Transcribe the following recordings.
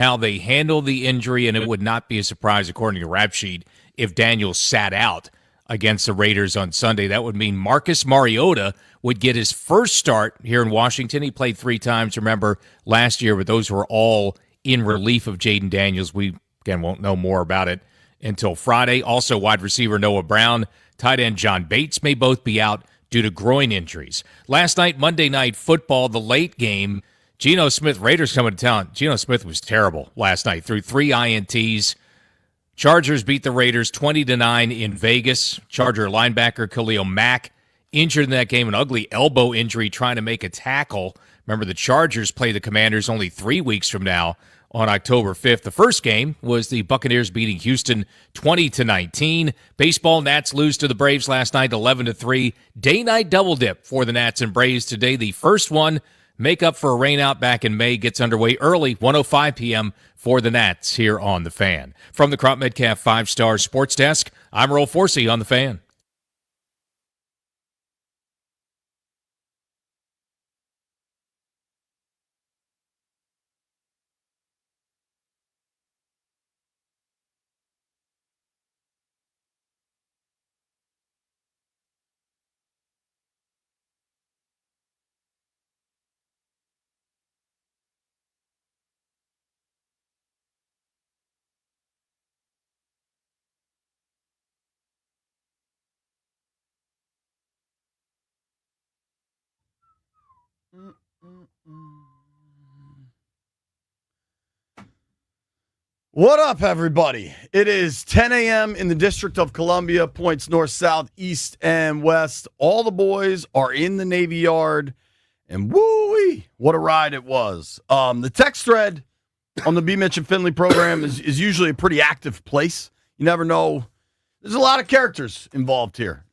how they handle the injury, and it would not be a surprise, according to Rap Sheet, if Daniels sat out against the Raiders on Sunday. That would mean Marcus Mariota would get his first start here in Washington. He played 3 times, remember, last year, but those were all in relief of Jaden Daniels. We, again, won't know more about it until Friday. Also, wide receiver Noah Brown, tight end John Bates may both be out due to groin injuries. Last night, Monday Night Football, the late game, Geno Smith, Raiders coming to town. Geno Smith was terrible last night, threw 3 INTs. Chargers beat the Raiders 20-9 in Vegas. Charger linebacker Khalil Mack injured in that game, an ugly elbow injury trying to make a tackle. Remember, the Chargers play the Commanders only 3 weeks from now on October 5th. The first game was the Buccaneers beating Houston 20-19. Baseball, Nats lose to the Braves last night 11-3. Day-night double dip for the Nats and Braves today. The first one, make up for a rainout back in May, gets underway early, 1:05 p.m. for the Nats here on The Fan. From the Crop Metcalf 5-Star Sports Desk, I'm Earl Forsey on The Fan. What up, everybody? It is 10 a.m. in the District of Columbia, points north, south, east, and west. All the boys are in the Navy Yard, and woo-wee, what a ride it was. The text thread on the BMitch and Finlay program is usually a pretty active place. You never know. There's a lot of characters involved here,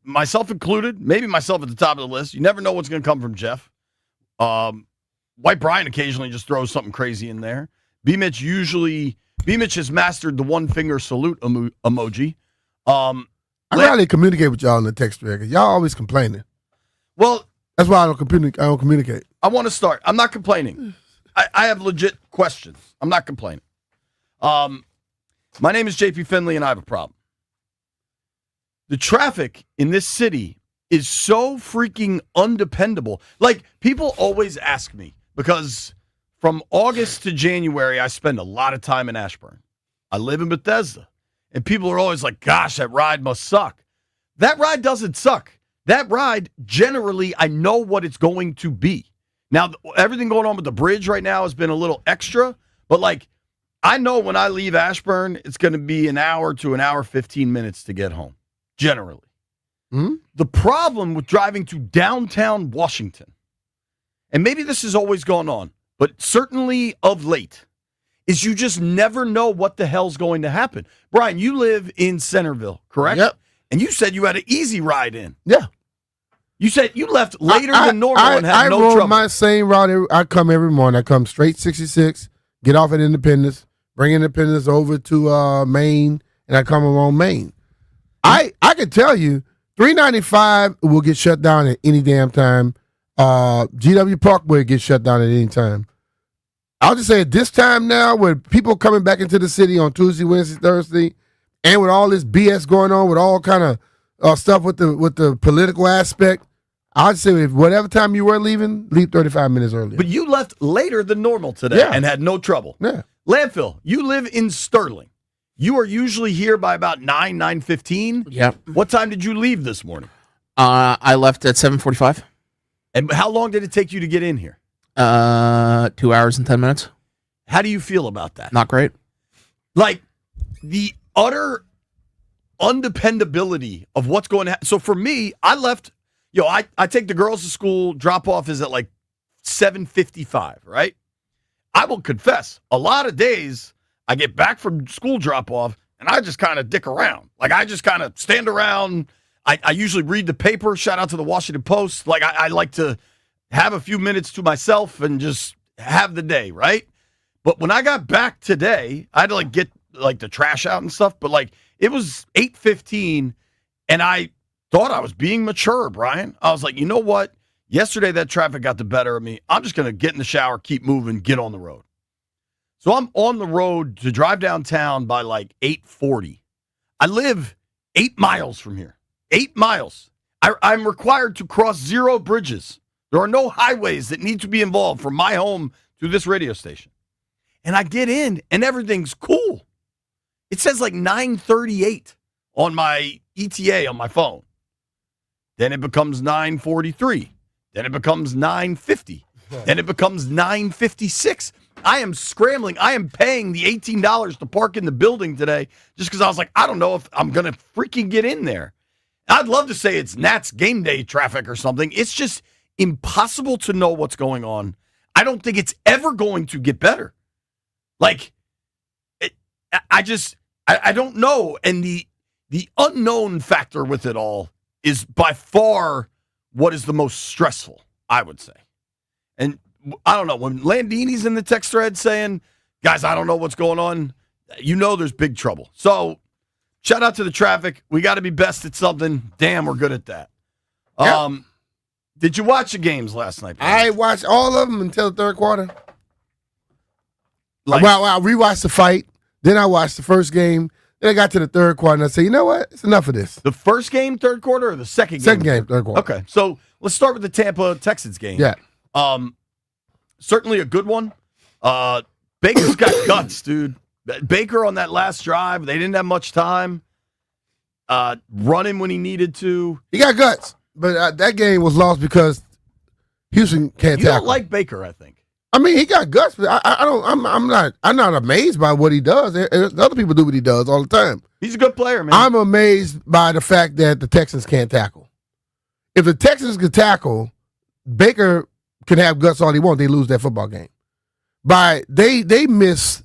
myself included, maybe myself at the top of the list. You never know what's going to come from Jeff. White Brian occasionally just throws something crazy in there. BMitch has mastered the one-finger salute emoji. I rarely communicate with y'all in the text thread. Y'all always complaining. Well, that's why I don't communicate. I want to start. I'm not complaining. I have legit questions. I'm not complaining. My name is JP Finlay, and I have a problem. The traffic in this city is so freaking undependable. Like, people always ask me, because from August to January, I spend a lot of time in Ashburn. I live in Bethesda. And people are always like, gosh, that ride must suck. That ride doesn't suck. That ride, generally, I know what it's going to be. Now, everything going on with the bridge right now has been a little extra. But, like, I know when I leave Ashburn, it's going to be an hour to an hour, 15 minutes to get home, generally. Mm-hmm. The problem with driving to downtown Washington, and maybe this has always gone on, but certainly of late, is you just never know what the hell's going to happen. Brian, you live in Centerville, correct? Yep. And you said you had an easy ride in. Yeah. You said you left later than normal and had no trouble. I roll my same route. I come every morning. I come straight 66, get off at Independence, bring Independence over to Maine, and I come along Maine. I can tell you, 395 will get shut down at any damn time. GW Parkway gets shut down at any time. I'll just say at this time now, with people coming back into the city on Tuesday, Wednesday, Thursday, and with all this BS going on, with all kind of stuff with the political aspect, I'd say if whatever time you were leaving, leave 35 minutes earlier. But you left later than normal today and had no trouble. Yeah. Landfill, you live in Sterling. You are usually here by about 9:15. Yep. What time did you leave this morning? I left at 7:45. And how long did it take you to get in here? 2 hours and 10 minutes. How do you feel about that? Not great. Like, the utter undependability of what's going to happen. So for me, I left, I take the girls to school, drop off is at like 7:55, right? I will confess, a lot of days I get back from school drop off and I just kind of dick around. Like, I just kind of stand around. I usually read the paper. Shout out to the Washington Post. Like, I like to have a few minutes to myself and just have the day, right? But when I got back today, I had to get the trash out and stuff. But it was 8:15, and I thought I was being mature, Brian. I was like, you know what? Yesterday that traffic got the better of me. I'm just gonna get in the shower, keep moving, get on the road. So I'm on the road to drive downtown by like 8:40. I live 8 miles from here. 8 miles. I'm required to cross 0 bridges. There are no highways that need to be involved from my home to this radio station. And I get in, and everything's cool. It says like 9:38 on my ETA on my phone. Then it becomes 9:43. Then it becomes 9:50. Then it becomes 9:56. I am scrambling. I am paying the $18 to park in the building today just because I was like, I don't know if I'm going to freaking get in there. I'd love to say it's Nats game day traffic or something. It's just impossible to know what's going on. I don't think it's ever going to get better. Like, I don't know. And the unknown factor with it all is by far what is the most stressful, I would say. And I don't know, when Landini's in the text thread saying, guys, I don't know what's going on, you know there's big trouble. So shout out to the traffic. We got to be best at something. Damn, we're good at that. Yep. Did you watch the games last night? I watched all of them until the third quarter. Like, Well, I rewatched the fight. Then I watched the first game. Then I got to the third quarter, and I said, you know what? It's enough of this. the first game, third quarter, or the second game? Second game, third quarter. Okay, so let's start with the Tampa Texans game. Yeah. Certainly a good one. Baker's got guts, dude. Baker on that last drive, they didn't have much time. Running when he needed to. He got guts, but that game was lost because Houston can't You tackle. don't like Baker, I think. I mean, he got guts, but I don't. I'm not amazed by what he does. Other people do what he does all the time. He's a good player, man. I'm amazed by the fact that the Texans can't tackle. If the Texans could tackle, Baker can have guts all he wants. They lose that football game. They miss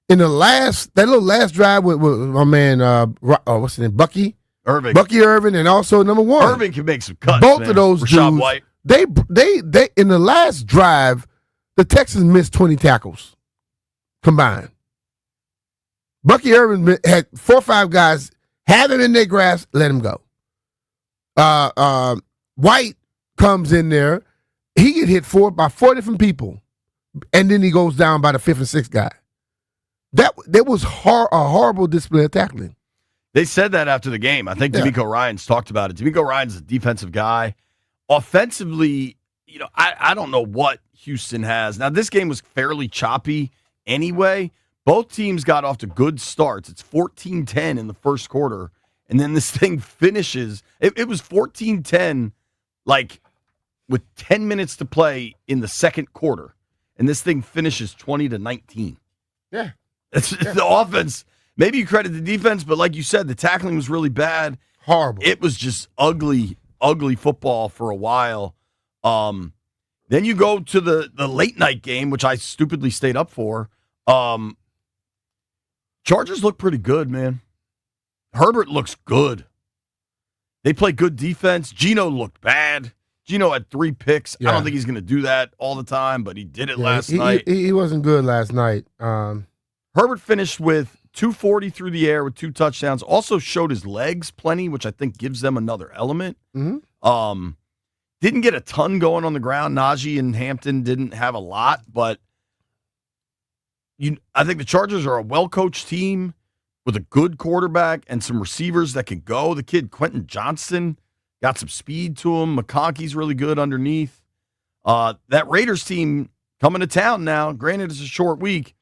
in that little last drive with my man. What's his name? Bucky Irvin, and also number one. Irvin can make some cuts. Both man. of those Rashad dudes. White. They in the last drive, the Texans missed 20 tackles combined. Bucky Irvin had 4 or 5 guys, had him in their grasp, let him go. White comes in there. He get hit by 4 different people, and then he goes down by the 5th and 6th guy. That was a horrible display of tackling. They said that after the game. I think D'Amico Ryans talked about it. D'Amico Ryans is a defensive guy. Offensively, I don't know what Houston has. Now, this game was fairly choppy anyway. Both teams got off to good starts. It's 14-10 in the first quarter, and then this thing finishes. It was 14-10, like, with 10 minutes to play in the second quarter, and this thing finishes 20-19. Yeah. The offense, maybe you credit the defense, but like you said, the tackling was really bad. Horrible. It was just ugly football for a while. Then you go to the late night game, which I stupidly stayed up for. Chargers look pretty good, man. Herbert looks good. They play good defense. Geno looked bad. Geno had 3 picks. Yeah. I don't think he's going to do that all the time, but he did it last night. He wasn't good last night. Herbert finished with 240 through the air with 2 touchdowns. Also showed his legs plenty, which I think gives them another element. Mm-hmm. Didn't get a ton going on the ground. Najee and Hampton didn't have a lot, but I think the Chargers are a well-coached team with a good quarterback and some receivers that can go. The kid, Quentin Johnston, got some speed to him. McConkey's really good underneath. That Raiders team coming to town now. Granted, it's a short week.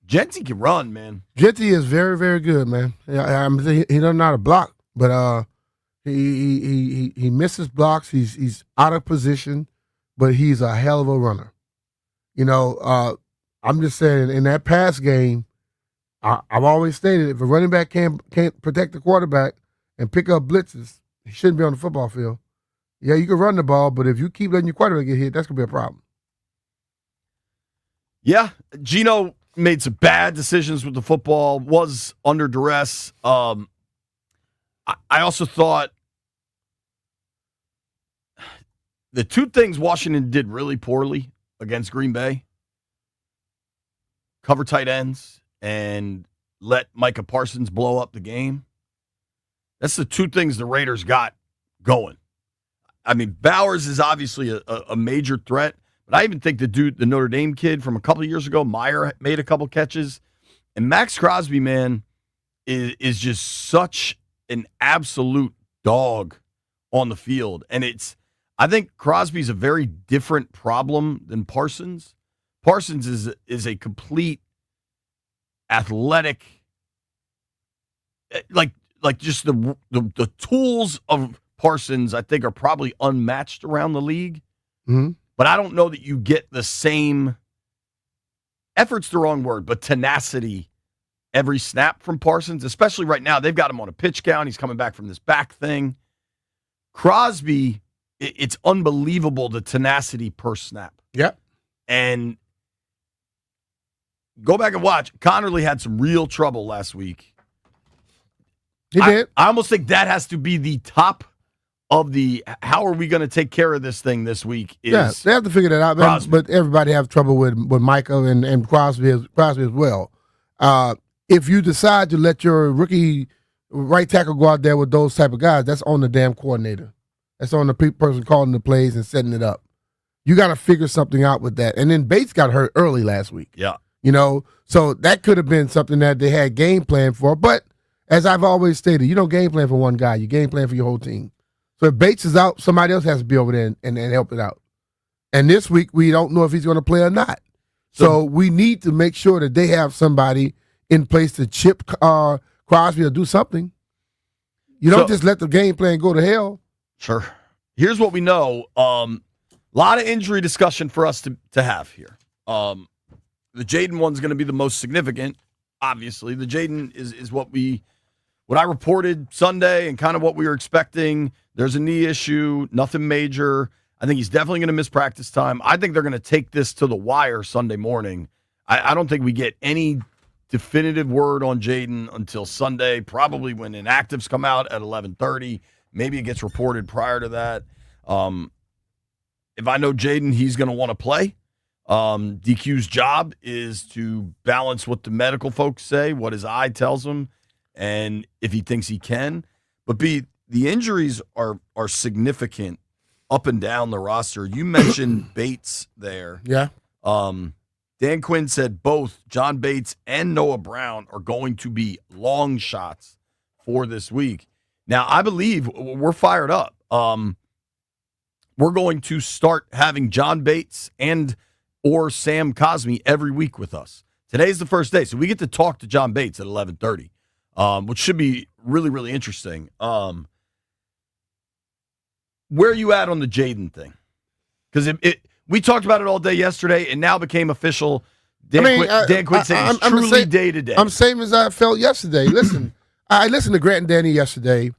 Genty can run, man. Genty is very, very good, man. Yeah, he doesn't know how to block, but he misses blocks. He's out of position, but he's a hell of a runner. I'm just saying, in that pass game, I've always stated if a running back can't protect the quarterback and pick up blitzes, he shouldn't be on the football field. Yeah, you can run the ball, but if you keep letting your quarterback get hit, that's going to be a problem. Yeah, Geno made some bad decisions with the football, was under duress. I also thought the 2 things Washington did really poorly against Green Bay, cover tight ends and let Micah Parsons blow up the game. That's the 2 things the Raiders got going. I mean, Bowers is obviously a major threat, But I even think the Notre Dame kid from a couple of years ago, Meyer, made a couple catches. And Max Crosby, man, is just such an absolute dog on the field. And I think Crosby's a very different problem than Parsons. Parsons is a complete athletic, like just the tools of Parsons, I think, are probably unmatched around the league. Mm-hmm. But I don't know that you get the same, effort's the wrong word, but tenacity every snap from Parsons, especially right now. They've got him on a pitch count. He's coming back from this back thing. Crosby, it's unbelievable, the tenacity per snap. Yep. And go back and watch. Connerly had some real trouble last week. He did. I almost think that has to be the top of the how are we going to take care of this thing this week. They have to figure that out. Crosby. But everybody have trouble with Micah and Crosby as well. If you decide to let your rookie right tackle go out there with those type of guys, that's on the damn coordinator. That's on the person calling the plays and setting it up. You got to figure something out with that. And then Bates got hurt early last week. Yeah. So that could have been something that they had game plan for. But as I've always stated, you don't game plan for one guy. You game plan for your whole team. So if Bates is out, somebody else has to be over there and help it out. And this week, we don't know if he's going to play or not. So we need to make sure that they have somebody in place to chip Crosby or do something. You don't just let the game plan go to hell. Sure. Here's what we know. A lot of injury discussion for us to have here. The Jaden one's going to be the most significant, obviously. The Jaden is what I reported Sunday and kind of what we were expecting. There's a knee issue, nothing major. I think he's definitely going to miss practice time. I think they're going to take this to the wire Sunday morning. I don't think we get any definitive word on Jaden until Sunday, probably when inactives come out at 11:30. Maybe it gets reported prior to that. If I know Jaden, he's going to want to play. DQ's job is to balance what the medical folks say, what his eye tells him, and if he thinks he can. But the injuries are significant up and down the roster. You mentioned Bates there. Yeah. Dan Quinn said both John Bates and Noah Brown are going to be long shots for this week. Now, I believe we're fired up. We're going to start having John Bates or Sam Cosmi every week with us. Today's the first day, so we get to talk to John Bates at 11:30, which should be really, really interesting. Where are you at on the Jaden thing? Because we talked about it all day yesterday, and now became official. Dan Quinn saying it's truly day-to-day. I'm same as I felt yesterday. Listen, I listened to Grant and Danny yesterday,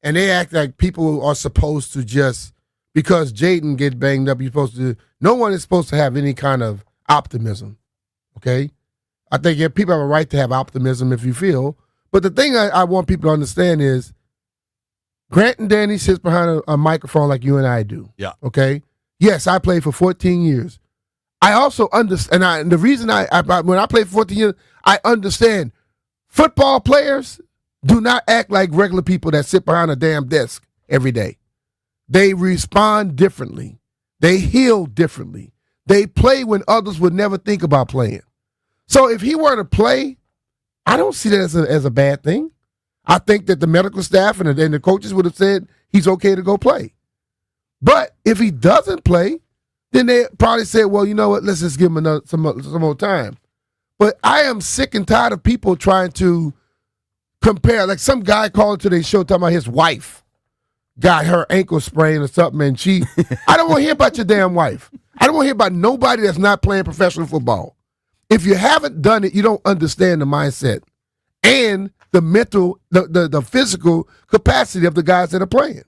and they act like people are supposed to just, because Jaden get banged up, no one is supposed to have any kind of optimism, okay? I think people have a right to have optimism if you feel. But the thing I want people to understand is Grant and Danny sits behind a microphone like you and I do. Yeah. Okay? Yes, I played for 14 years. I also understand, and the reason when I played for 14 years, I understand football players do not act like regular people that sit behind a damn desk every day. They respond differently. They heal differently. They play when others would never think about playing. So if he were to play, I don't see that as a bad thing. I think that the medical staff and the coaches would have said he's okay to go play. But if he doesn't play, then they probably say, well, you know what, let's just give him some more time. But I am sick and tired of people trying to compare. Like some guy called to their show talking about his wife got her ankle sprained or something, and I don't want to hear about your damn wife. I don't want to hear about nobody that's not playing professional football. If you haven't done it, you don't understand the mindset and the mental, the physical capacity of the guys that are playing.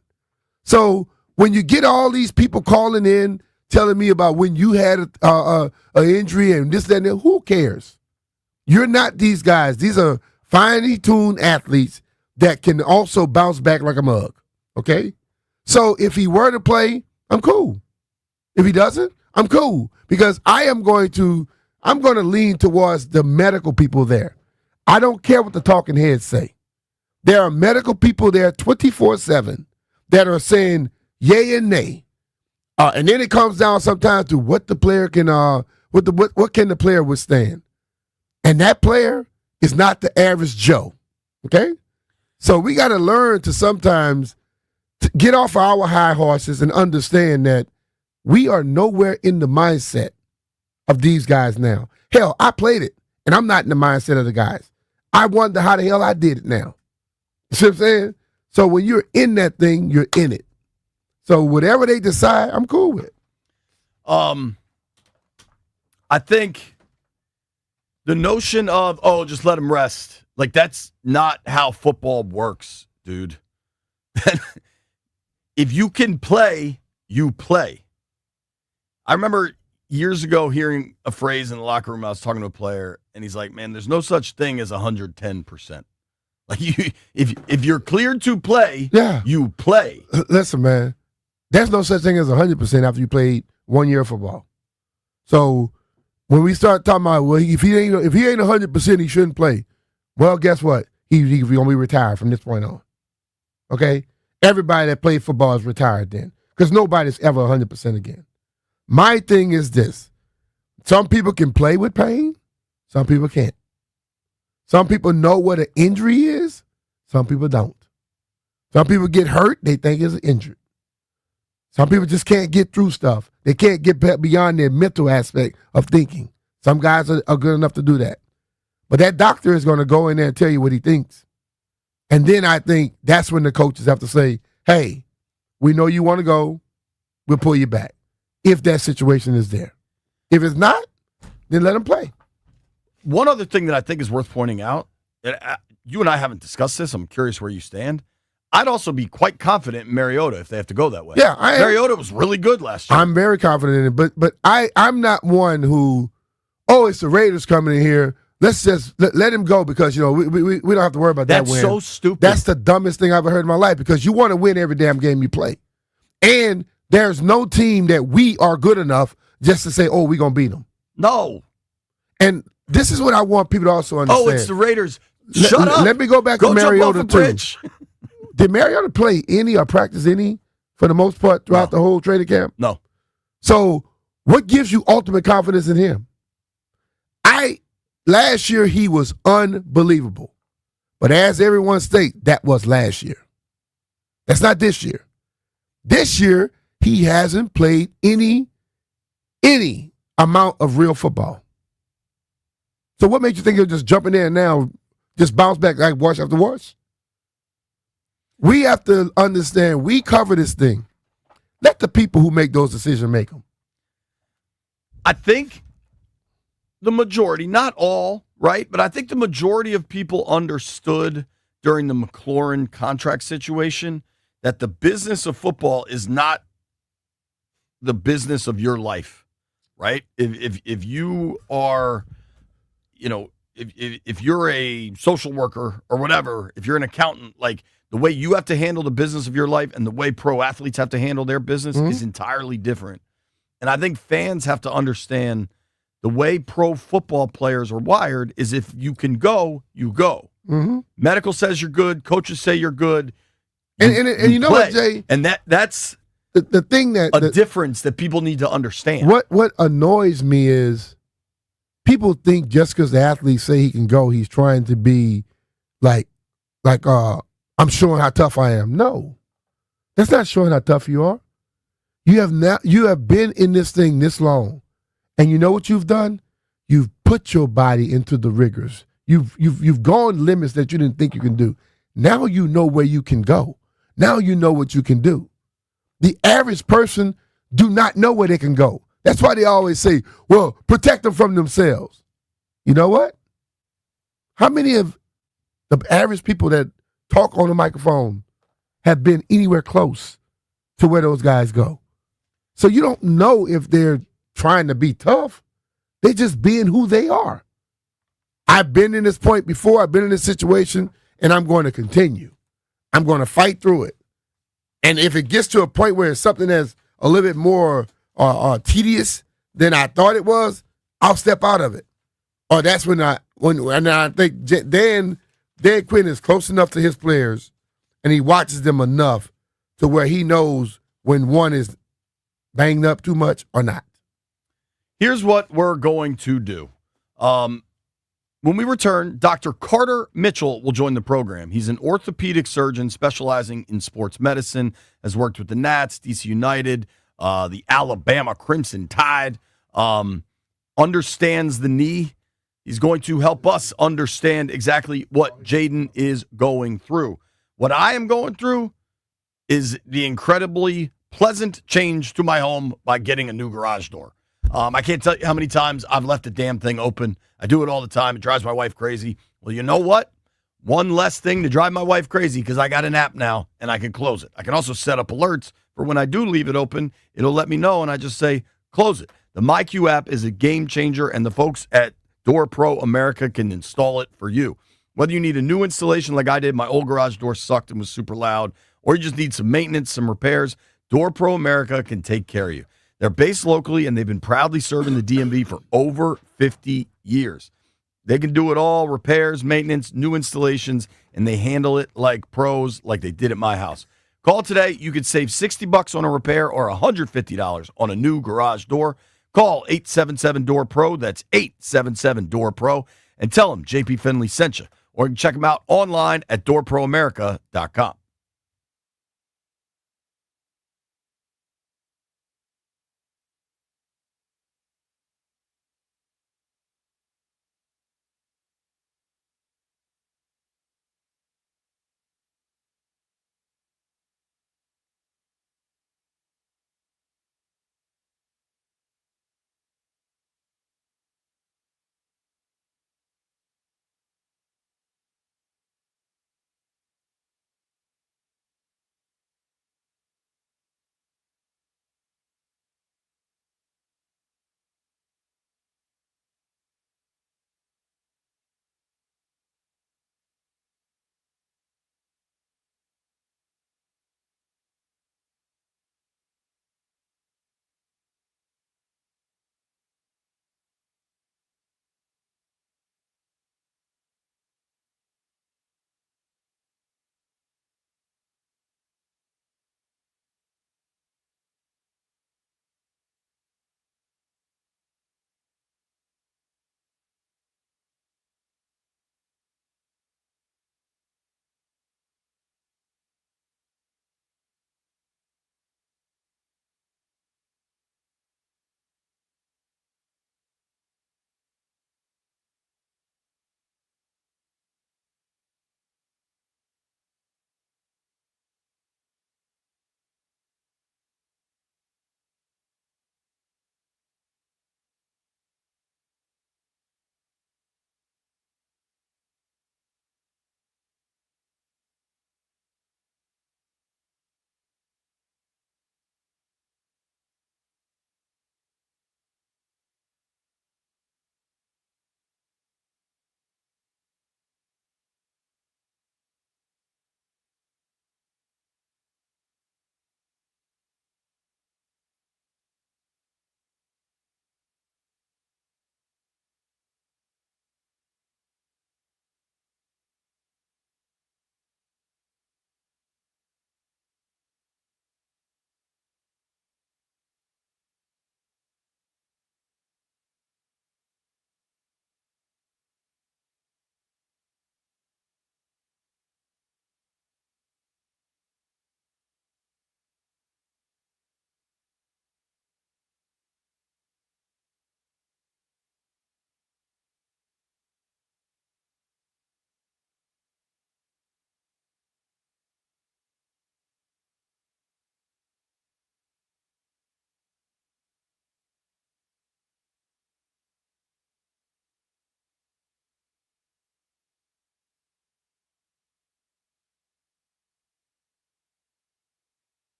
So when you get all these people calling in, telling me about when you had an injury and this, that, and that, who cares? You're not these guys. These are finely tuned athletes that can also bounce back like a mug. Okay? So if he were to play, I'm cool. If he doesn't, I'm cool. Because I'm going to lean towards the medical people there. I don't care what the talking heads say. There are medical people there 24/7 that are saying yay and nay. And then it comes down sometimes to what the player can, what can the player withstand, and that player is not the average Joe. Okay, so we got to learn to sometimes get off our high horses and understand that we are nowhere in the mindset of these guys now. Hell, I played it, and I'm not in the mindset of the guys. I wonder how the hell I did it now. You see what I'm saying? So when you're in that thing, you're in it. So whatever they decide, I'm cool with. I think the notion of, just let him rest, like that's not how football works, dude. If you can play, you play. I remember years ago hearing a phrase in the locker room. I was talking to a player, and he's like, man, there's no such thing as 110%. Like, if you're cleared to play, you play. Listen, man, there's no such thing as 100% after you played 1 year of football. So when we start talking about, well, if he ain't 100%, he shouldn't play. Well, guess what? He's going to be retired from this point on. Okay? Everybody that played football is retired then, because nobody's ever 100% again. My thing is this. Some people can play with pain. Some people can't. Some people know what an injury is. Some people don't. Some people get hurt. They think it's injured. Some people just can't get through stuff. They can't get beyond their mental aspect of thinking. Some guys are good enough to do that. But that doctor is going to go in there and tell you what he thinks. And then I think that's when the coaches have to say, hey, we know you want to go. We'll pull you back if that situation is there. If it's not, then let them play. One other thing that I think is worth pointing out, you and I haven't discussed this. I'm curious where you stand. I'd also be quite confident in Mariota if they have to go that way. Yeah, Mariota was really good last year. I'm very confident in it, but I'm not one who, it's the Raiders coming in here. Let's just let him go because, we don't have to worry about that win. That's so stupid. That's the dumbest thing I've ever heard in my life because you want to win every damn game you play. And there's no team that we are good enough just to say, we're going to beat them. No. And this is what I want people to also understand. It's the Raiders. Shut up. Let me go back to Mariota, too. Did Mariota play any or practice any for the most part throughout the whole training camp? No. So what gives you ultimate confidence in him? Last year, he was unbelievable. But as everyone states, that was last year. That's not this year. This year, he hasn't played any amount of real football. So what makes you think he'll just jump in there and now just bounce back like wash after wash? We have to understand, we cover this thing. Let the people who make those decisions make them. I think the majority, not all, right? But I think the majority of people understood during the McLaurin contract situation that the business of football is not the business of your life, right? If you are, if you're a social worker or whatever, if you're an accountant, like the way you have to handle the business of your life and the way pro athletes have to handle their business is entirely different. And I think fans have to understand the way pro football players are wired is if you can go, you go. Mm-hmm. Medical says you're good. Coaches say you're good. And you know play. What, Jay? And that's the thing that difference that people need to understand. What annoys me is people think just because the athletes say he can go, he's trying to be like I'm showing how tough I am. No, that's not showing how tough you are. You have been in this thing this long. And you know what you've done? You've put your body into the rigors. You've gone limits that you didn't think you can do. Now you know where you can go. Now you know what you can do. The average person do not know where they can go. That's why they always say, well, protect them from themselves. You know what? How many of the average people that talk on the microphone have been anywhere close to where those guys go? So you don't know if they're trying to be tough. They just being who they are. I've been in this point before. I've been in this situation, and I'm going to continue. I'm going to fight through it. And if it gets to a point where it's something that's a little bit more tedious than I thought it was, I'll step out of it. Or that's when I think Dan Quinn is close enough to his players, and he watches them enough to where he knows when one is banged up too much or not. Here's what we're going to do. When we return, Dr. Carter Mitchell will join the program. He's an orthopedic surgeon specializing in sports medicine, has worked with the Nats, DC United, the Alabama Crimson Tide, understands the knee. He's going to help us understand exactly what Jaden is going through. What I am going through is the incredibly pleasant change to my home by getting a new garage door. I can't tell you how many times I've left the damn thing open. I do it all the time. It drives my wife crazy. Well, you know what? One less thing to drive my wife crazy because I got an app now and I can close it. I can also set up alerts for when I do leave it open. It'll let me know and I just say, close it. The MyQ app is a game changer and the folks at Door Pro America can install it for you. Whether you need a new installation like I did, my old garage door sucked and was super loud, or you just need some maintenance, some repairs, Door Pro America can take care of you. They're based locally, and they've been proudly serving the DMV for over 50 years. They can do it all, repairs, maintenance, new installations, and they handle it like pros, like they did at my house. Call today. You could save $60 on a repair or $150 on a new garage door. Call 877-DOOR-PRO. That's 877-DOOR-PRO. And tell them JP Finlay sent you. Or you can check them out online at doorproamerica.com.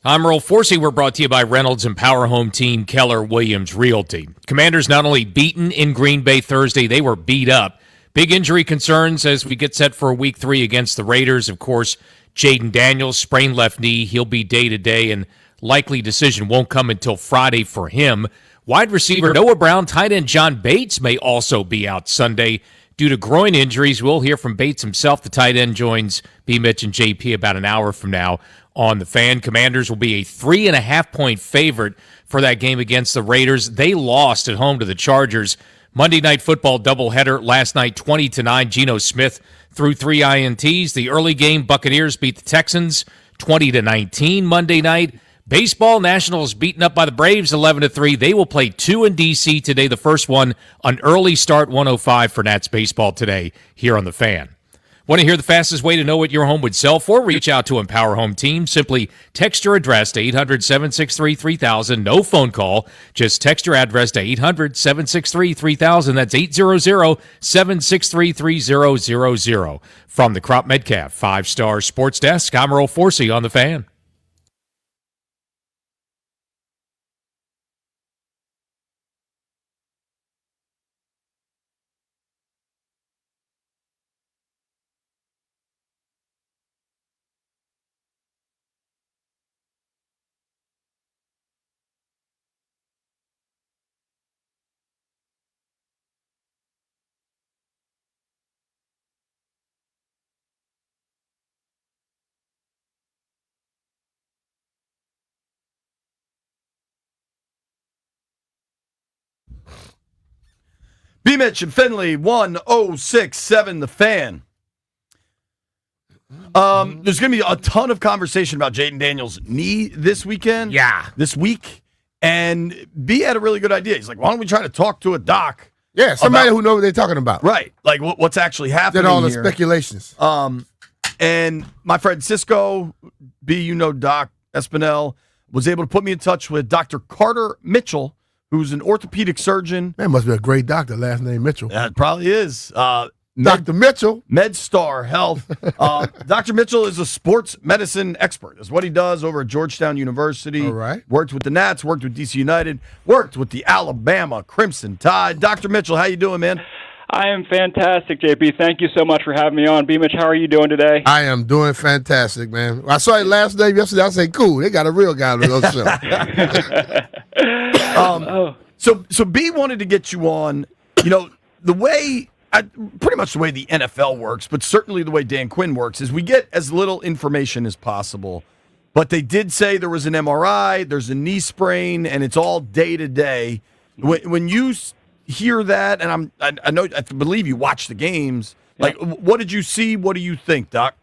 I'm Earl Forsey. We're brought to you by Reynolds and Power Home Team Keller Williams Realty. Commanders not only beaten in Green Bay Thursday, they were beat up. Big injury concerns as we get set for Week 3 against the Raiders. Of course, Jaden Daniels, sprained left knee. He'll be day-to-day, and likely decision won't come until Friday for him. Wide receiver Noah Brown, tight end John Bates may also be out Sunday due to groin injuries. We'll hear from Bates himself. The tight end joins BMitch and JP about an hour from now on the Fan. Commanders will be a 3.5-point favorite for that game against the Raiders. They lost at home to the Chargers. Monday Night Football doubleheader last night, 20-9. Geno Smith threw 3 INTs. The early game, Buccaneers beat the Texans 20-19 Monday night. Baseball, Nationals beaten up by the Braves 11-3. They will play 2 in D.C. today. The first one, an early start, 1:05 for Nats baseball today here on the Fan. Want to hear the fastest way to know what your home would sell for? Reach out to Empower Home Team. Simply text your address to 800-763-3000. No phone call. Just text your address to 800-763-3000. That's 800-763-3000. From the Crop Metcalf 5-Star Sports Desk, I'm Earl Forsey on the Fan. BMitch and Finlay, 1067 The Fan. There's going to be a ton of conversation about Jaden Daniels' knee this weekend. Yeah. This week. And B had a really good idea. He's like, why don't we try to talk to a doc? Yeah, somebody who knows what they're talking about. Right. Like what's actually happening Did all the here. speculations. And my friend Cisco, B, Doc Espinel, was able to put me in touch with Dr. Carter Mitchell, who's an orthopedic surgeon. Man, must be a great doctor, last name Mitchell. That probably is. Dr. Mitchell. MedStar Health. Dr. Mitchell is a sports medicine expert. That's what he does over at Georgetown University. All right. Worked with the Nats, worked with DC United, worked with the Alabama Crimson Tide. Dr. Mitchell, how you doing, man? I am fantastic, JP. Thank you so much for having me on. BMitch, how are you doing today? I am doing fantastic, man. I saw your last name yesterday. I said, cool, they got a real guy on the show. So B wanted to get you on, the way, pretty much the way the NFL works, but certainly the way Dan Quinn works, is we get as little information as possible. But they did say there was an MRI, there's a knee sprain, and it's all day to day. When you hear that, and I believe you watch the games, like, what did you see? What do you think, Doc?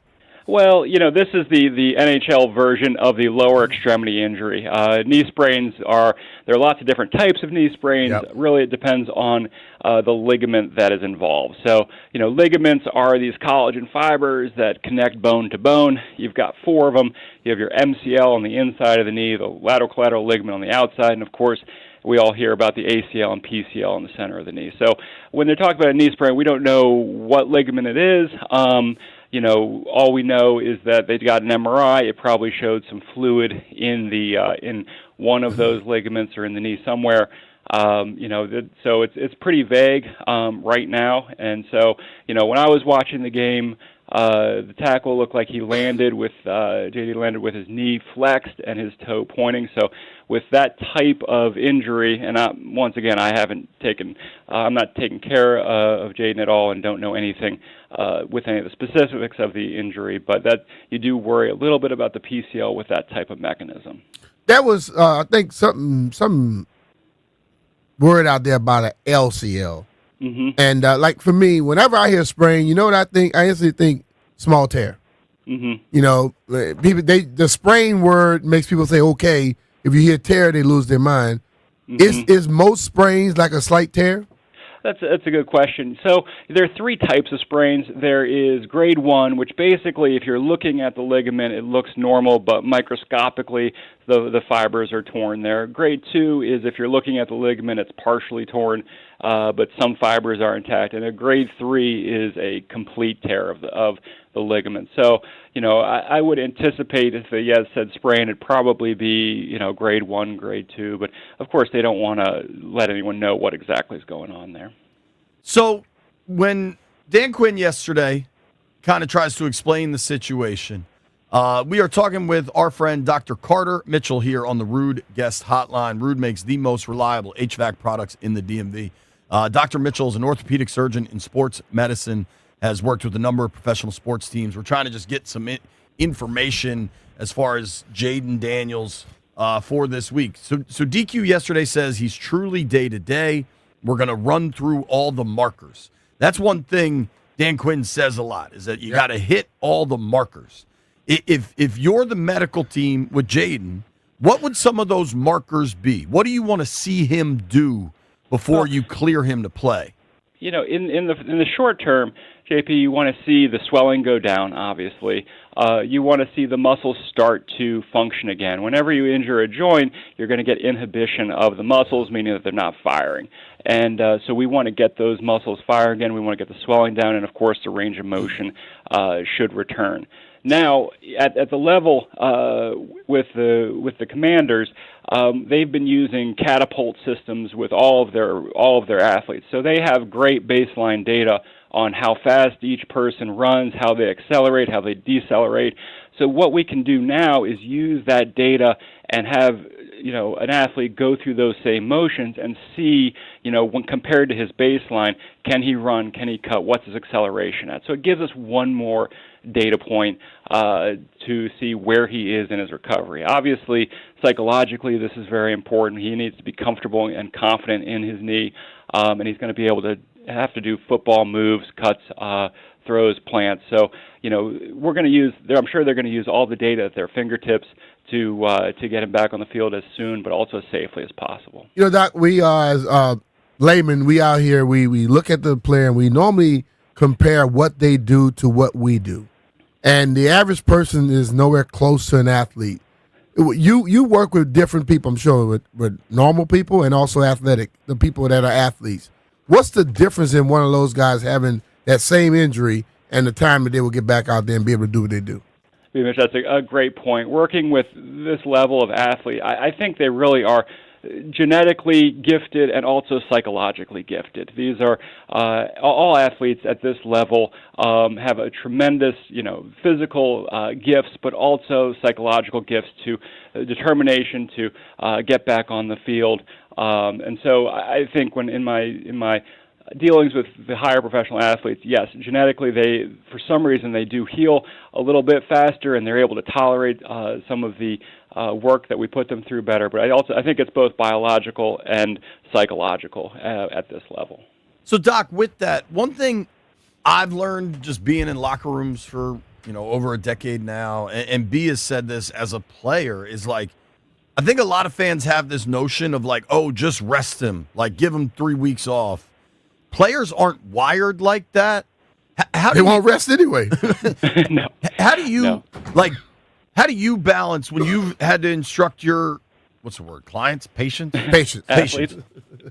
Well, this is the NHL version of the lower extremity injury. Knee sprains there are lots of different types of knee sprains. Yep. Really, it depends on the ligament that is involved. So, ligaments are these collagen fibers that connect bone to bone. You've got 4 of them. You have your MCL on the inside of the knee, the lateral collateral ligament on the outside, and of course, we all hear about the ACL and PCL in the center of the knee. So when they're talking about a knee sprain, we don't know what ligament it is. All we know is that they got an MRI. It probably showed some fluid in one of those ligaments or in the knee somewhere. So it's pretty vague right now. And so, when I was watching the game, the tackle looked like he landed with JD landed with his knee flexed and his toe pointing. So with that type of injury, and once again, I'm not taking care of Jaden at all and don't know anything with any of the specifics of the injury, but that you do worry a little bit about the PCL with that type of mechanism. That was, I think, some word out there about an LCL. Mm-hmm. And like for me, whenever I hear sprain, you know what I think? I instantly think small tear. Mm-hmm. People the sprain word makes people say, okay, if you hear tear, they lose their mind. Mm-hmm. Is most sprains like a slight tear? That's a good question. So there are 3 types of sprains. There is grade 1, which basically, if you're looking at the ligament, it looks normal, but microscopically the fibers are torn there. Grade 2 is if you're looking at the ligament, it's partially torn, but some fibers are intact. And a grade 3 is a complete tear of the ligament. So, I would anticipate if the Yez said sprain, it'd probably be, grade 1, grade 2. But, of course, they don't want to let anyone know what exactly is going on there. So when Dan Quinn yesterday kind of tries to explain the situation, we are talking with our friend Dr. Carter Mitchell here on the Rude Guest Hotline. Rude makes the most reliable HVAC products in the DMV. Dr. Mitchell is an orthopedic surgeon in sports medicine, has worked with a number of professional sports teams. We're trying to just get some information as far as Jaden Daniels for this week. So DQ yesterday says he's truly day-to-day. We're going to run through all the markers. That's one thing Dan Quinn says a lot, is that you got to hit all the markers. If you're the medical team with Jaden, what would some of those markers be? What do you want to see him do before you clear him to play? In the short term, JP, you want to see the swelling go down, obviously. You want to see the muscles start to function again. Whenever you injure a joint, you're going to get inhibition of the muscles, meaning that they're not firing. And so we want to get those muscles firing again. We want to get the swelling down, and, of course, the range of motion should return. Now, at the level with the Commanders, they've been using catapult systems with all of their athletes. So they have great baseline data on how fast each person runs, how they accelerate, how they decelerate. So what we can do now is use that data and have an athlete go through those same motions and see, when compared to his baseline, can he run, can he cut, what's his acceleration at? So it gives us one more data point to see where he is in his recovery. Obviously, psychologically, this is very important. He needs to be comfortable and confident in his knee, and he's going to be able to have to do football moves, cuts, throws, plants. So, we're going to use. I'm sure they're going to use all the data at their fingertips to get him back on the field as soon, but also as safely as possible. Doc, we are as laymen. We out here. We look at the player and we normally compare what they do to what we do, and the average person is nowhere close to an athlete. You work with different people, I'm sure, with normal people and also the people that are athletes. What's the difference in one of those guys having that same injury and the time that they will get back out there and be able to do what they do? BMitch, that's a great point. Working with this level of athlete, I think they really are genetically gifted and also psychologically gifted. These are all athletes at this level have a tremendous, physical gifts, but also psychological gifts to determination to get back on the field. And so I think when in my dealings with the higher professional athletes, yes, genetically for some reason they do heal a little bit faster and they're able to tolerate some of the work that we put them through better. But I think it's both biological and psychological at this level. So, Doc, with that, one thing I've learned just being in locker rooms for over a decade now, and B has said this as a player, is like, I think a lot of fans have this notion of like, oh, just rest him, like give him 3 weeks off. Players aren't wired like that. They won't rest anyway. No. How do you balance when you've had to instruct your, what's the word, clients, patients?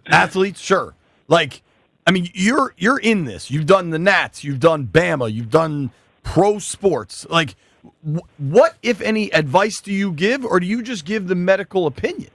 Athletes, sure. Like, I mean, you're in this. You've done the Nats, you've done Bama, you've done pro sports. Like, what, if any, advice do you give, or do you just give the medical opinion?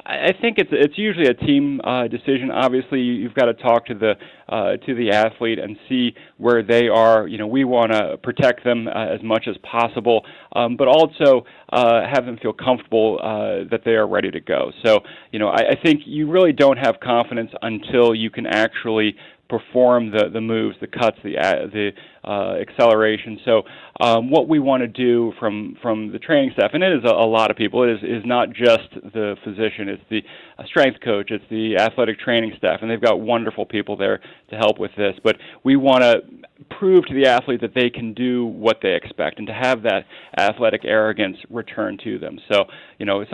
I think it's usually a team decision. Obviously, you've got to talk to the athlete and see where they are. We want to protect them as much as possible, but also have them feel comfortable that they are ready to go. So, I think you really don't have confidence until you can actually perform the moves, the cuts, the acceleration. So what we want to do from the training staff, and it is a lot of people, it is not just the physician, it's the strength coach, it's the athletic training staff, and they've got wonderful people there to help with this. But we want to prove to the athlete that they can do what they expect and to have that athletic arrogance return to them. So,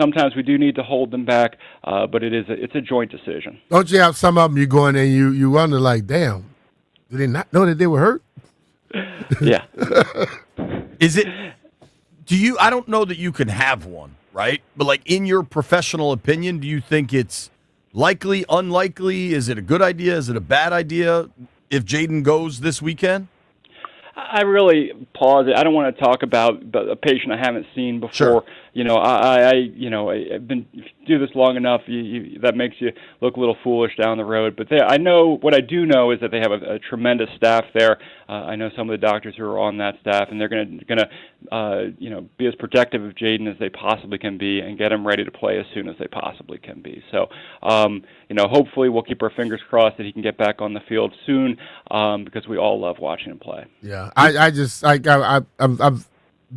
sometimes we do need to hold them back, but it's a joint decision. Don't you have some of them you go in there and you wonder like, damn, did they not know that they were hurt? Yeah. I don't know that you can have one, right? But like in your professional opinion, do you think it's likely, unlikely? Is it a good idea? Is it a bad idea if Jaden goes this weekend? I really pause it. I don't want to talk about a patient I haven't seen before. Sure. I've been if you do this long enough. That makes you look a little foolish down the road. But I know what I do know is that they have a tremendous staff there. I know some of the doctors who are on that staff, and they're going to be as protective of Jaden as they possibly can be, and get him ready to play as soon as they possibly can be. So, hopefully we'll keep our fingers crossed that he can get back on the field soon, because we all love watching him play. Yeah, I've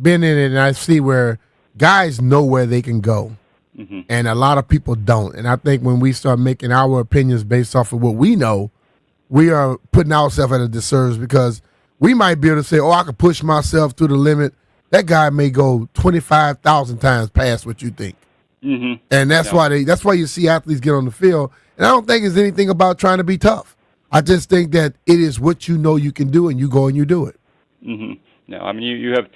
been in it, and I see where guys know where they can go, and a lot of people don't. And I think when we start making our opinions based off of what we know, we are putting ourselves at a disservice, because we might be able to say, "Oh, I can push myself to the limit." That guy may go 25,000 times past what you think, and that's why you see athletes get on the field. And I don't think it's anything about trying to be tough. I just think that it is what you know you can do, and you go and you do it. No, I mean you have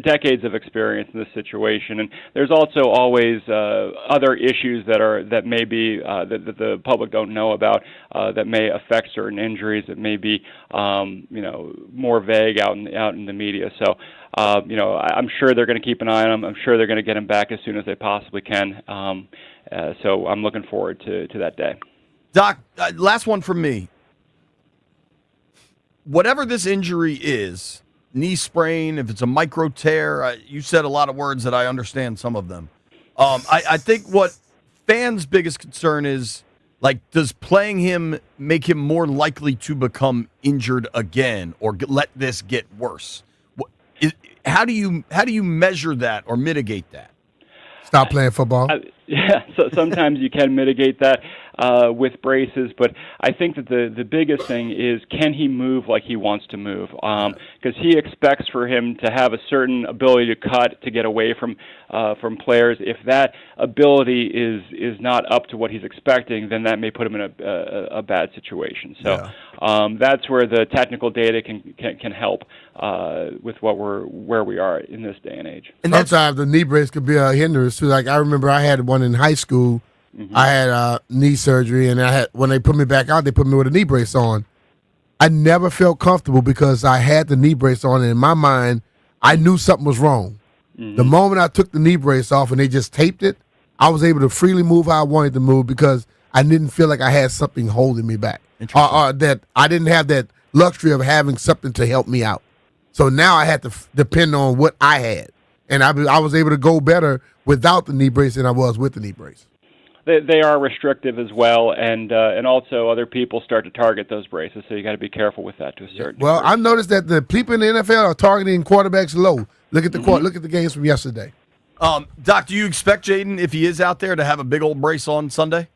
decades of experience in this situation, and there's also always other issues that may be that the public don't know about, that may affect certain injuries, that may be more vague out in the media. So I'm sure they're going to keep an eye on him. I'm sure they're going to get him back as soon as they possibly can. So I'm looking forward to that day. Doc, last one from me. Whatever this injury is, knee sprain, if it's a micro tear, you said a lot of words that I understand some of them. I think what fans' biggest concern is, like, does playing him make him more likely to become injured again, or let this get worse? How do you measure that or mitigate that? Stop playing football. So sometimes you can mitigate that with braces, but I think that the biggest thing is, can he move like he wants to move? Because he expects for him to have a certain ability to cut, to get away from players. If that ability is not up to what he's expecting, then that may put him in a bad situation. So that's where the technical data can help with where we are in this day and age. And sometimes the knee brace could be a hindrance too. Like, I remember I had one in high school. I had knee surgery, and when they put me back out, they put me with a knee brace on. I never felt comfortable because I had the knee brace on, and in my mind, I knew something was wrong. The moment I took the knee brace off and they just taped it, I was able to freely move how I wanted to move, because I didn't feel like I had something holding me back, or that I didn't have that luxury of having something to help me out. So now I had to depend on what I had, and I was able to go better without the knee brace than I was with the knee brace. They are restrictive as well, and also other people start to target those braces, so you got to be careful with that to a certain degree. I've noticed that the people in the NFL are targeting quarterbacks low. Look at the games from yesterday. Doc, do you expect Jaden, if he is out there, to have a big old brace on Sunday?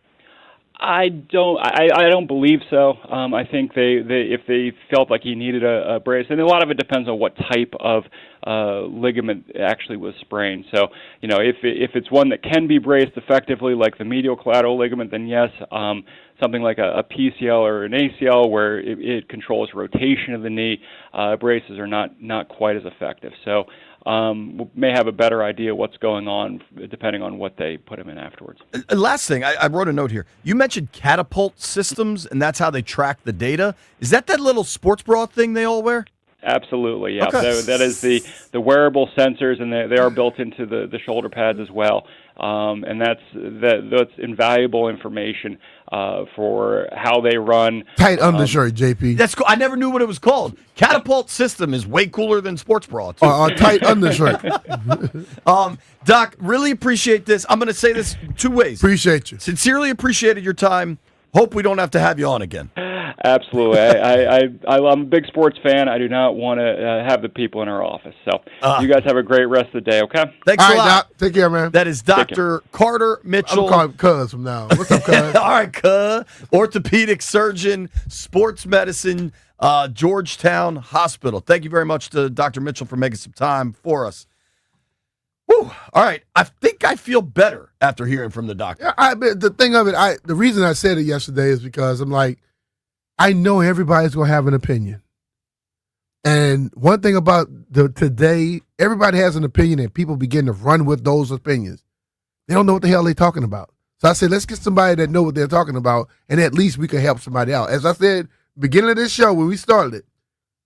I don't believe so. I think if they felt like he needed a brace, and a lot of it depends on what type of ligament actually was sprained. So, if it's one that can be braced effectively, like the medial collateral ligament, then yes. Something like a PCL or an ACL, where it controls rotation of the knee, braces are not quite as effective. So we may have a better idea what's going on depending on what they put him in afterwards. Last thing, I wrote a note here. You mentioned catapult systems, and that's how they track the data. Is that little sports bra thing they all wear? Absolutely, yeah. Okay. That is the wearable sensors, and they are built into the shoulder pads as well. And that's invaluable information for how they run. Tight undershirt, JP. That's cool. I never knew what it was called. Catapult system is way cooler than sports bra, too. Tight undershirt. Doc, really appreciate this. I'm going to say this two ways. Appreciate you. Sincerely appreciated your time. Hope we don't have to have you on again. Absolutely. I'm a big sports fan. I do not want to have the people in our office. So you guys have a great rest of the day, okay? Thanks a lot. Doc. Take care, man. That is Dr. Carter Mitchell. I'm calling him Cuz from now on. What's up, Cuz? All right, Cuz. Orthopedic surgeon, sports medicine, Georgetown Hospital. Thank you very much to Dr. Mitchell for making some time for us. Whew. All right. I think I feel better after hearing from the doctor. The thing of it, the reason I said it yesterday is because I'm like, I know everybody's going to have an opinion. And one thing about today, everybody has an opinion and people begin to run with those opinions. They don't know what the hell they're talking about. So I said, let's get somebody that know what they're talking about, and at least we can help somebody out. As I said, beginning of this show, when we started it,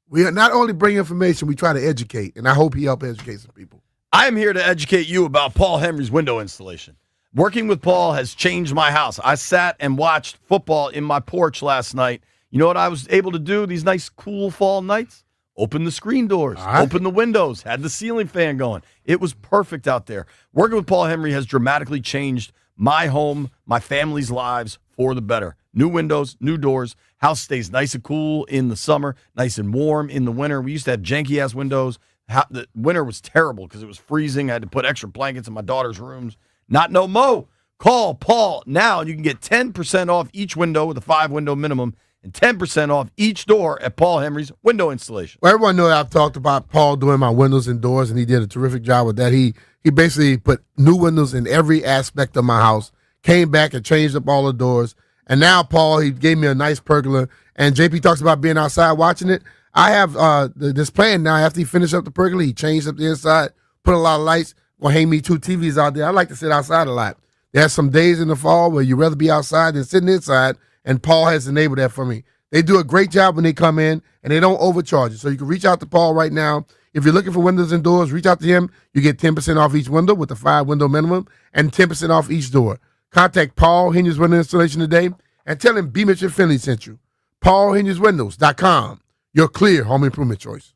we are not only bring information, we try to educate, and I hope he help educate some people. I am here to educate you about Paul Henry's window installation. Working with Paul has changed my house. I sat and watched football in my porch last night. You know what I was able to do these nice, cool fall nights? Open the screen doors, open the windows, had the ceiling fan going. It was perfect out there. Working with Paul Henry has dramatically changed my home, my family's lives for the better. New windows, new doors. House stays nice and cool in the summer, nice and warm in the winter. We used to have janky-ass windows. The winter was terrible because it was freezing. I had to put extra blankets in my daughter's rooms. Not no mo. Call Paul now, and you can get 10% off each window with a 5-window minimum and 10% off each door at Paul Henry's Window Installation. Well, everyone knows I've talked about Paul doing my windows and doors, and he did a terrific job with that. He basically put new windows in every aspect of my house, came back and changed up all the doors. And now, Paul, he gave me a nice pergola. And JP talks about being outside watching it. I have this plan now. After he finished up the pergola, he changed up the inside, put a lot of lights, will hang me 2 TVs out there. I like to sit outside a lot. There's some days in the fall where you'd rather be outside than sitting inside, and Paul has enabled that for me. They do a great job when they come in, and they don't overcharge you. So you can reach out to Paul right now. If you're looking for windows and doors, reach out to him. You get 10% off each window with a 5-window minimum and 10% off each door. Contact Paul Henry's Window Installation today and tell him BMitch Finlay sent you. PaulHenry'sWindows.com, your clear home improvement choice.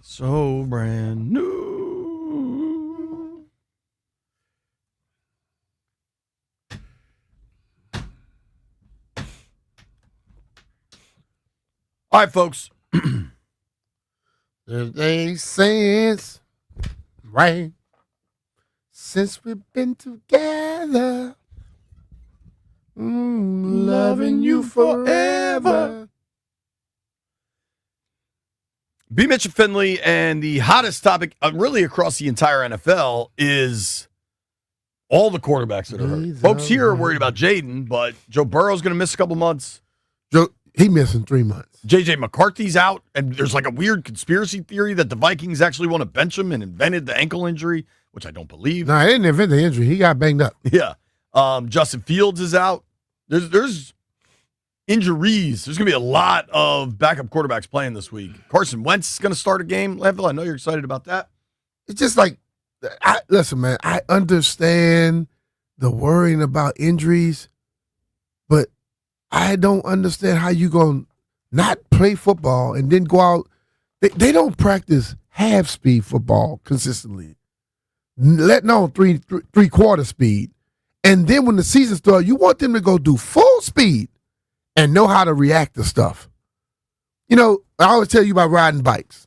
So brand new. All right, folks. There's a sense, right? Since we've been together, loving you forever. BMitch Finlay, and the hottest topic really across the entire NFL is all the quarterbacks that are hurt. Folks here are worried about Jaden, but Joe Burrow's going to miss a couple months. He missing 3 months. J.J. McCarthy's out, and there's like a weird conspiracy theory that the Vikings actually want to bench him and invented the ankle injury, which I don't believe. No, I didn't invent the injury. He got banged up. Yeah. Justin Fields is out. There's injuries. There's going to be a lot of backup quarterbacks playing this week. Carson Wentz is going to start a game. Landville, I know you're excited about that. It's just like, listen, man, I understand the worrying about injuries, but I don't understand how you going to not play football and then go out. They don't practice half-speed football consistently. Letting on three-quarter speed. And then when the season starts, you want them to go do full speed and know how to react to stuff. You know, I always tell you about riding bikes.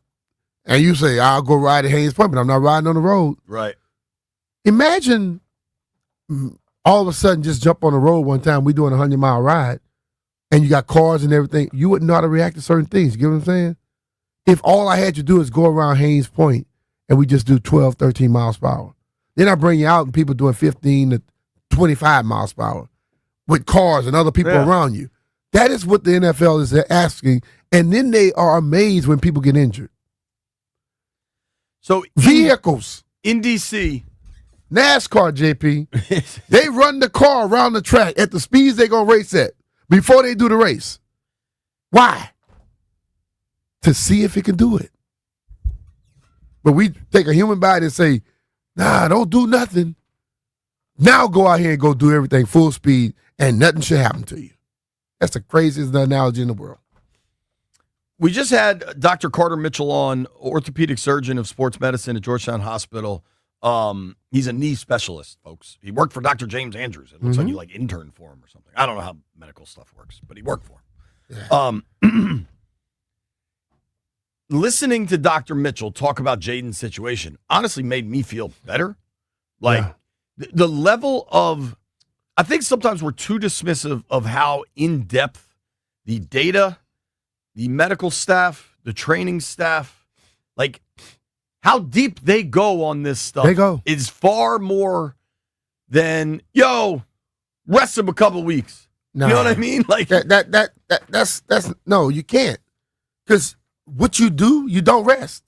And you say, I'll go ride at Haynes Point, but I'm not riding on the road. Right. Imagine all of a sudden just jump on the road one time, we doing a 100-mile ride, and you got cars and everything. You wouldn't know how to react to certain things. You get what I'm saying? If all I had to do is go around Haynes Point and we just do 12, 13 miles per hour, then I bring you out and people doing 15 to 25 miles per hour with cars and other people around you. That is what the NFL is asking, and then they are amazed when people get injured. So vehicles in DC, NASCAR, JP, they run the car around the track at the speeds they're going to race at before they do the race. Why? To see if it can do it. But we take a human body and say, nah, don't do nothing. Now go out here and go do everything full speed and nothing should happen to you. That's the craziest analogy in the world. We just had Dr. Carter Mitchell on, orthopedic surgeon of sports medicine at Georgetown Hospital. He's a knee specialist, folks. He worked for Dr. James Andrews. It looks like you interned for him or something. I don't know how medical stuff works, but he worked for him. Yeah. Listening to Dr. Mitchell talk about Jaden's situation honestly made me feel better. The level of, I think sometimes we're too dismissive of how in-depth the data, the medical staff, the training staff, like how deep they go on this stuff. They go. Is far more than, rest him a couple weeks. Nah. You know what I mean? Like that's no, you can't. Because what you do, you don't rest.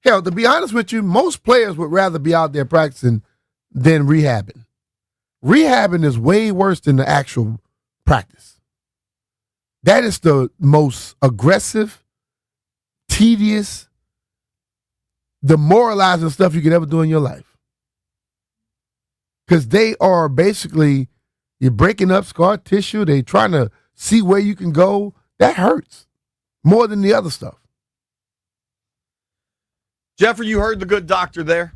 Hell, to be honest with you, most players would rather be out there practicing than rehabbing. Rehabbing is way worse than the actual practice. That is the most aggressive, tedious, demoralizing stuff you could ever do in your life. Because they are basically, you're breaking up scar tissue. They're trying to see where you can go. That hurts more than the other stuff. Jeffrey, you heard the good doctor there.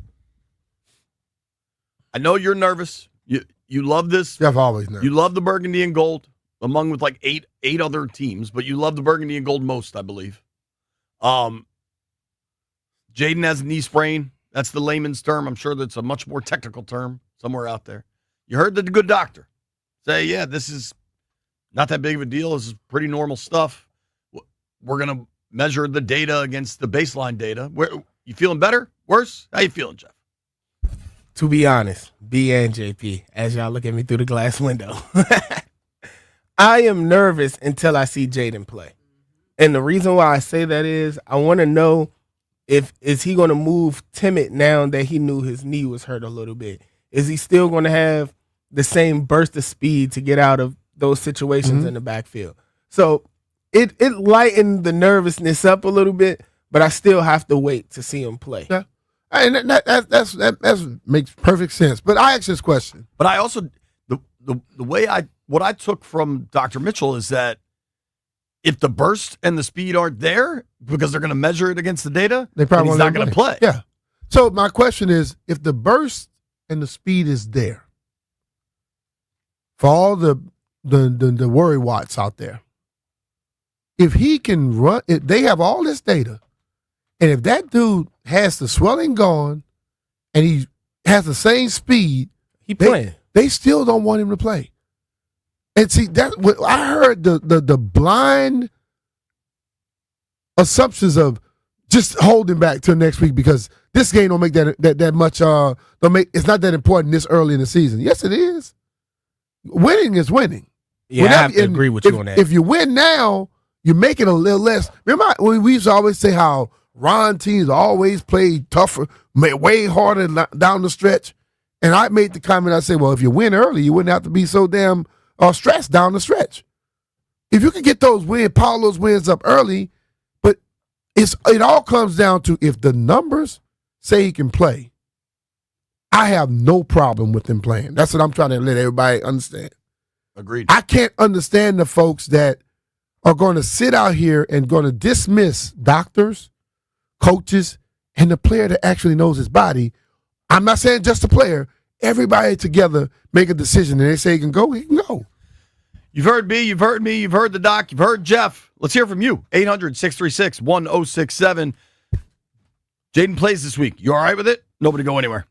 I know you're nervous. You love this. Jeff always nervous. You love the burgundy and gold, among with like eight other teams, but you love the burgundy and gold most, I believe. Jaden has a knee sprain. That's the layman's term. I'm sure that's a much more technical term somewhere out there. You heard the good doctor say, yeah, this is not that big of a deal. This is pretty normal stuff. We're going to measure the data against the baseline data. You feeling better? Worse? How you feeling, Jeff? To be honest, B and JP, as y'all look at me through the glass window, I am nervous until I see Jaden play. And the reason why I say that is I want to know is he going to move timid now that he knew his knee was hurt a little bit? Is he still going to have the same burst of speed to get out of those situations in the backfield? So it lightened the nervousness up a little bit, but I still have to wait to see him play. Yeah. And that makes perfect sense. But I asked this question. But I also, the way what I took from Dr. Mitchell is that if the burst and the speed aren't there because they're going to measure it against the data, They probably then he's won't not let him going to play. Yeah. So my question is, if the burst and the speed is there for all the worry watts out there, if he can run, if they have all this data, and if that dude has the swelling gone and he has the same speed, He playing. they still don't want him to play. And see, that I heard the blind assumptions of just holding back till next week because this game don't make that much. It's not that important this early in the season. Yes, it is. Winning is winning. Yeah, I have to agree with you on that. If you win now, you make it a little less. Remember when we used to always say how Ron teams always play tougher, way harder down the stretch, and I made the comment. I said, well, if you win early, you wouldn't have to be so damn stressed down the stretch. If you can get pile those wins up early, but it all comes down to if the numbers say he can play, I have no problem with him playing. That's what I'm trying to let everybody understand. Agreed. I can't understand the folks that are going to sit out here and going to dismiss doctors, coaches, and the player that actually knows his body. I'm not saying just the player. Everybody together make a decision, and they say he can go, he can go. You've heard me, you've heard me, you've heard the doc, you've heard Jeff. Let's hear from you. 800-636-1067. Jaden plays this week. You all right with it? Nobody go anywhere.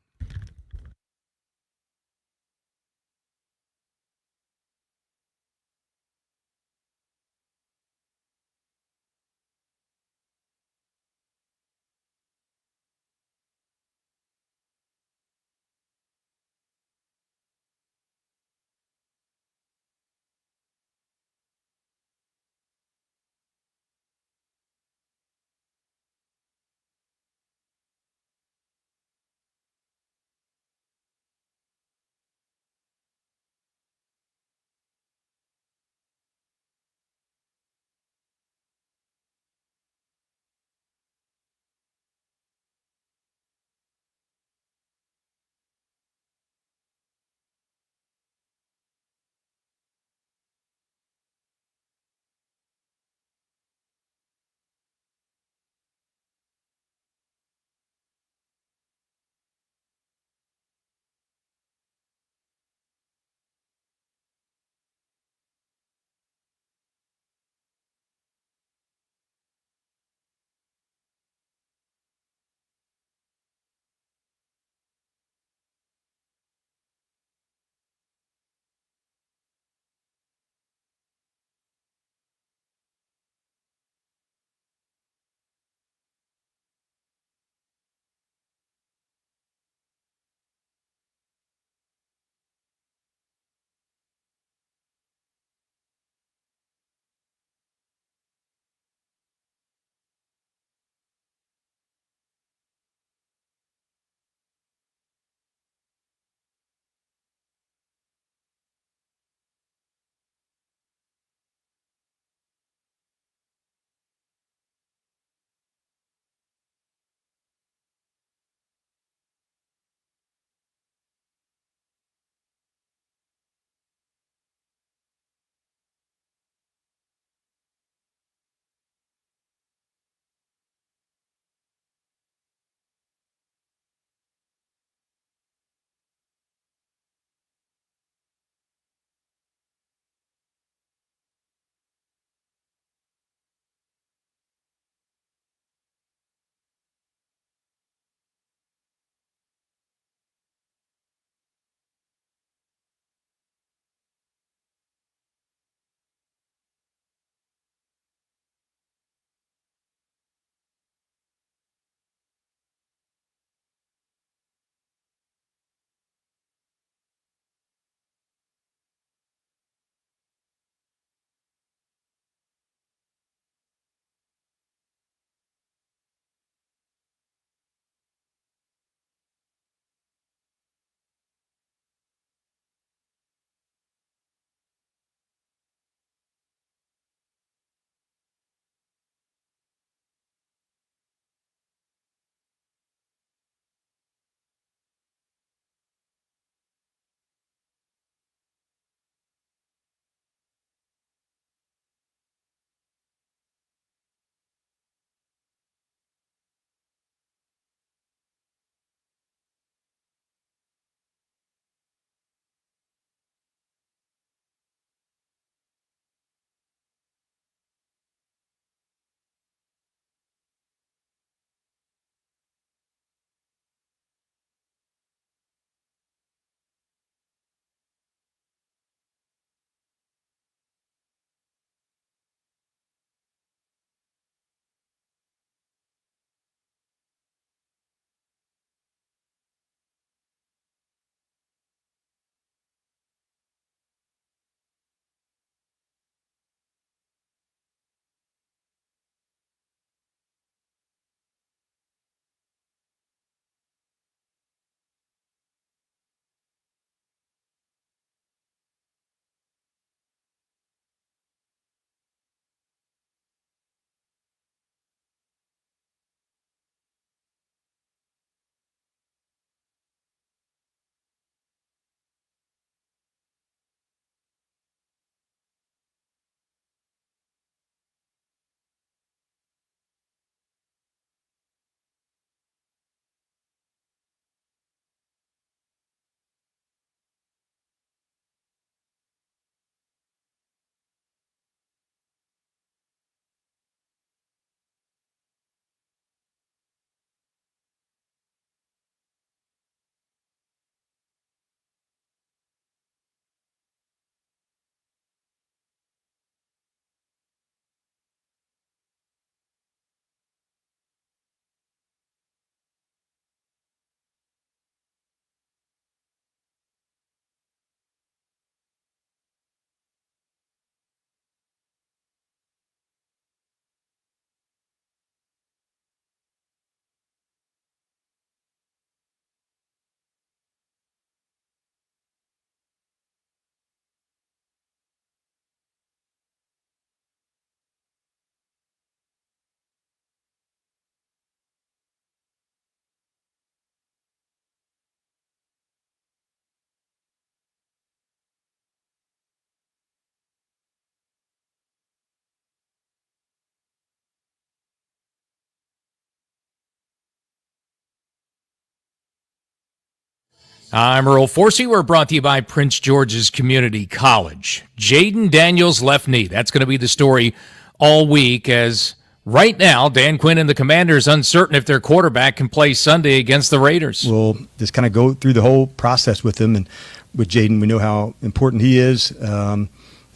I'm Earl Forsey. We're brought to you by Prince George's Community College. Jaden Daniels' left knee. That's going to be the story all week, as right now Dan Quinn and the Commanders uncertain if their quarterback can play Sunday against the Raiders. We'll just kind of go through the whole process with him. And with Jaden, we know how important he is. And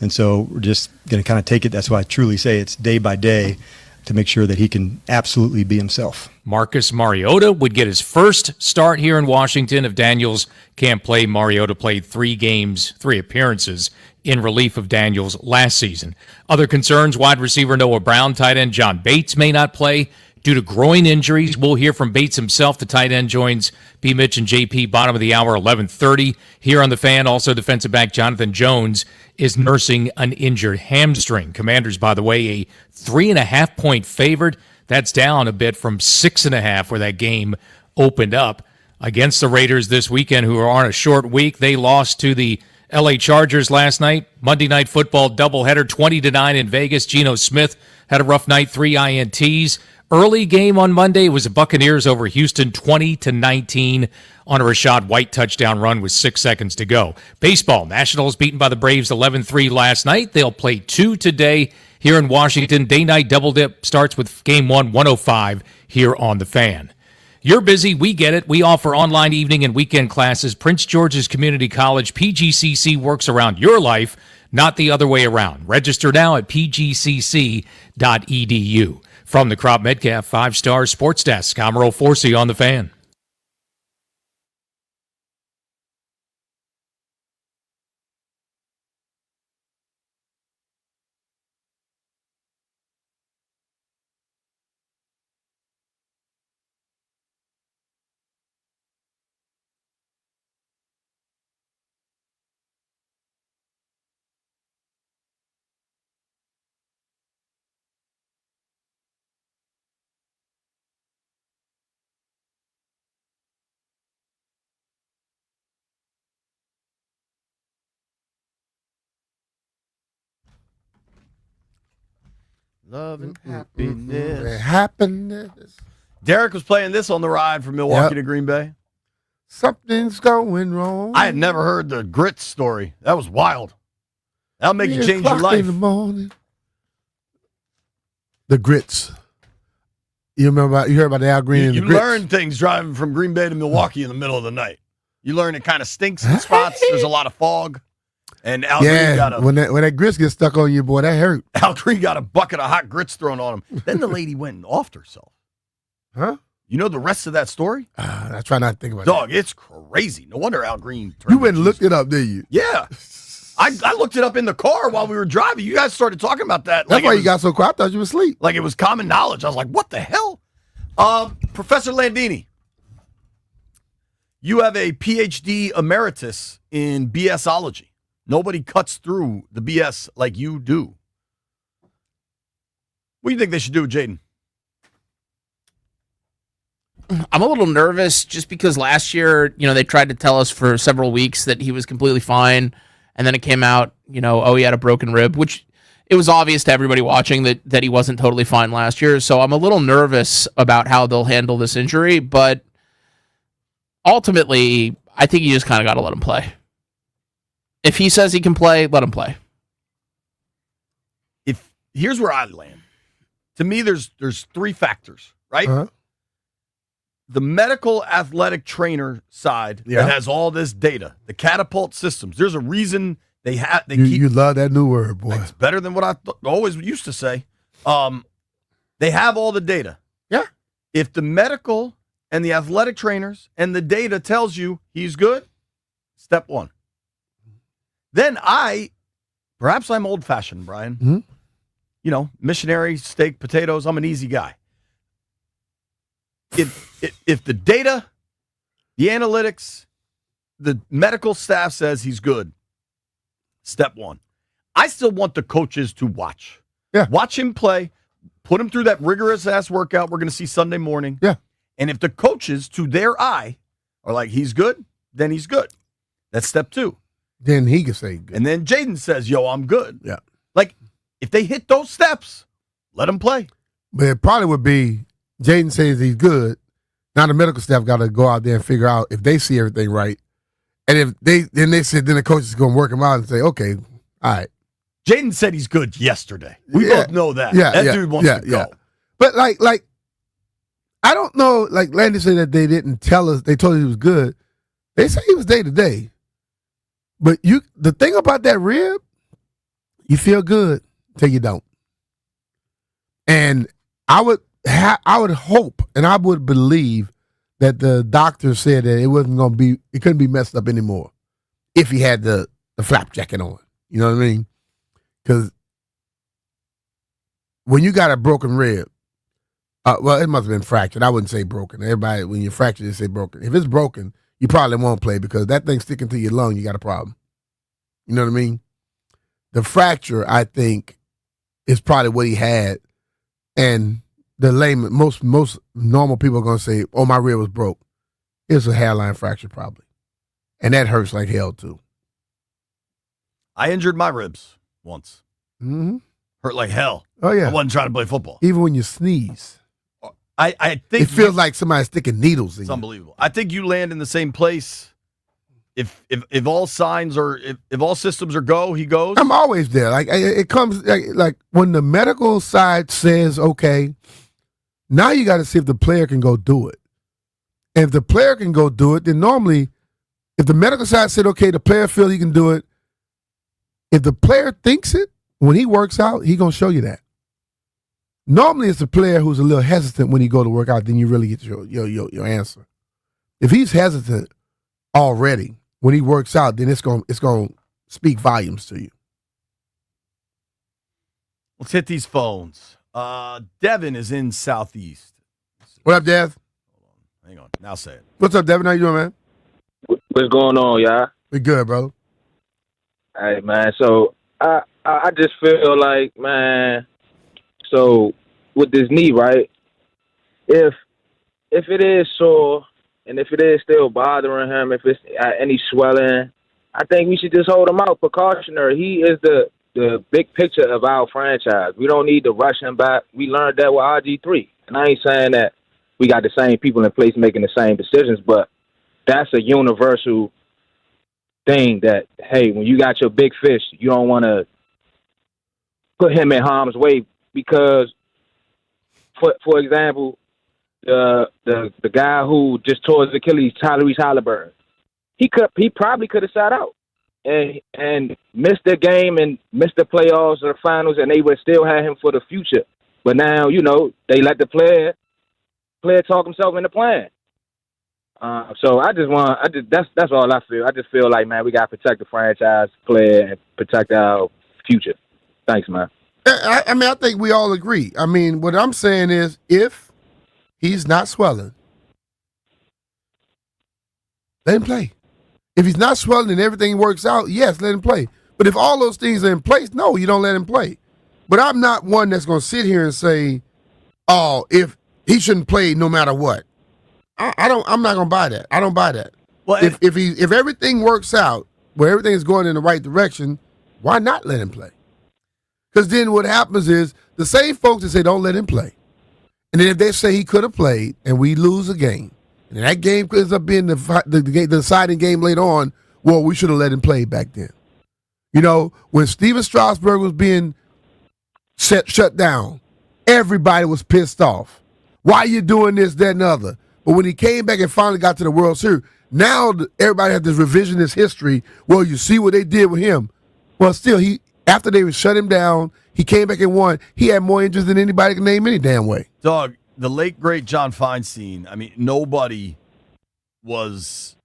so we're just going to kind of take it. That's why I truly say it's day by day to make sure that he can absolutely be himself. Marcus Mariota would get his first start here in Washington if Daniels can't play. Mariota played 3 appearances in relief of Daniels last season. Other concerns, wide receiver Noah Brown, tight end John Bates may not play due to groin injuries. We'll hear from Bates himself. The tight end joins BMitch and JP, bottom of the hour, 11:30 here on The Fan. Also, defensive back Jonathan Jones is nursing an injured hamstring. Commanders, by the way, a 3.5-point favorite. That's down a bit from 6.5 where that game opened up against the Raiders this weekend, who are on a short week. They lost to the L.A. Chargers last night. Monday Night Football doubleheader, 20-9 in Vegas. Geno Smith had a rough night, 3 INTs. Early game on Monday was the Buccaneers over Houston, 20-19 on a Rachaad White touchdown run with 6 seconds to go. Baseball, Nationals beaten by the Braves 11-3 last night. They'll play 2 today here in Washington. Day-night double dip starts with Game 1, 1:05 here on The Fan. You're busy. We get it. We offer online evening and weekend classes. Prince George's Community College, PGCC, works around your life, not the other way around. Register now at pgcc.edu. From the Crop Metcalf 5-Star Sports Desk, I'm Earl Forsey on The Fan. Love and happiness. Happiness. Derek was playing this on the ride from Milwaukee to Green Bay. Something's going wrong. I had never heard the grits story. That was wild. That'll make you change your 3:00 life. in the morning. The grits. You heard about the Al Green and You the grits? learn things driving from Green Bay to Milwaukee in the middle of the night. You learn it kind of stinks in spots. There's a lot of fog. And Al Green got when that grits gets stuck on you, boy, that hurt. Al Green got a bucket of hot grits thrown on him. Then the lady went and offed herself. Huh? You know the rest of that story? I try not to think about Dog, it's crazy. No wonder Al Green that. You went and looked it up, did you? Yeah. I looked it up in the car while we were driving. You guys started talking about that. That's why you got so quiet. I thought you were asleep. Like it was common knowledge. I was like, what the hell? Professor Landini, you have a PhD emeritus in BSology. Nobody cuts through the BS like you do. What do you think they should do with Jaden? I'm a little nervous just because last year, they tried to tell us for several weeks that he was completely fine. And then it came out, he had a broken rib, which it was obvious to everybody watching that he wasn't totally fine last year. So I'm a little nervous about how they'll handle this injury. But ultimately, I think you just kind of got to let him play. If he says he can play, let him play. Here's where I land. To me, there's 3 factors, right? Uh-huh. The medical athletic trainer side that has all this data, the catapult systems. There's a reason you love that new word, boy. It's better than what I always used to say. They have all the data. Yeah. If the medical and the athletic trainers and the data tells you he's good, step 1. Then perhaps I'm old-fashioned, Brian. Mm-hmm. Missionary, steak, potatoes. I'm an easy guy. If the data, the analytics, the medical staff says he's good, step 1. I still want the coaches to watch. Yeah. Watch him play. Put him through that rigorous-ass workout we're going to see Sunday morning. Yeah. And if the coaches, to their eye, are like, he's good, then he's good. That's step 2. Then he can say good. And then Jaden says, yo, I'm good. Yeah. Like, if they hit those steps, let him play. But it probably would be Jaden says he's good. Now the medical staff got to go out there and figure out if they see everything right. And if they said, then the coach is going to work him out and say, okay, all right. Jaden said he's good yesterday. We Yeah. both know that. Yeah, that yeah, dude wants yeah, to go. yeah. But like, I don't know. Like Landy said that they didn't tell us. They told us he was good. They say he was day to day. But the thing about that rib, you feel good until you don't. And I would hope and I would believe that the doctor said that it couldn't be messed up anymore if he had the flap jacket on. You know what I mean? Because when you got a broken rib, well, it must have been fractured. I wouldn't say broken. Everybody, when you're fractured, they say broken. If it's broken, you probably won't play because that thing sticking to your lung, you got a problem. You know what I mean? The fracture, I think, is probably what he had. And the layman, most normal people are going to say, oh, my rib was broke. It's a hairline fracture probably. And that hurts like hell, too. I injured my ribs once. Mm-hmm. Hurt like hell. Oh, yeah. I wasn't trying to play football. Even when you sneeze. I think it feels like somebody's sticking needles in it's you. unbelievable. I think you land in the same place. If all signs are if all systems are go, he goes. I'm always there. Like it comes like when the medical side says okay, now you got to see if the player can go do it. And if the player can go do it, then normally, if the medical side said okay, the player feels he can do it. If the player thinks it, when he works out, he gonna show you that. Normally, it's the player who's a little hesitant when he go to work out, then you really get your answer. If he's hesitant already when he works out, then it's gonna speak volumes to you. Let's hit these phones. Devin is in Southeast. What up, Dev? Hang on. Now say it. What's up, Devin? How you doing, man? What's going on, y'all? We good, bro. Hey, man. So I just feel like, man. So with this knee, right? If it is sore and if it is still bothering him, if it's any swelling, I think we should just hold him out precautionary. He is the big picture of our franchise. We don't need to rush him back. We learned that with RG3. And I ain't saying that we got the same people in place making the same decisions, but that's a universal thing that, hey, when you got your big fish, you don't want to put him in harm's way because, for example, the guy who just tore his Achilles, Tyrese Halliburton, he probably could have sat out and missed the game and missed the playoffs or the finals, and they would still have him for the future. But now, they let the player talk himself into playing. So that's all I feel. I just feel like, man, we got to protect the franchise player and protect our future. Thanks, man. I mean, I think we all agree. I mean, what I'm saying is if he's not swelling, let him play. If he's not swelling and everything works out, yes, let him play. But if all those things are in place, no, you don't let him play. But I'm not one that's going to sit here and say, oh, if he shouldn't play no matter what. I'm not going to buy that. I don't buy that. Well, if everything works out, where everything is going in the right direction, why not let him play? Because then what happens is the same folks that say don't let him play. And then if they say he could have played and we lose a game, and that game ends up being the deciding game later on, well, we should have let him play back then. When Steven Strasburg was being shut down, everybody was pissed off. Why are you doing this, that, and the other? But when he came back and finally got to the World Series, now everybody has this revisionist history. Well, you see what they did with him. Well, still, after they shut him down, he came back and won. He had more injuries than anybody can name any damn way. Dog, the late, great John Feinstein, I mean, nobody was,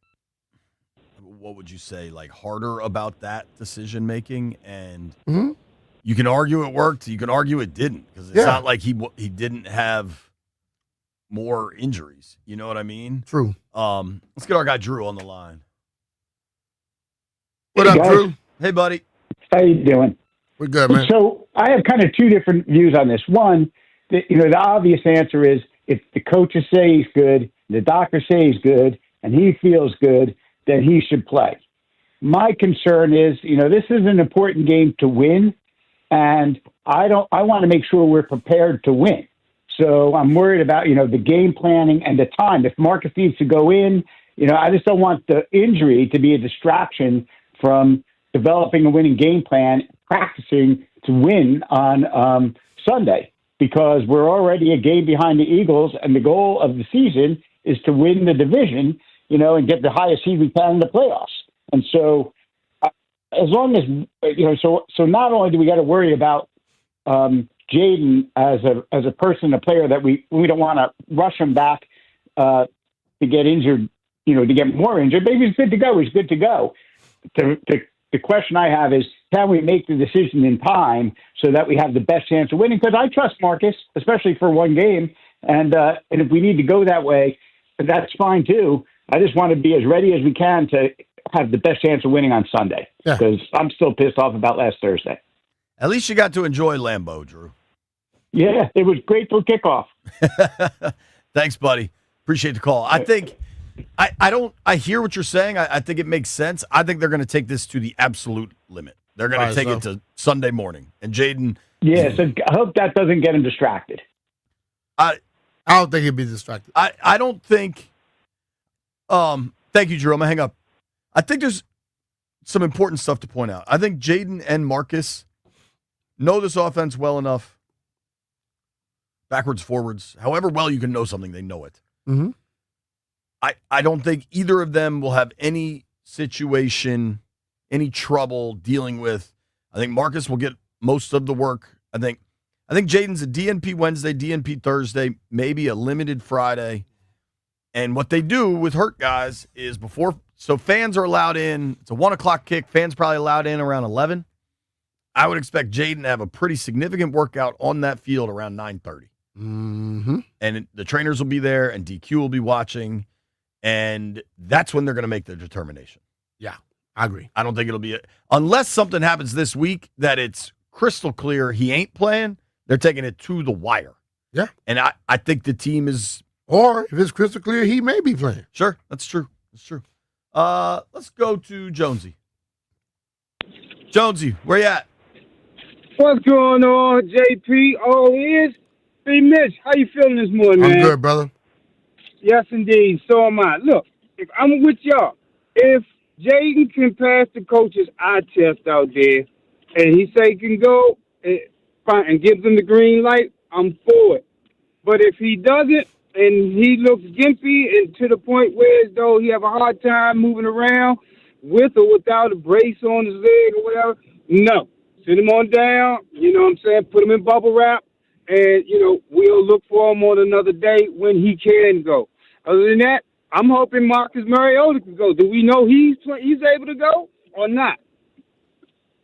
what would you say, like harder about that decision-making. And you can argue it worked. You can argue it didn't. Because it's not like he didn't have more injuries. You know what I mean? True. Let's get our guy Drew on the line. What up, Drew? Hey, buddy. How you doing? We're good, man. So I have kind of two different views on this. One, the obvious answer is if the coaches say he's good, the doctors say he's good, and he feels good, then he should play. My concern is, this is an important game to win, and I want to make sure we're prepared to win. So I'm worried about, the game planning and the time. If Marcus needs to go in, I just don't want the injury to be a distraction from developing a winning game plan, practicing to win on Sunday, because we're already a game behind the Eagles, and the goal of the season is to win the division, and get the highest seed we can in the playoffs. And so, as long as so not only do we got to worry about Jaden as a person, a player that we don't want to rush him back to get injured, to get more injured. Maybe he's good to go. He's good to go. The question I have is, can we make the decision in time so that we have the best chance of winning? Because I trust Marcus, especially for one game, and if we need to go that way, that's fine too. I just want to be as ready as we can to have the best chance of winning on Sunday, because I'm still pissed off about last Thursday. At least you got to enjoy Lambeau, Drew. Yeah, it was great till kickoff. Thanks, buddy. Appreciate the call. I think I hear what you're saying. I think it makes sense. I think they're going to take this to the absolute limit. They're going to take it to Sunday morning. And Jaden. Yeah, so I hope that doesn't get him distracted. I don't think he'd be distracted. I don't think. Thank you, Drew. I'm going to hang up. I think there's some important stuff to point out. I think Jaden and Marcus know this offense well enough. Backwards, forwards. However well you can know something, they know it. Mm-hmm. I don't think either of them will have any situation, any trouble dealing with. I think Marcus will get most of the work. I think Jaden's a DNP Wednesday, DNP Thursday, maybe a limited Friday. And what they do with hurt guys is so fans are allowed in. It's a 1:00 kick. Fans probably allowed in around 11. I would expect Jaden to have a pretty significant workout on that field around 9:30. Mm-hmm. And the trainers will be there, and DQ will be watching. And that's when they're going to make their determination. Yeah, I agree. I don't think it'll be unless something happens this week that it's crystal clear he ain't playing, they're taking it to the wire. Yeah. And I think the team is. Or if it's crystal clear, he may be playing. Sure, that's true. That's true. Let's go to Jonesy. Jonesy, where you at? What's going on, JP? BMitch, how you feeling this morning, man? I'm good, brother. Yes, indeed. So am I. Look, if I'm with y'all, if Jaden can pass the coach's eye test out there, and he say he can go, fine, and gives them the green light, I'm for it. But if he doesn't, and he looks gimpy and to the point where as though he have a hard time moving around with or without a brace on his leg or whatever, no. Sit him on down, you know what I'm saying, put him in bubble wrap, and, we'll look for him on another day when he can go. Other than that, I'm hoping Marcus Mariota can go. Do we know he's able to go or not?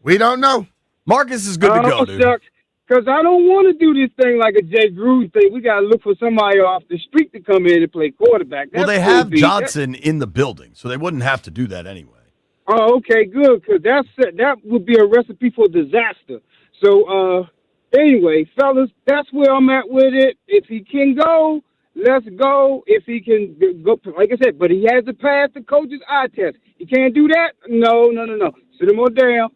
We don't know. Marcus is good to go, dude. Because I don't want to do this thing like a Jay Gruden thing. We got to look for somebody off the street to come in and play quarterback. Well, they have Johnson in the building, so they wouldn't have to do that anyway. Oh, okay, good, because that would be a recipe for disaster. So, anyway, fellas, that's where I'm at with it. If he can go, let's go. If he can go, like I said, but he has to pass the coach's eye test. He can't do that? No. Sit him on down,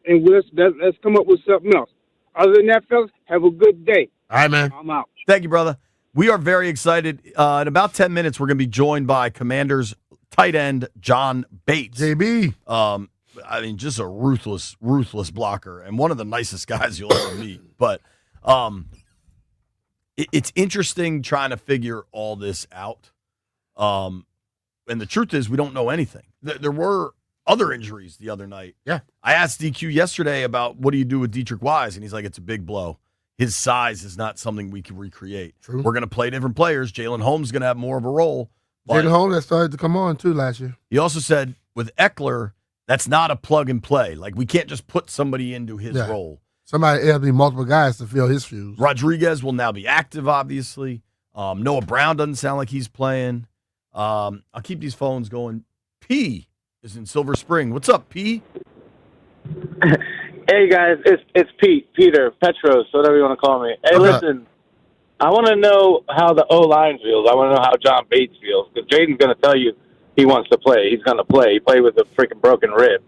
and let's come up with something else. Other than that, fellas, have a good day. All right, man. I'm out. Thank you, brother. We are very excited. In about 10 minutes, we're going to be joined by Commanders tight end John Bates. JB. Just a ruthless blocker and one of the nicest guys you'll ever meet. But it's interesting trying to figure all this out. And the truth is, we don't know anything. There were other injuries the other night. Yeah. I asked DQ yesterday about what do you do with Dietrich Wise, and he's like, it's a big blow. His size is not something we can recreate. True. We're going to play different players. Jalen Holmes is going to have more of a role. Jalen Holmes that started to come on, too, last year. He also said with Eckler, that's not a plug and play. Like, we can't just put somebody into his role. Somebody, it'll be multiple guys to fill his shoes. Rodriguez will now be active, obviously. Noah Brown doesn't sound like he's playing. I'll keep these phones going. P is in Silver Spring. What's up, P? Hey, guys, it's Peter, Petros, whatever you want to call me. Hey, listen, I want to know how the O-line feels. I want to know how John Bates feels, because Jaden's going to tell you he wants to play. He's going to play. He played with a freaking broken rib.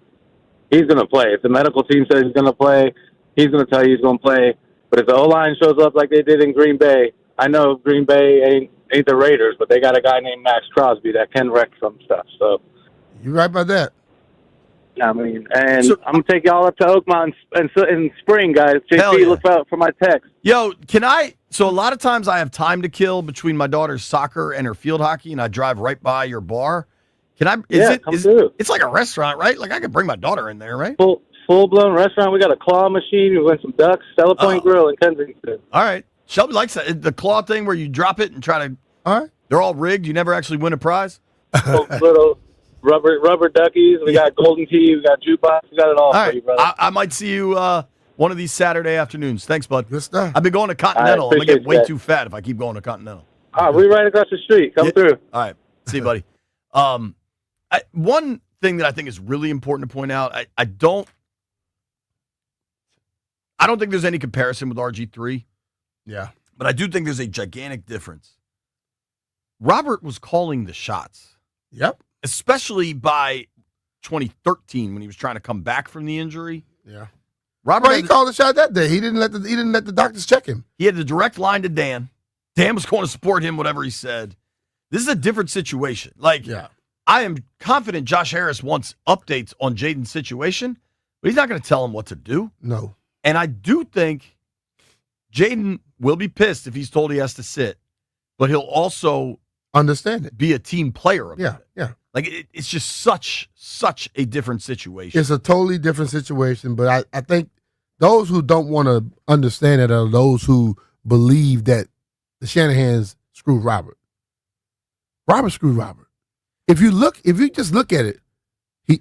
He's going to play. If the medical team says he's going to play, he's going to tell you he's going to play. But if the O-line shows up like they did in Green Bay, I know Green Bay ain't the Raiders, but they got a guy named Max Crosby that can wreck some stuff. So, You right about that? I mean, and So- I'm gonna take y'all up to Oakmont in spring, guys. Hell JP, yeah. look out for my text. Yo, so a lot of times I have time to kill between my daughter's soccer and her field hockey, and I drive right by your bar. Come through. It's like a restaurant, right? Like I could bring my daughter in there, right? Full blown restaurant. We got a claw machine. We went some ducks. Stella Point Grill in Kensington. All right. Shelby likes that. The claw thing where you drop it and try to. All right. They're all rigged. You never actually win a prize. Little rubber duckies. We got golden tea. We got jukebox. We got it all All for right. you, brother. I might see you one of these Saturday afternoons. Thanks, bud. Good stuff. I've been going to Continental. I'm going to appreciate get way that. too fat if I keep going to Continental. We right across the street. Come through. All right. See you, buddy. One thing that I think is really important to point out, I don't think there's any comparison with RG3, Yeah. but I do think there's a gigantic difference. Robert was calling the shots, Yep. especially by 2013 when he was trying to come back from the injury. Yeah. Robert Well, he called the shot that day. He didn't let the doctors check him. He had the direct line to Dan. Dan was going to support him, whatever he said. This is a different situation. Like, Yeah. I am confident Josh Harris wants updates on Jaden's situation, but he's not going to tell him what to do. No. And I do think Jaden will be pissed if he's told he has to sit, but he'll also Understand it. be a team player about Yeah. it. Yeah. Like, it's just such a different situation. It's a totally different situation, but I think those who don't want to understand it are those who believe that the Shanahans screwed Robert. Robert screwed Robert. If you just look at it,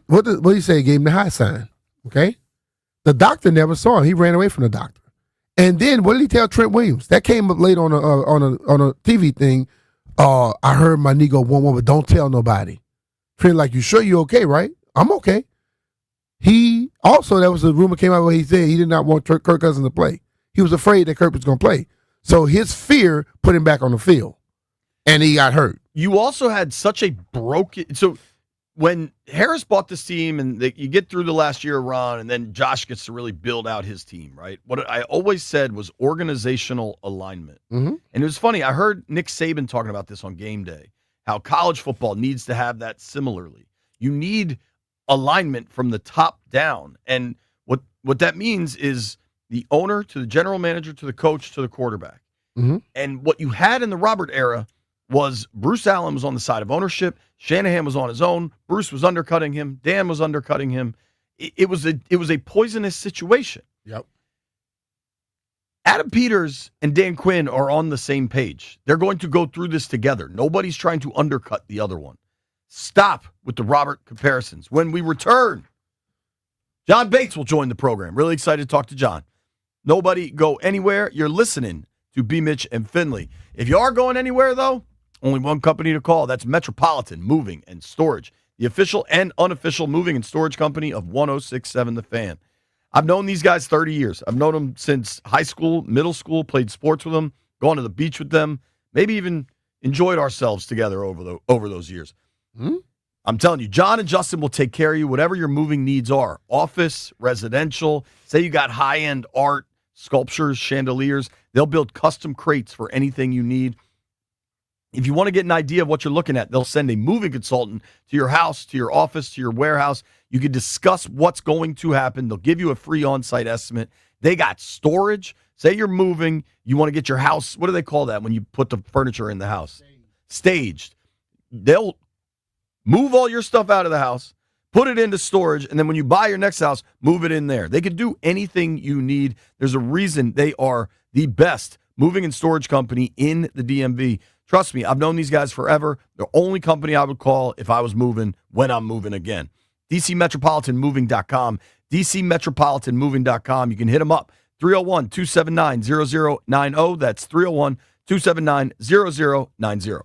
what did he say? He gave him the high sign. Okay? The doctor never saw him. He ran away from the doctor. And then what did he tell Trent Williams? That came up later on a TV thing. I heard my knee go 1-1, but don't tell nobody. Trent, like, you sure you okay, right? I'm okay. He also, there was a rumor came out where he said he did not want Kirk Cousins to play. He was afraid that Kirk was going to play. So his fear put him back on the field, and he got hurt. You also had such a broken. So when Harris bought this team, and you get through the last year run, and then Josh gets to really build out his team, right? What I always said was organizational alignment. Mm-hmm. And it was funny. I heard Nick Saban talking about this on game day, how college football needs to have that similarly. You need alignment from the top down. And what that means is the owner to the general manager to the coach to the quarterback. Mm-hmm. And what you had in the Robert era was Bruce Allen was on the side of ownership. Shanahan was on his own. Bruce was undercutting him. Dan was undercutting him. It was a poisonous situation. Yep. Adam Peters and Dan Quinn are on the same page. They're going to go through this together. Nobody's trying to undercut the other one. Stop with the Robert comparisons. When we return, John Bates will join the program. Really excited to talk to John. Nobody go anywhere. You're listening to BMitch and Finlay. If you are going anywhere, though, only one company to call. That's Metropolitan Moving and Storage, the official and unofficial moving and storage company of 106.7 The Fan. I've known these guys 30 years. I've known them since high school, middle school, played sports with them, gone to the beach with them, maybe even enjoyed ourselves together over those years. Hmm? I'm telling you, John and Justin will take care of you, whatever your moving needs are. Office, residential, say you got high-end art, sculptures, chandeliers. They'll build custom crates for anything you need. If you want to get an idea of what you're looking at, they'll send a moving consultant to your house, to your office, to your warehouse. You can discuss what's going to happen. They'll give you a free on-site estimate. They got storage. Say you're moving. You want to get your house. What do they call that when you put the furniture in the house? Staged. They'll move all your stuff out of the house, put it into storage, and then when you buy your next house, move it in there. They can do anything you need. There's a reason they are the best moving and storage company in the DMV. Trust me, I've known these guys forever. They're the only company I would call if I was moving when I'm moving again. DCMetropolitanMoving.com. DCMetropolitanMoving.com. You can hit them up. 301-279-0090. That's 301-279-0090.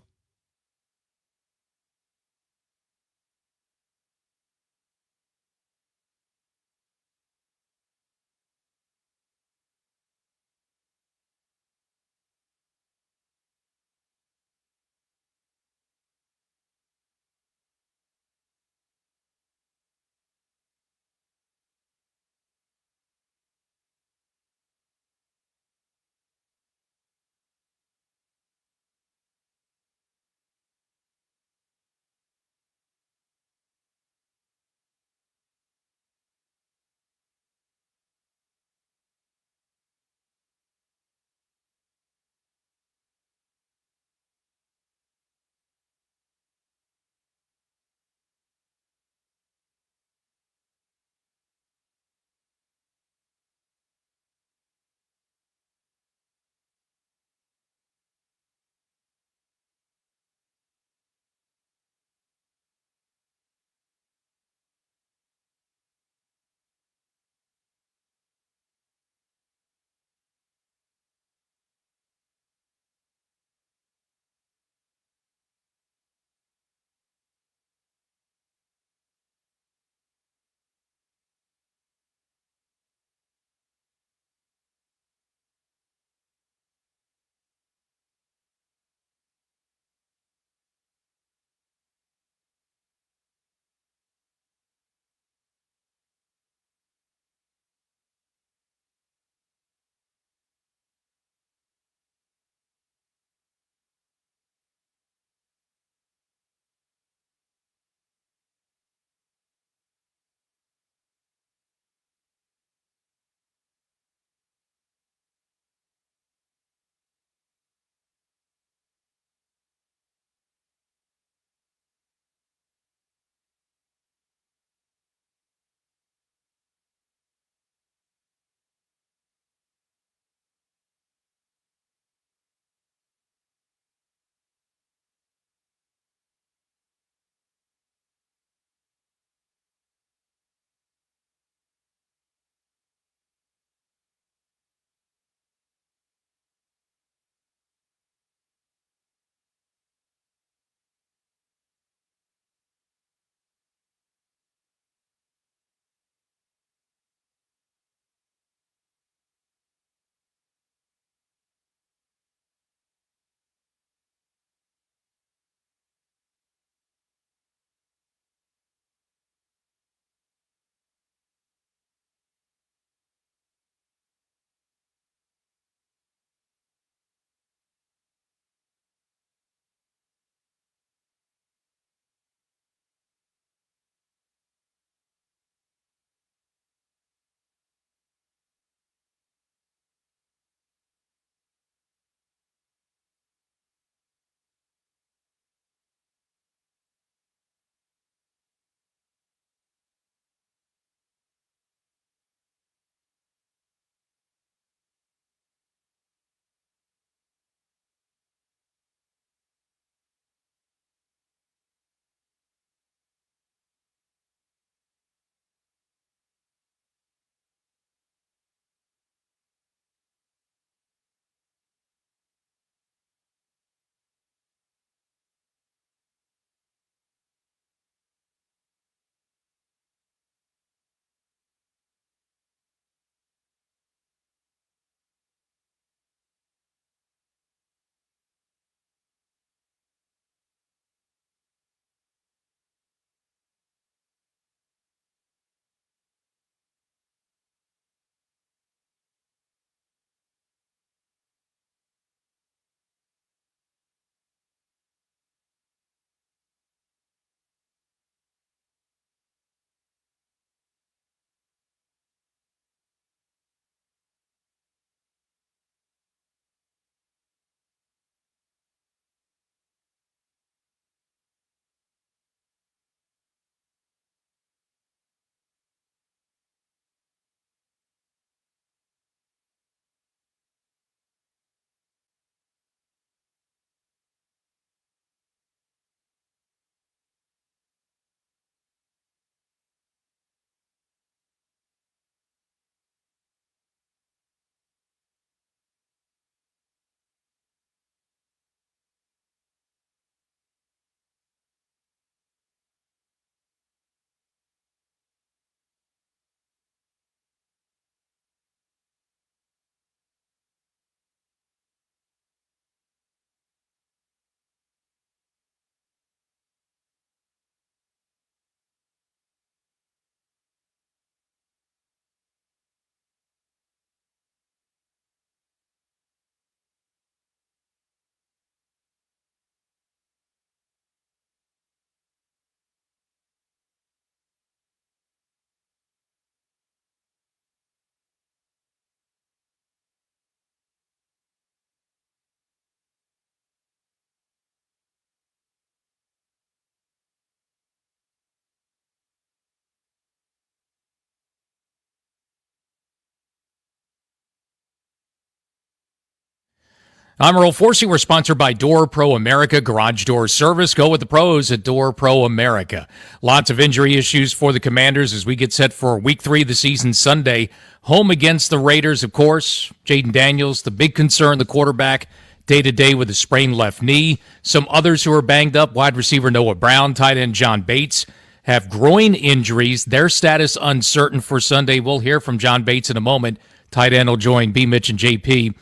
I'm Earl Forsey. We're sponsored by Door Pro America Garage Door Service. Go with the pros at Door Pro America. Lots of injury issues for the Commanders as we get set for Week 3 of the season Sunday. Home against the Raiders, of course. Jaden Daniels, the big concern, the quarterback, day-to-day with a sprained left knee. Some others who are banged up, wide receiver Noah Brown, tight end John Bates, have groin injuries. Their status uncertain for Sunday. We'll hear from John Bates in a moment. Tight end will join BMitch and JP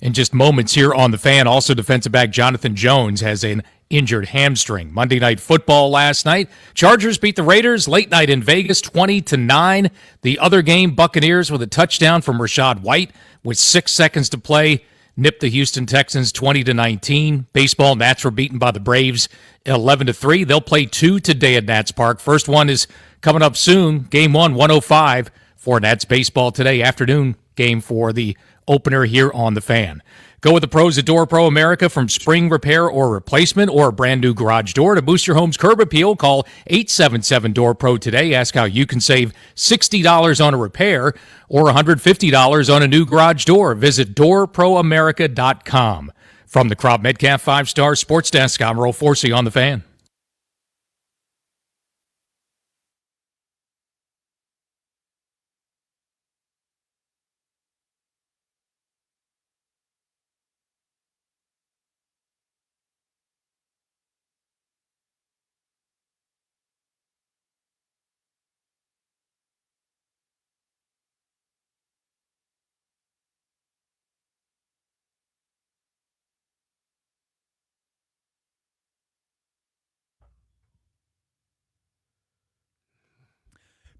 in just moments here on The Fan. Also, defensive back Jonathan Jones has an injured hamstring. Monday Night Football last night. Chargers beat the Raiders late night in Vegas, 20-9. The other game, Buccaneers with a touchdown from Rashad White with 6 seconds to play, nipped the Houston Texans 20-19. Baseball, Nats were beaten by the Braves 11-3. They'll play 2 today at Nats Park. First one is coming up soon. Game 1, 1:05 for Nats baseball today. Afternoon game for the opener here on The Fan. Go with the pros at Door Pro America. From spring repair or replacement or a brand new garage door to boost your home's curb appeal, call 877-DOOR-PRO today. Ask how you can save $60 on a repair or $150 on a new garage door. Visit doorproamerica.com. From the Crop Metcalf 5-Star Sports Desk, I'm Earl Forsey on The Fan.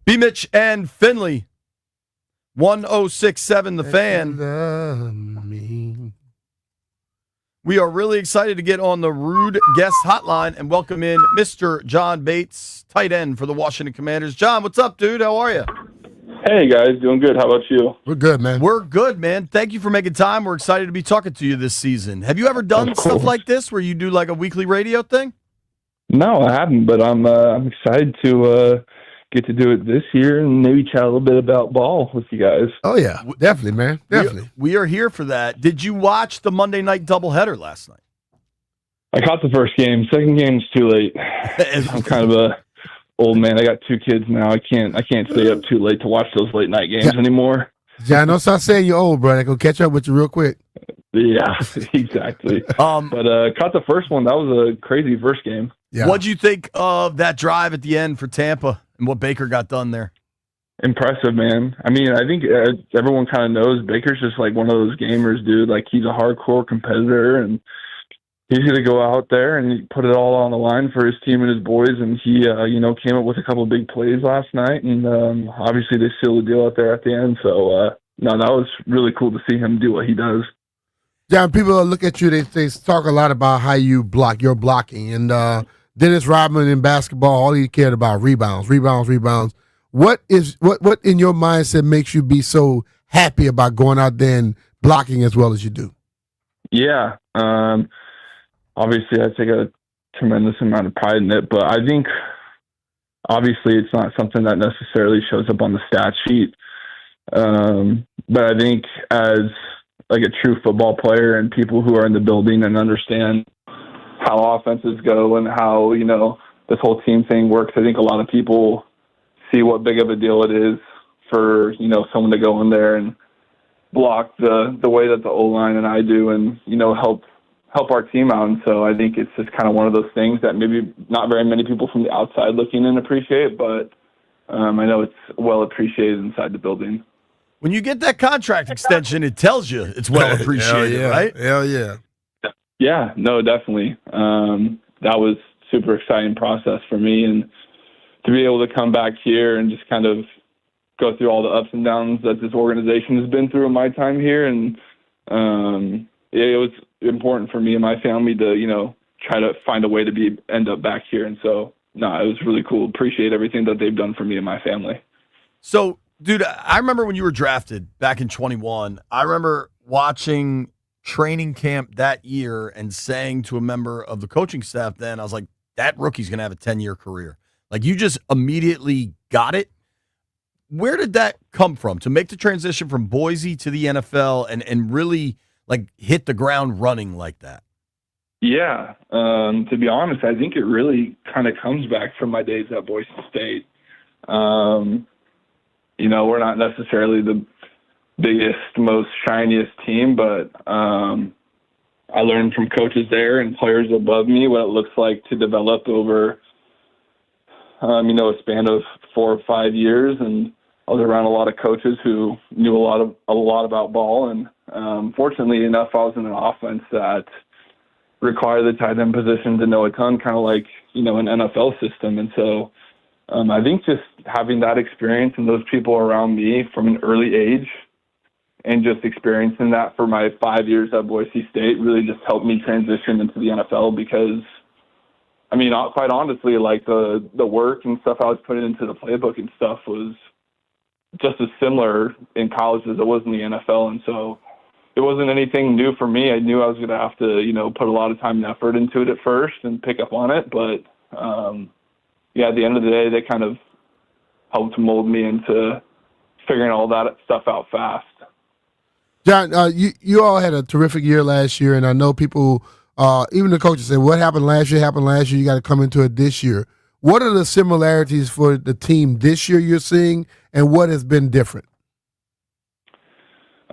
BMitch and Finlay, 1067 The Fan. We are really excited to get on the Rude Guest Hotline and welcome in Mr. John Bates, tight end for the Washington Commanders. John, what's up, dude? How are you? Hey, guys. Doing good. How about you? We're good, man. We're good, man. Thank you for making time. We're excited to be talking to you this season. Have you ever done stuff like this where you do like a weekly radio thing? No, I haven't, but I'm excited to get to do it this year and maybe chat a little bit about ball with you guys. Oh, yeah. Definitely, man. Definitely. We are here for that. Did you watch the Monday night doubleheader last night? I caught the first game. Second game's too late. I'm kind of a old man. I got 2 kids now. I can't stay up too late to watch those late night games anymore. John, don't stop saying you're old, bro. I can catch up with you real quick. Yeah, exactly. But caught the first one. That was a crazy first game. Yeah. What'd you think of that drive at the end for Tampa and what Baker got done there? Impressive, man. I mean, I think everyone kind of knows Baker's just like one of those gamers, dude. Like, he's a hardcore competitor, and he's going to go out there and put it all on the line for his team and his boys. And he, came up with a couple of big plays last night, and obviously they sealed the deal out there at the end. So, no, that was really cool to see him do what he does. John, people look at you, they talk a lot about how you block, your blocking. And Dennis Rodman in basketball, all he cared about rebounds. What in your mindset makes you be so happy about going out there and blocking as well as you do? Yeah. Obviously, I take a tremendous amount of pride in it, but I think obviously it's not something that necessarily shows up on the stat sheet. But I think as like a true football player and people who are in the building and understand how offenses go and how, this whole team thing works, I think a lot of people see what big of a deal it is for, someone to go in there and block the way that the O-line and I do and, help our team out. And so I think it's just kind of one of those things that maybe not very many people from the outside looking in appreciate, but I know it's well appreciated inside the building. When you get that contract extension, it tells you it's well appreciated, right? Hell yeah. Yeah, no, definitely. That was super exciting process for me, and to be able to come back here and just kind of go through all the ups and downs that this organization has been through in my time here. And it was important for me and my family to, try to find a way to end up back here. And so, no, it was really cool. Appreciate everything that they've done for me and my family. So, dude, I remember when you were drafted back in 21, I remember watching training camp that year and saying to a member of the coaching staff then, I was like, that rookie's going to have a 10-year career. Like, you just immediately got it. Where did that come from to make the transition from Boise to the NFL and really like hit the ground running like that? Yeah, to be honest, I think it really kind of comes back from my days at Boise State. We're not necessarily the biggest, most shiniest team, but I learned from coaches there and players above me what it looks like to develop over, a span of 4 or 5 years. And I was around a lot of coaches who knew a lot about ball. And fortunately enough, I was in an offense that required the tight end position to know a ton, kind of like, an NFL system. And so I think just having that experience and those people around me from an early age and just experiencing that for my 5 years at Boise State really just helped me transition into the NFL because, quite honestly, like the work and stuff I was putting into the playbook and stuff was just as similar in college as it was in the NFL. And so it wasn't anything new for me. I knew I was going to have to, put a lot of time and effort into it at first and pick up on it. But, at the end of the day, they kind of helped mold me into figuring all that stuff out fast. John, you all had a terrific year last year, and I know people, even the coaches say, what happened last year happened last year. You got to come into it this year. What are the similarities for the team this year you're seeing, and what has been different?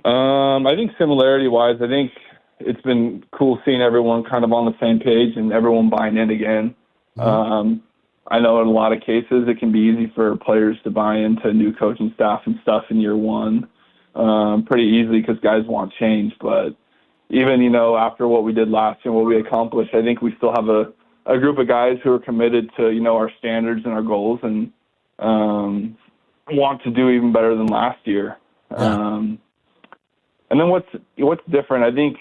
I think similarity-wise, I think it's been cool seeing everyone kind of on the same page and everyone buying in again. Mm-hmm. I know in a lot of cases it can be easy for players to buy into new coaching staff and stuff in year one pretty easily because guys want change. But even, after what we did last year and what we accomplished, I think we still have a group of guys who are committed to, our standards and our goals and want to do even better than last year. Yeah. And then what's different? I think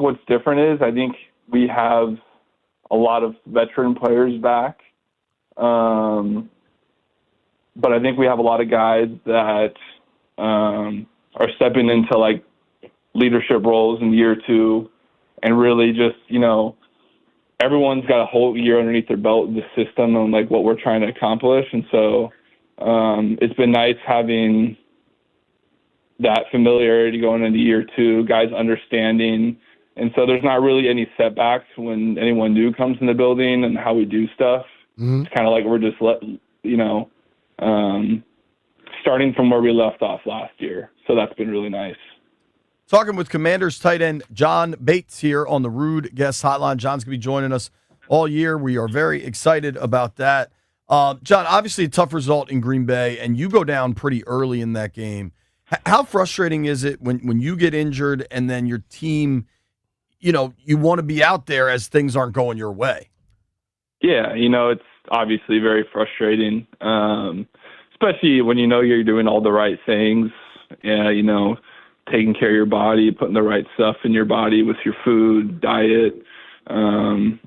what's different is I think we have a lot of veteran players back, but I think we have a lot of guys that are stepping into like leadership roles in year two, and really just everyone's got a whole year underneath their belt in the system and like what we're trying to accomplish, and so it's been nice having that familiarity going into year two, guys understanding. And so there's not really any setbacks when anyone new comes in the building and how we do stuff. Mm-hmm. It's kind of like we're just starting from where we left off last year. So that's been really nice. Talking with Commanders tight end John Bates here on the Rude Guest Hotline. John's going to be joining us all year. We are very excited about that. John, obviously a tough result in Green Bay, and you go down pretty early in that game. How frustrating is it when you get injured and then your team, you want to be out there as things aren't going your way? Yeah, it's obviously very frustrating, especially when you're doing all the right things. Yeah, taking care of your body, putting the right stuff in your body with your food, diet,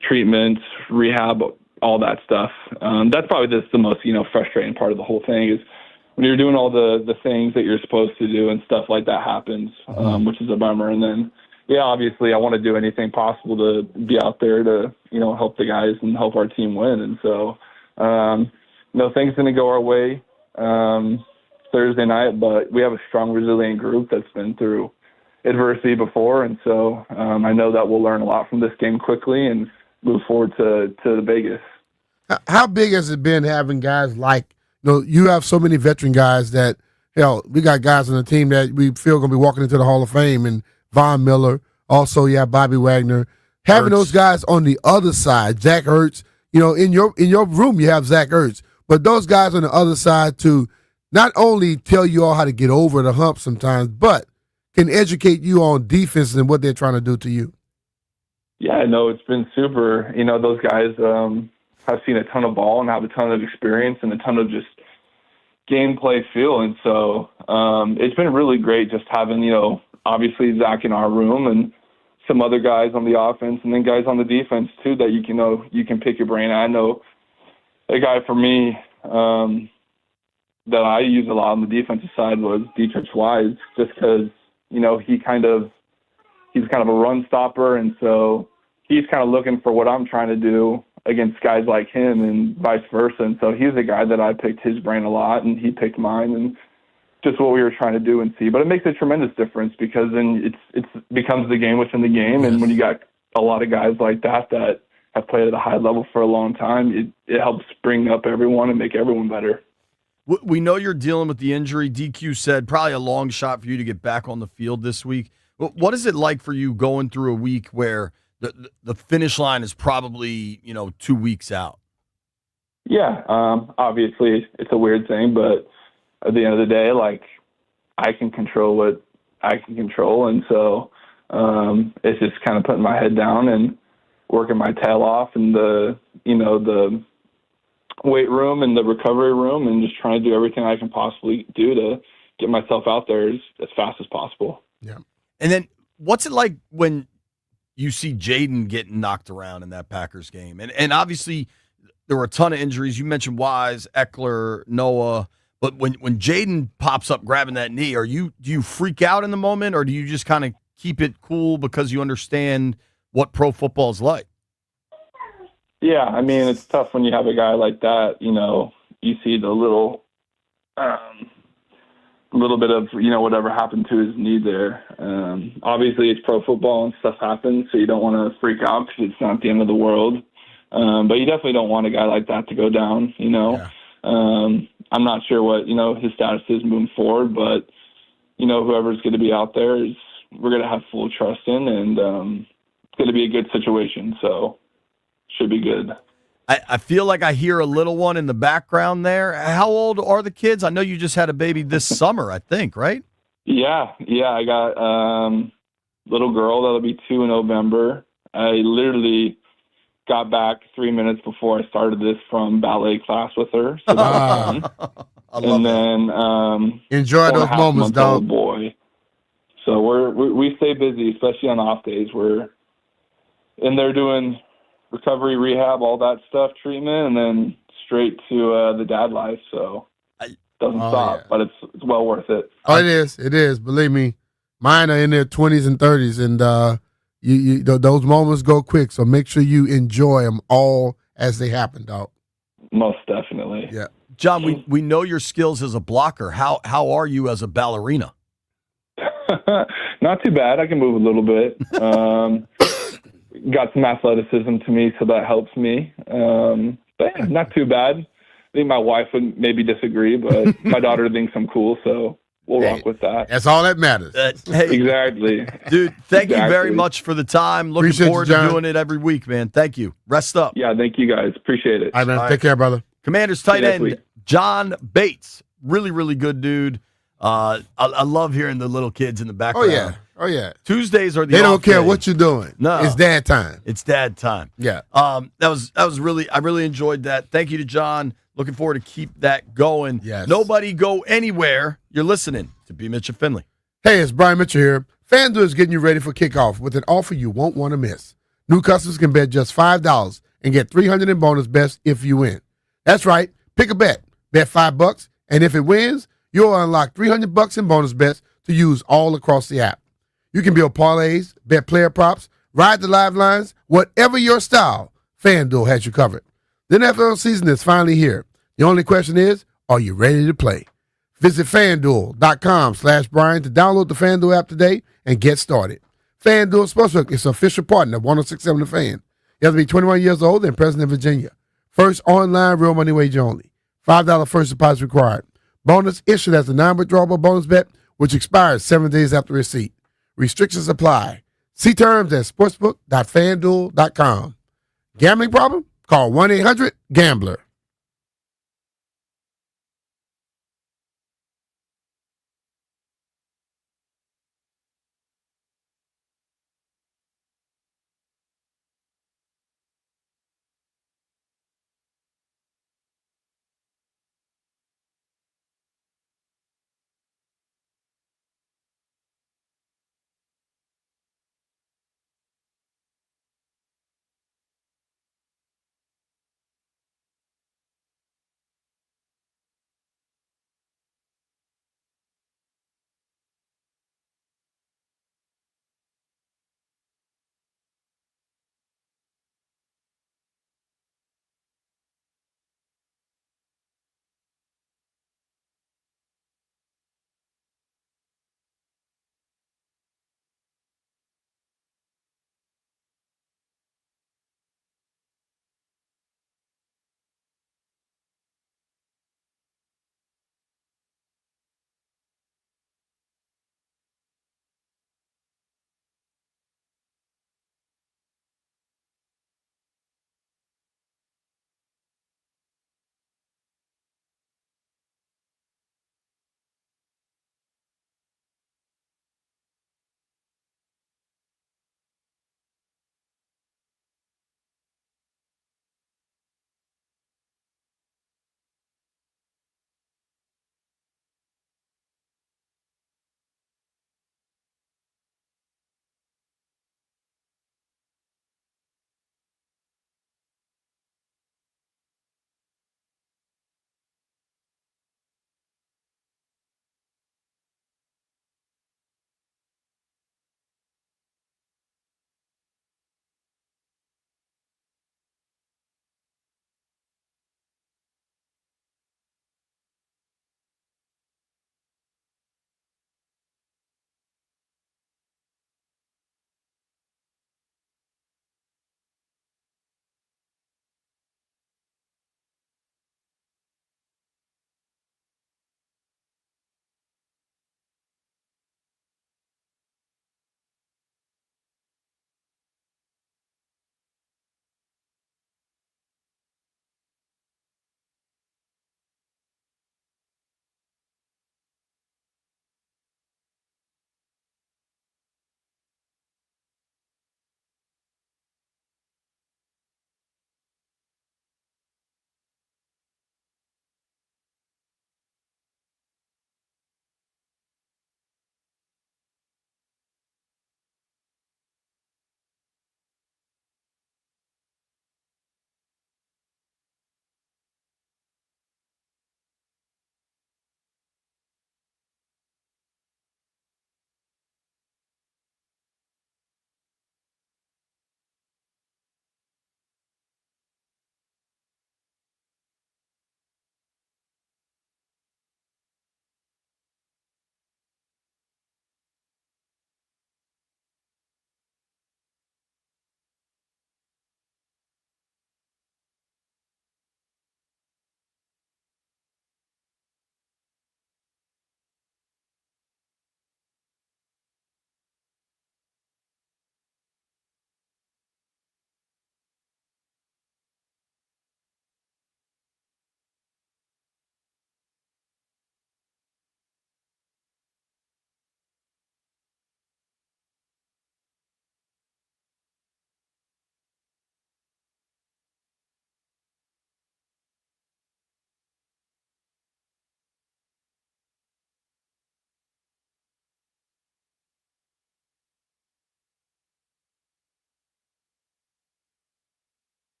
treatments, rehab, all that stuff. That's probably just the most, frustrating part of the whole thing is when you're doing all the things that you're supposed to do and stuff like that happens, which is a bummer. And then, yeah, obviously I want to do anything possible to be out there to, help the guys and help our team win. And so, things didn't go our way Thursday night, but we have a strong, resilient group that's been through adversity before. And so I know that we'll learn a lot from this game quickly and move forward to Vegas. How big has it been having guys like, you have so many veteran guys that, we got guys on the team that we feel going to be walking into the Hall of Fame, and Von Miller, also you have Bobby Wagner. Having those guys on the other side, Zach Ertz, in your room you have Zach Ertz, but those guys on the other side to not only tell you all how to get over the hump sometimes, but can educate you on defense and what they're trying to do to you. Yeah, no, it's been super. Those guys have seen a ton of ball and have a ton of experience and a ton of just gameplay feel. And so it's been really great just having, obviously Zach in our room and some other guys on the offense and then guys on the defense too that you can pick your brain. I know a guy for me that I use a lot on the defensive side was Dietrich Wise, just because, he's kind of a run stopper. And so he's kind of looking for what I'm trying to do against guys like him and vice versa. And so he's a guy that I picked his brain a lot and he picked mine, and just what we were trying to do and see. But it makes a tremendous difference because then it's becomes the game within the game. And when you got a lot of guys like that have played at a high level for a long time, it helps bring up everyone and make everyone better. We know you're dealing with the injury. DQ said probably a long shot for you to get back on the field this week. What is it like for you going through a week where the finish line is probably 2 weeks out? Yeah, obviously it's a weird thing, but at the end of the day, like, I can control what I can control, and so it's just kind of putting my head down and working my tail off in the weight room and the recovery room, and just trying to do everything I can possibly do to get myself out there as fast as possible. Yeah. And then what's it like when you see Jaden getting knocked around in that Packers game? And obviously there were a ton of injuries. You mentioned Wise, Eckler, Noah. But when Jaden pops up grabbing that knee, do you freak out in the moment, or do you just kind of keep it cool because you understand what pro football is like? Yeah, I mean, it's tough when you have a guy like that. You see the little bit of whatever happened to his knee there. Obviously, it's pro football and stuff happens, so you don't want to freak out because it's not the end of the world. But you definitely don't want a guy like that to go down. Yeah. I'm not sure what his status is moving forward, but whoever's going to be out there we're going to have full trust in, and it's going to be a good situation. So should be good. I feel like I hear a little one in the background there. How old are the kids? I know you just had a baby this summer, I think, right? Yeah. I got little girl that'll be 2 in November. I literally got back 3 minutes before I started this from ballet class with her. So I love and that. then Enjoy those moments, dog. Boy. So we stay busy, especially on off days. We're in there doing recovery, rehab, all that stuff, treatment, and then straight to the dad life. So it doesn't stop, but it's well worth it. Oh, it is. It is. Believe me, mine are in their 20s and 30s, and those moments go quick. So make sure you enjoy them all as they happen, dog. Most definitely. Yeah, John, we know your skills as a blocker. How are you as a ballerina? Not too bad. I can move a little bit. Got some athleticism to me, so that helps me. But yeah, not too bad. I think my wife would maybe disagree, but my daughter thinks I'm cool, so we'll rock with that. That's all that matters. Hey, exactly. Dude, thank you very much for the time. Looking Appreciate forward you, to John. doing it every week, man. Thank you. Rest up. Yeah, thank you guys. Appreciate it. All right, man. All Take care, brother. Commanders tight See you next end week. John Bates. Really, really good dude. I love hearing the little kids in the Oh background. yeah. Tuesdays are the They don't off care day. what you're doing. No. It's dad time. It's dad time. Yeah. That was really, I really enjoyed that. Thank you to John. Looking forward to keep that going. Yes. Nobody go anywhere. You're listening to BMitch Finlay. Hey, it's Brian Mitchell here. FanDuel is getting you ready for kickoff with an offer you won't want to miss. New customers can bet just $5 and get $300 in bonus bets if you win. That's right. Pick a bet. Bet $5, and if it wins, you'll unlock $300 in bonus bets to use all across the app. You can build parlays, bet player props, ride the live lines, whatever your style, FanDuel has you covered. The NFL season is finally here. The only question is, are you ready to play? Visit FanDuel.com/Brian to download the FanDuel app today and get started. FanDuel Sportsbook is an official partner of 106.7 The Fan. You have to be 21 years old and present in Virginia. First online real money wager only. $5 first deposit required. Bonus issued as a non-withdrawable bonus bet, which expires 7 days after receipt. Restrictions apply. See terms at sportsbook.fanduel.com. Gambling problem? Call 1-800-GAMBLER.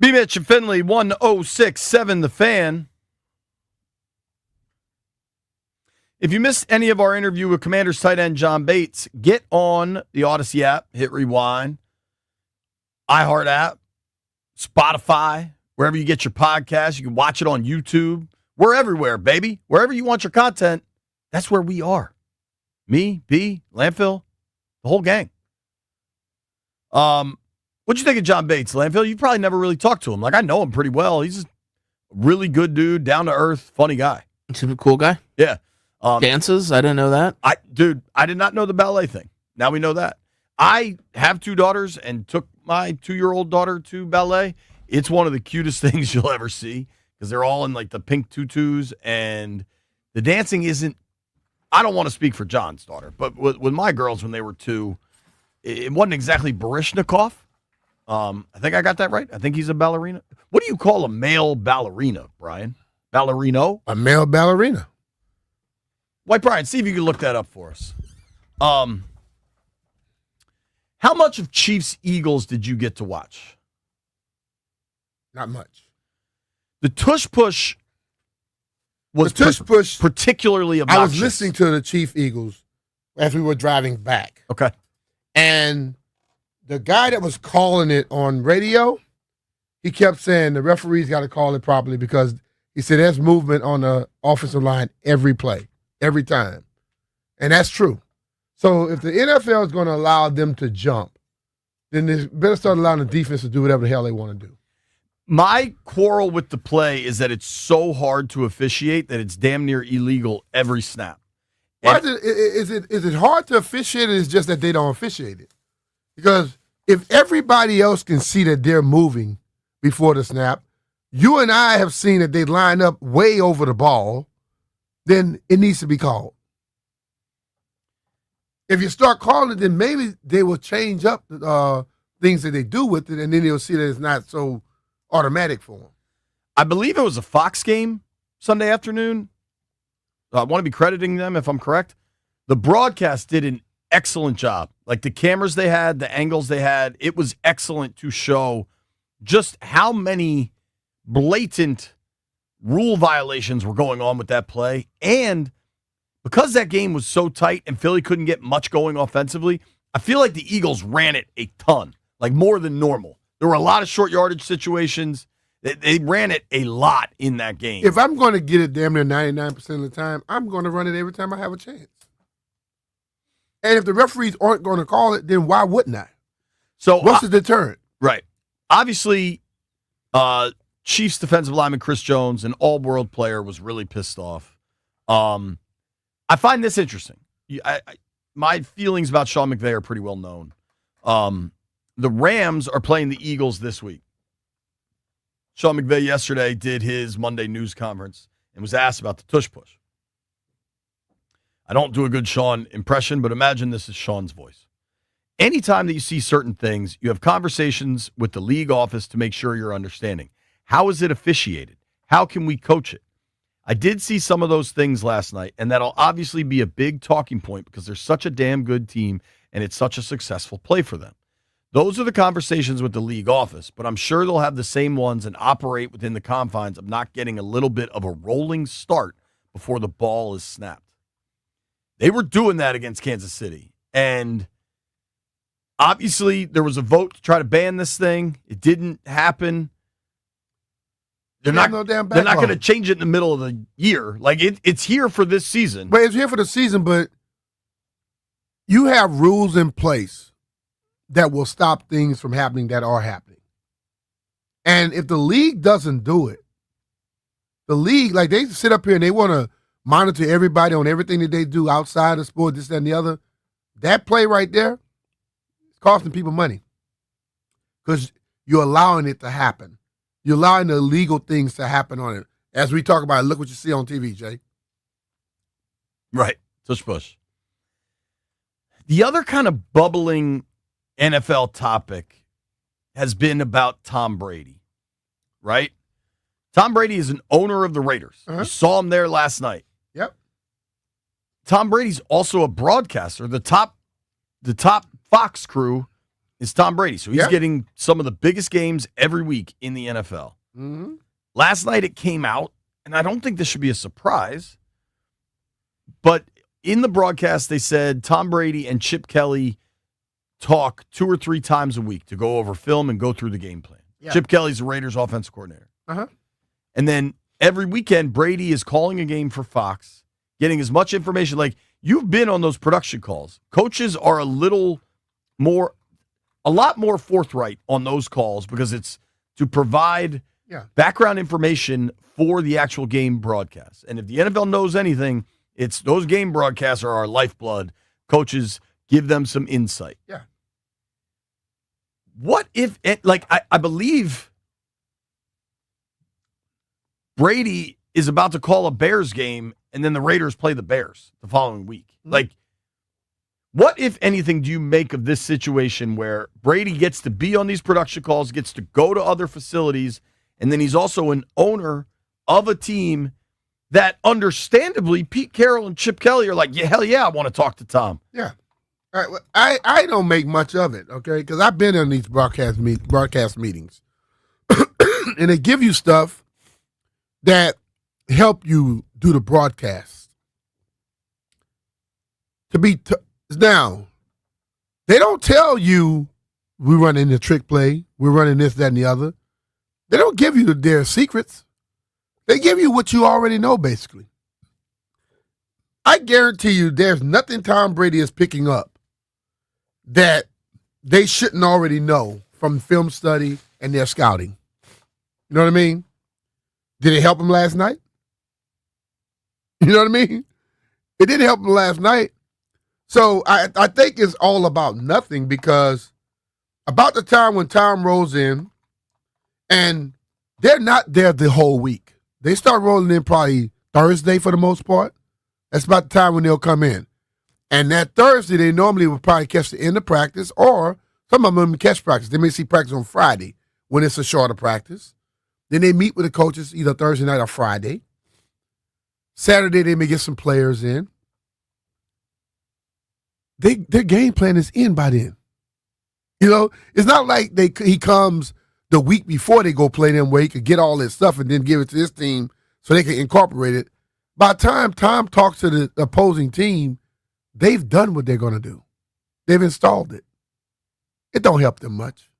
BMitch Finlay, 1067 The Fan. If you missed any of our interview with Commanders tight end John Bates, get on the Odyssey app, hit rewind, iHeart app, Spotify, wherever you get your podcast. You can watch it on YouTube. We're everywhere, baby. Wherever you want your content, that's where we are. Me, B, Landfill, the whole gang. What'd you think of John Bates, Landfill? You probably never really talked to him. Like, I know him pretty well. He's a really good dude, down to earth, funny guy. He's a cool guy. Yeah. Dances? I didn't know that. I did not know the ballet thing. Now we know that. I have 2 daughters and took my 2-year-old daughter to ballet. It's one of the cutest things you'll ever see because they're all in like the pink tutus, and the dancing isn't. I don't want to speak for John's daughter, but with my girls when they were 2, it wasn't exactly Baryshnikov. I think I got that right. I think he's a ballerina. What do you call a male ballerina, Brian? Ballerino? A male ballerina. White Brian, see if you can look that up for us. How much of Chiefs Eagles did you get to watch? Not much. The tush push was particularly obnoxious. I was listening to the Chief Eagles as we were driving back. Okay. And the guy that was calling it on radio, he kept saying the referee's got to call it properly because he said there's movement on the offensive line every play, every time. And that's true. So if the NFL is going to allow them to jump, then they better start allowing the defense to do whatever the hell they want to do. My quarrel with the play is that it's so hard to officiate that it's damn near illegal every snap. Why is it hard to officiate, or is it just that they don't officiate it? Because if everybody else can see that they're moving before the snap, you and I have seen that they line up way over the ball, then it needs to be called. If you start calling it, then maybe they will change up things that they do with it, and then they'll see that it's not so automatic for them. I believe it was a Fox game Sunday afternoon. I want to be crediting them if I'm correct. The broadcast did an excellent job. Like the cameras they had, the angles they had, it was excellent to show just how many blatant rule violations were going on with that play. And because that game was so tight and Philly couldn't get much going offensively, I feel like the Eagles ran it a ton, like more than normal. There were a lot of short yardage situations. They ran it a lot in that game. If I'm going to get it damn near 99% of the time, I'm going to run it every time I have a chance. And if the referees aren't going to call it, then why wouldn't I? So what's the deterrent? Right. Obviously, Chiefs defensive lineman Chris Jones, an all-world player, was really pissed off. I find this interesting. My feelings about Sean McVay are pretty well known. The Rams are playing the Eagles this week. Sean McVay yesterday did his Monday news conference and was asked about the tush push. I don't do a good Sean impression, but imagine this is Sean's voice. Anytime that you see certain things, you have conversations with the league office to make sure you're understanding. How is it officiated? How can we coach it? I did see some of those things last night, and that'll obviously be a big talking point because they're such a damn good team and it's such a successful play for them. Those are the conversations with the league office, but I'm sure they'll have the same ones and operate within the confines of not getting a little bit of a rolling start before the ball is snapped. They were doing that against Kansas City, and obviously there was a vote to try to ban this thing. It didn't happen. They're not going to change it in the middle of the year. Like it's here for this season. But it's here for the season, but you have rules in place that will stop things from happening that are happening. And if the league doesn't do it, the league, like they sit up here and they want to monitor everybody on everything that they do outside of sport, this, that, and the other. That play right there is costing people money because you're allowing it to happen. You're allowing the illegal things to happen on it. As we talk about it, look what you see on TV, Jay. Right. Tush push. The other kind of bubbling NFL topic has been about Tom Brady, right? Tom Brady is an owner of the Raiders. You saw him there last night. Yep. Tom Brady's also a broadcaster. The top Fox crew is Tom Brady. So he's Yep. getting some of the biggest games every week in the NFL. Mm-hmm. Last night it came out, and I don't think this should be a surprise, but in the broadcast they said Tom Brady and Chip Kelly talk 2 or 3 times a week to go over film and go through the game plan. Yeah. Chip Kelly's the Raiders offensive coordinator. Uh-huh. And then every weekend, Brady is calling a game for Fox, getting as much information. Like, you've been on those production calls. Coaches are a lot more forthright on those calls because it's to provide background information for the actual game broadcast. And if the NFL knows anything, it's those game broadcasts are our lifeblood. Coaches give them some insight. Yeah. What if, I believe Brady is about to call a Bears game and then the Raiders play the Bears the following week. Mm-hmm. Like, what, if anything, do you make of this situation where Brady gets to be on these production calls, gets to go to other facilities, and then he's also an owner of a team that, understandably, Pete Carroll and Chip Kelly are like, yeah, hell yeah, I want to talk to Tom. Yeah. All right. Well, I don't make much of it, okay? Because I've been in these broadcast meetings. And they give you stuff that help you do the broadcast. Now, they don't tell you we're running the trick play, we're running this, that, and the other. They don't give you their secrets. They give you what you already know, basically. I guarantee you there's nothing Tom Brady is picking up that they shouldn't already know from film study and their scouting. You know what I mean? Did it help him last night? You know what I mean? It didn't help him last night. So I think it's all about nothing, because about the time when Tom rolls in, and they're not there the whole week. They start rolling in probably Thursday for the most part. That's about the time when they'll come in. And that Thursday, they normally will probably catch the end of practice, or some of them catch practice. They may see practice on Friday when it's a shorter practice. Then they meet with the coaches either Thursday night or Friday. Saturday, they may get some players in. Their game plan is in by then. You know, it's not like he comes the week before they go play them where he could get all this stuff and then give it to his team so they can incorporate it. By the time Tom talks to the opposing team, they've done what they're going to do. They've installed it. It don't help them much.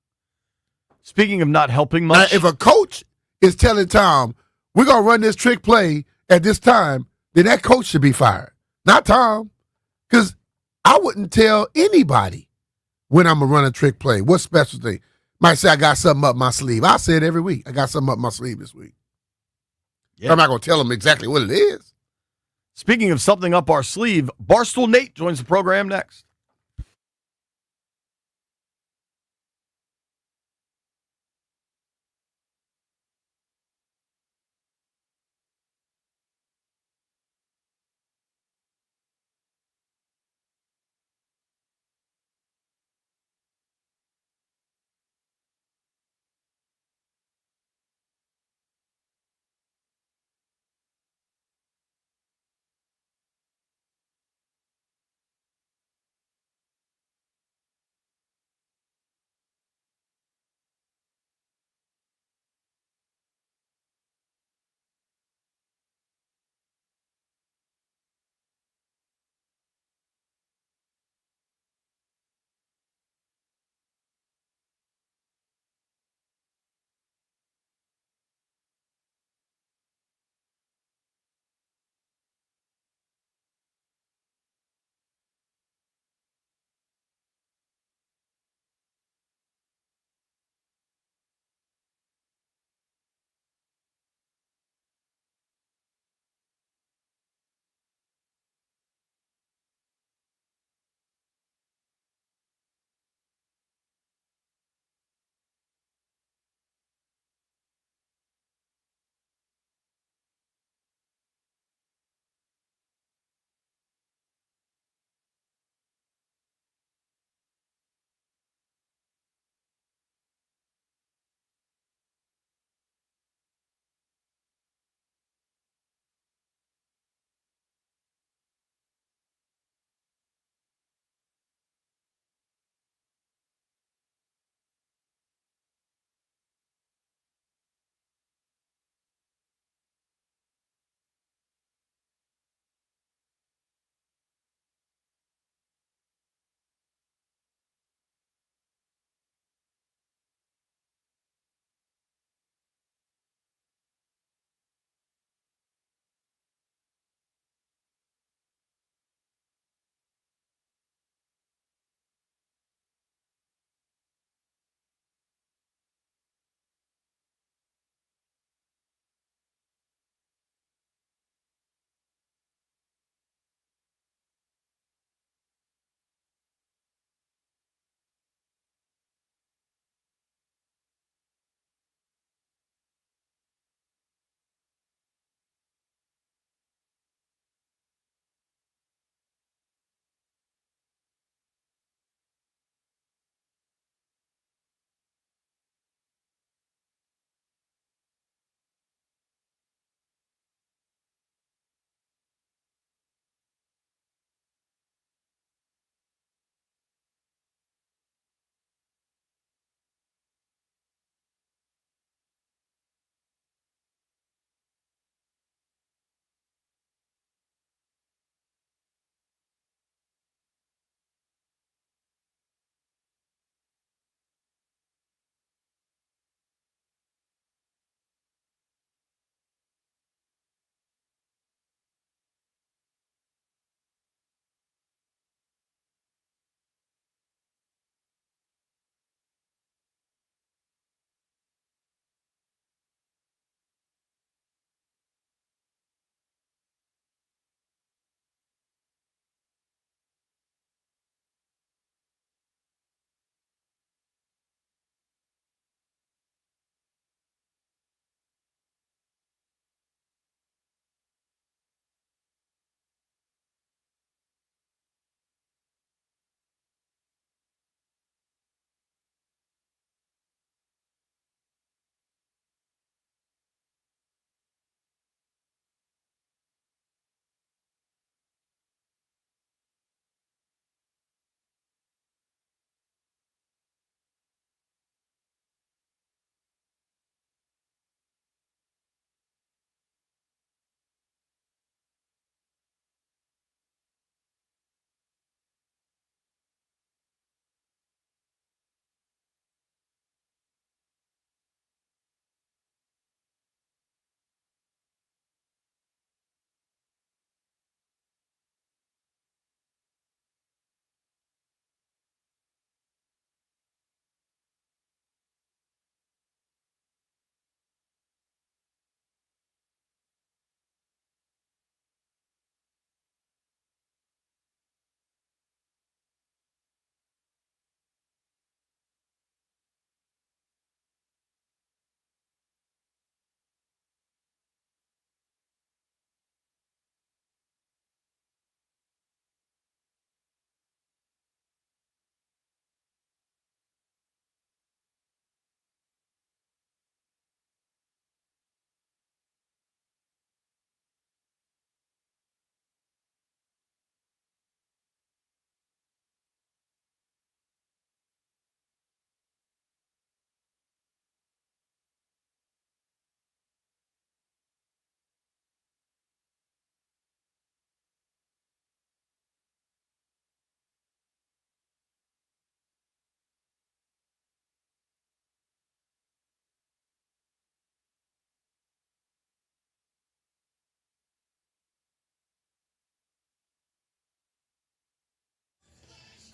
Speaking of not helping much. Now, if a coach is telling Tom, we're going to run this trick play at this time, then that coach should be fired, not Tom. Because I wouldn't tell anybody when I'm going to run a trick play. What special thing? Might say I got something up my sleeve. I say it every week. I got something up my sleeve this week. Yeah. I'm not going to tell them exactly what it is. Speaking of something up our sleeve, Barstool Nate joins the program next.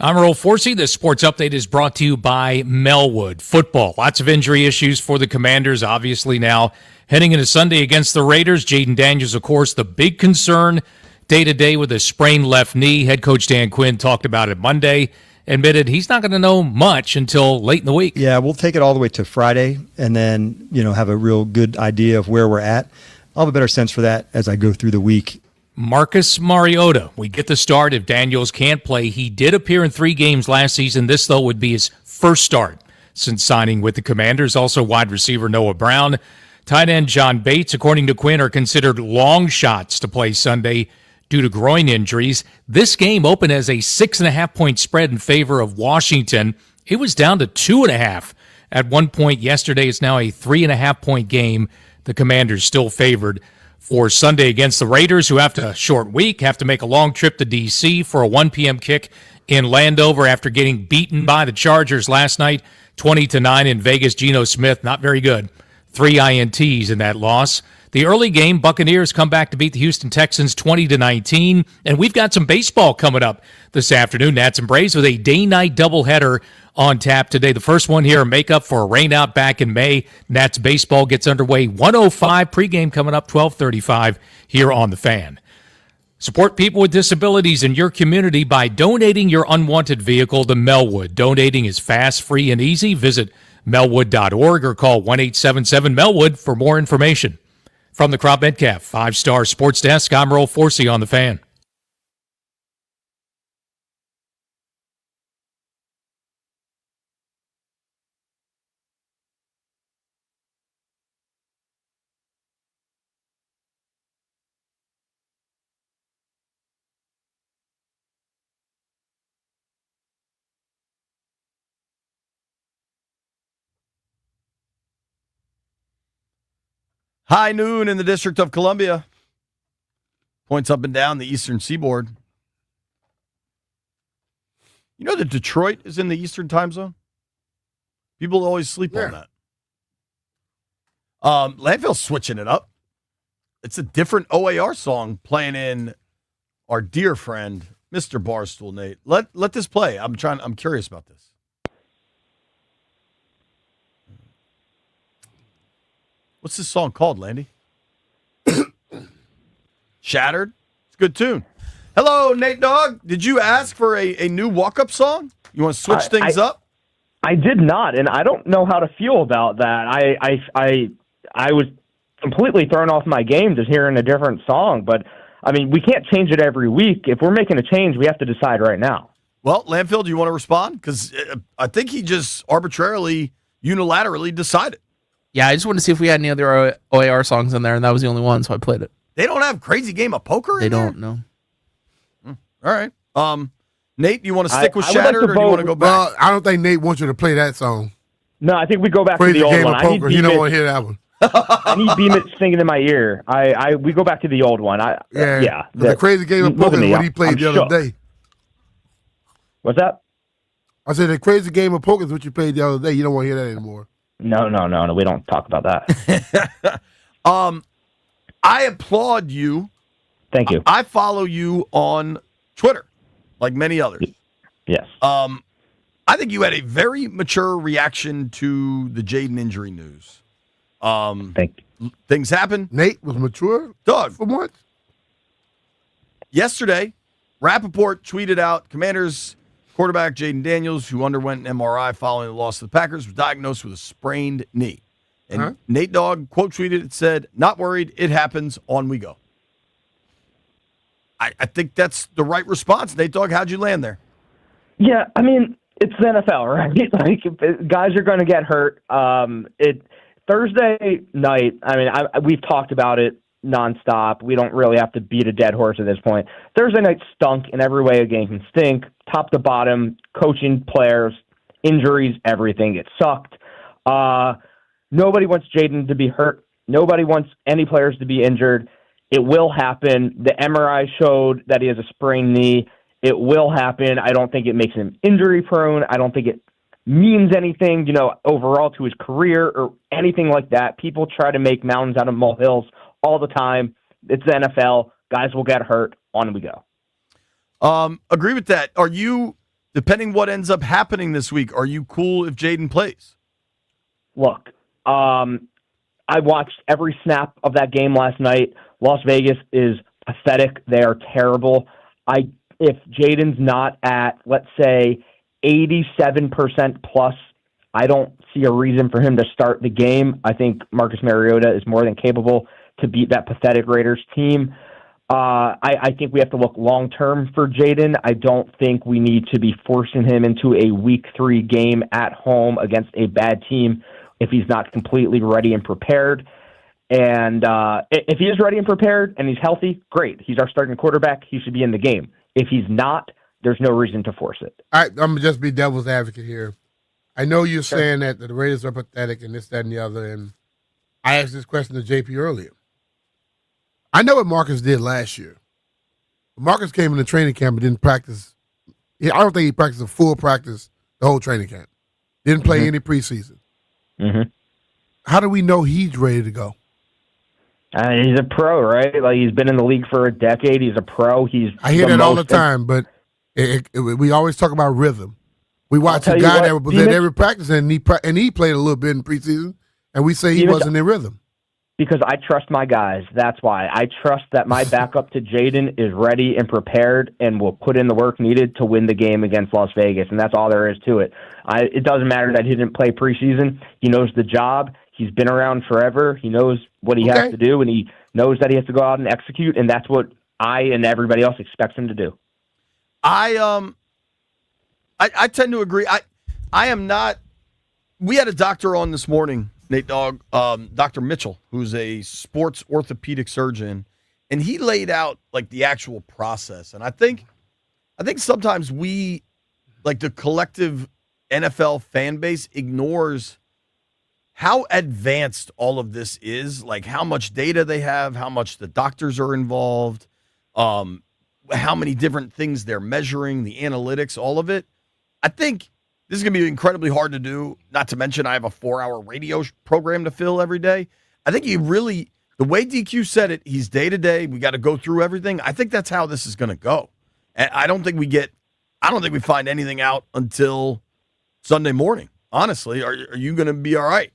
I'm Earl Forsey. This sports update is brought to you by Melwood Football. Lots of injury issues for the Commanders, obviously now heading into Sunday against the Raiders. Jaden Daniels, of course, the big concern day-to-day with a sprained left knee. Head coach Dan Quinn talked about it Monday, admitted he's not going to know much until late in the week. Yeah, we'll take it all the way to Friday and then, have a real good idea of where we're at. I'll have a better sense for that as I go through the week. Marcus Mariota, we get the start if Daniels can't play. He did appear in 3 games last season. This, though, would be his first start since signing with the Commanders. Also, wide receiver Noah Brown. Tight end John Bates, according to Quinn, are considered long shots to play Sunday due to groin injuries. This game opened as a 6.5-point spread in favor of Washington. It was down to 2.5 at one point yesterday. It's now a 3.5-point game. The Commanders still favored for Sunday against the Raiders, who after a short week have to make a long trip to D.C. for a 1 p.m. kick in Landover after getting beaten by the Chargers last night, 20-9 in Vegas. Geno Smith, not very good. 3 INTs in that loss. The early game, Buccaneers come back to beat the Houston Texans 20-19, and we've got some baseball coming up this afternoon. Nats and Braves with a day-night doubleheader on tap today. The first one here, make up for a rainout back in May. Nats baseball gets underway 1:05. Pregame coming up 12:35 here on The Fan. Support people with disabilities in your community by donating your unwanted vehicle to Melwood. Donating is fast, free, and easy. Visit melwood.org or call 1-877-MELWOOD for more information. From the Crop Metcalf 5-Star Sports Desk, I'm Earl Forsey on The Fan. High noon in the District of Columbia. Points up and down the eastern seaboard. You know that Detroit is in the eastern time zone? People always sleep on that. Landfill's switching it up. It's a different OAR song playing in our dear friend, Mr. Barstool Nate. Let this play. I'm curious about this. What's this song called, Landy? Shattered? It's a good tune. Hello, Nate Dogg. Did you ask for a new walk-up song? You want to switch things up? I did not, and I don't know how to feel about that. I was completely thrown off my game just hearing a different song, but, I mean, we can't change it every week. If we're making a change, we have to decide right now. Well, Landfill, do you want to respond? Because I think he just arbitrarily, unilaterally decided. Yeah, I just wanted to see if we had any other OAR songs in there, and that was the only one, so I played it. They don't have Crazy Game of Poker in there? They don't, no. All right. Nate, do you want to stick with Shattered, or do you want to go back? Well, I don't think Nate wants you to play that song. No, I think we go back Crazy to the old Game one. of Poker. You don't want to hear that one. I need BMitch singing in my ear. We go back to the old one. Yeah. The Crazy Game of Poker is what he played the other day. What's that? I said the Crazy Game of Poker is what you played the other day. You don't want to hear that anymore. No. We don't talk about that. I applaud you. Thank you. I follow you on Twitter, like many others. Yes. I think you had a very mature reaction to the Jaden injury news. Thank you. Things happen. Nate was mature? Doug. For what? Yesterday, Rappaport tweeted out, Commanders quarterback Jaden Daniels, who underwent an MRI following the loss to the Packers, was diagnosed with a sprained knee. And Nate Dogg quote tweeted, it said, "Not worried, it happens, on we go." I think that's the right response. Nate Dogg, how'd you land there? Yeah, I mean, it's the NFL, right? Like, guys are going to get hurt. Thursday night, I mean, we've talked about it nonstop. We don't really have to beat a dead horse at this point. Thursday night stunk in every way a game can stink, top to bottom, coaching, players, injuries, everything. It sucked. Nobody wants Jaden to be hurt. Nobody wants any players to be injured. It will happen. The MRI showed that he has a sprained knee. It will happen. I don't think it makes him injury prone. I don't think it means anything, overall to his career or anything like that. People try to make mountains out of molehills all the time. It's the NFL. Guys will get hurt. On we go. Agree with that. Are you depending what ends up happening this week, are you cool if Jaden plays? Look, I watched every snap of that game last night. Las Vegas is pathetic. They are terrible. If Jaden's not at, let's say, 87% plus, I don't see a reason for him to start the game. I think Marcus Mariota is more than capable to beat that pathetic Raiders team. I think we have to look long-term for Jaden. I don't think we need to be forcing him into a Week 3 game at home against a bad team if he's not completely ready and prepared. And if he is ready and prepared and he's healthy, great. He's our starting quarterback. He should be in the game. If he's not, there's no reason to force it. I'm going to just be devil's advocate here. I know you're saying that the Raiders are pathetic and this, that, and the other, and I asked this question to JP earlier. I know what Marcus did last year. Marcus came in the training camp and didn't practice. I don't think he practiced a full practice the whole training camp. Didn't play any preseason. Mm-hmm. How do we know he's ready to go? He's a pro, right? Like, he's been in the league for a decade. He's a pro. I hear that all the time, but we always talk about rhythm. We watch a guy that was at every practice, and he played a little bit in preseason, and we say he wasn't in rhythm. Because I trust my guys. That's why. I trust that my backup to Jaden is ready and prepared and will put in the work needed to win the game against Las Vegas, and that's all there is to it. It doesn't matter that he didn't play preseason. He knows the job. He's been around forever. He knows what he has to do, and he knows that he has to go out and execute, and that's what I and everybody else expects him to do. I tend to agree. I am not. We had a doctor on this morning, Nate Dogg, Dr. Mitchell, who's a sports orthopedic surgeon, and he laid out like the actual process. And I think sometimes we, like the collective NFL fan base, ignores how advanced all of this is, like how much data they have, how much the doctors are involved, how many different things they're measuring, the analytics, all of it. I think this is going to be incredibly hard to do, not to mention I have a 4-hour radio program to fill every day. I think the way DQ said it, he's day-to-day. We got to go through everything. I think that's how this is going to go. And I don't think we find anything out until Sunday morning. Honestly, are you going to be all right?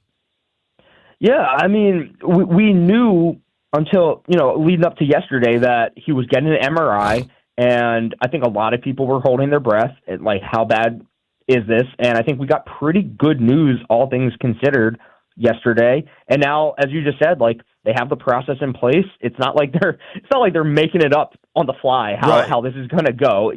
Yeah, I mean, we knew until, leading up to yesterday that he was getting an MRI, and I think a lot of people were holding their breath at, like, how bad is this? And I think we got pretty good news, all things considered, yesterday. And now, as you just said, like, they have the process in place. It's not like they're making it up on the fly how this is going to go.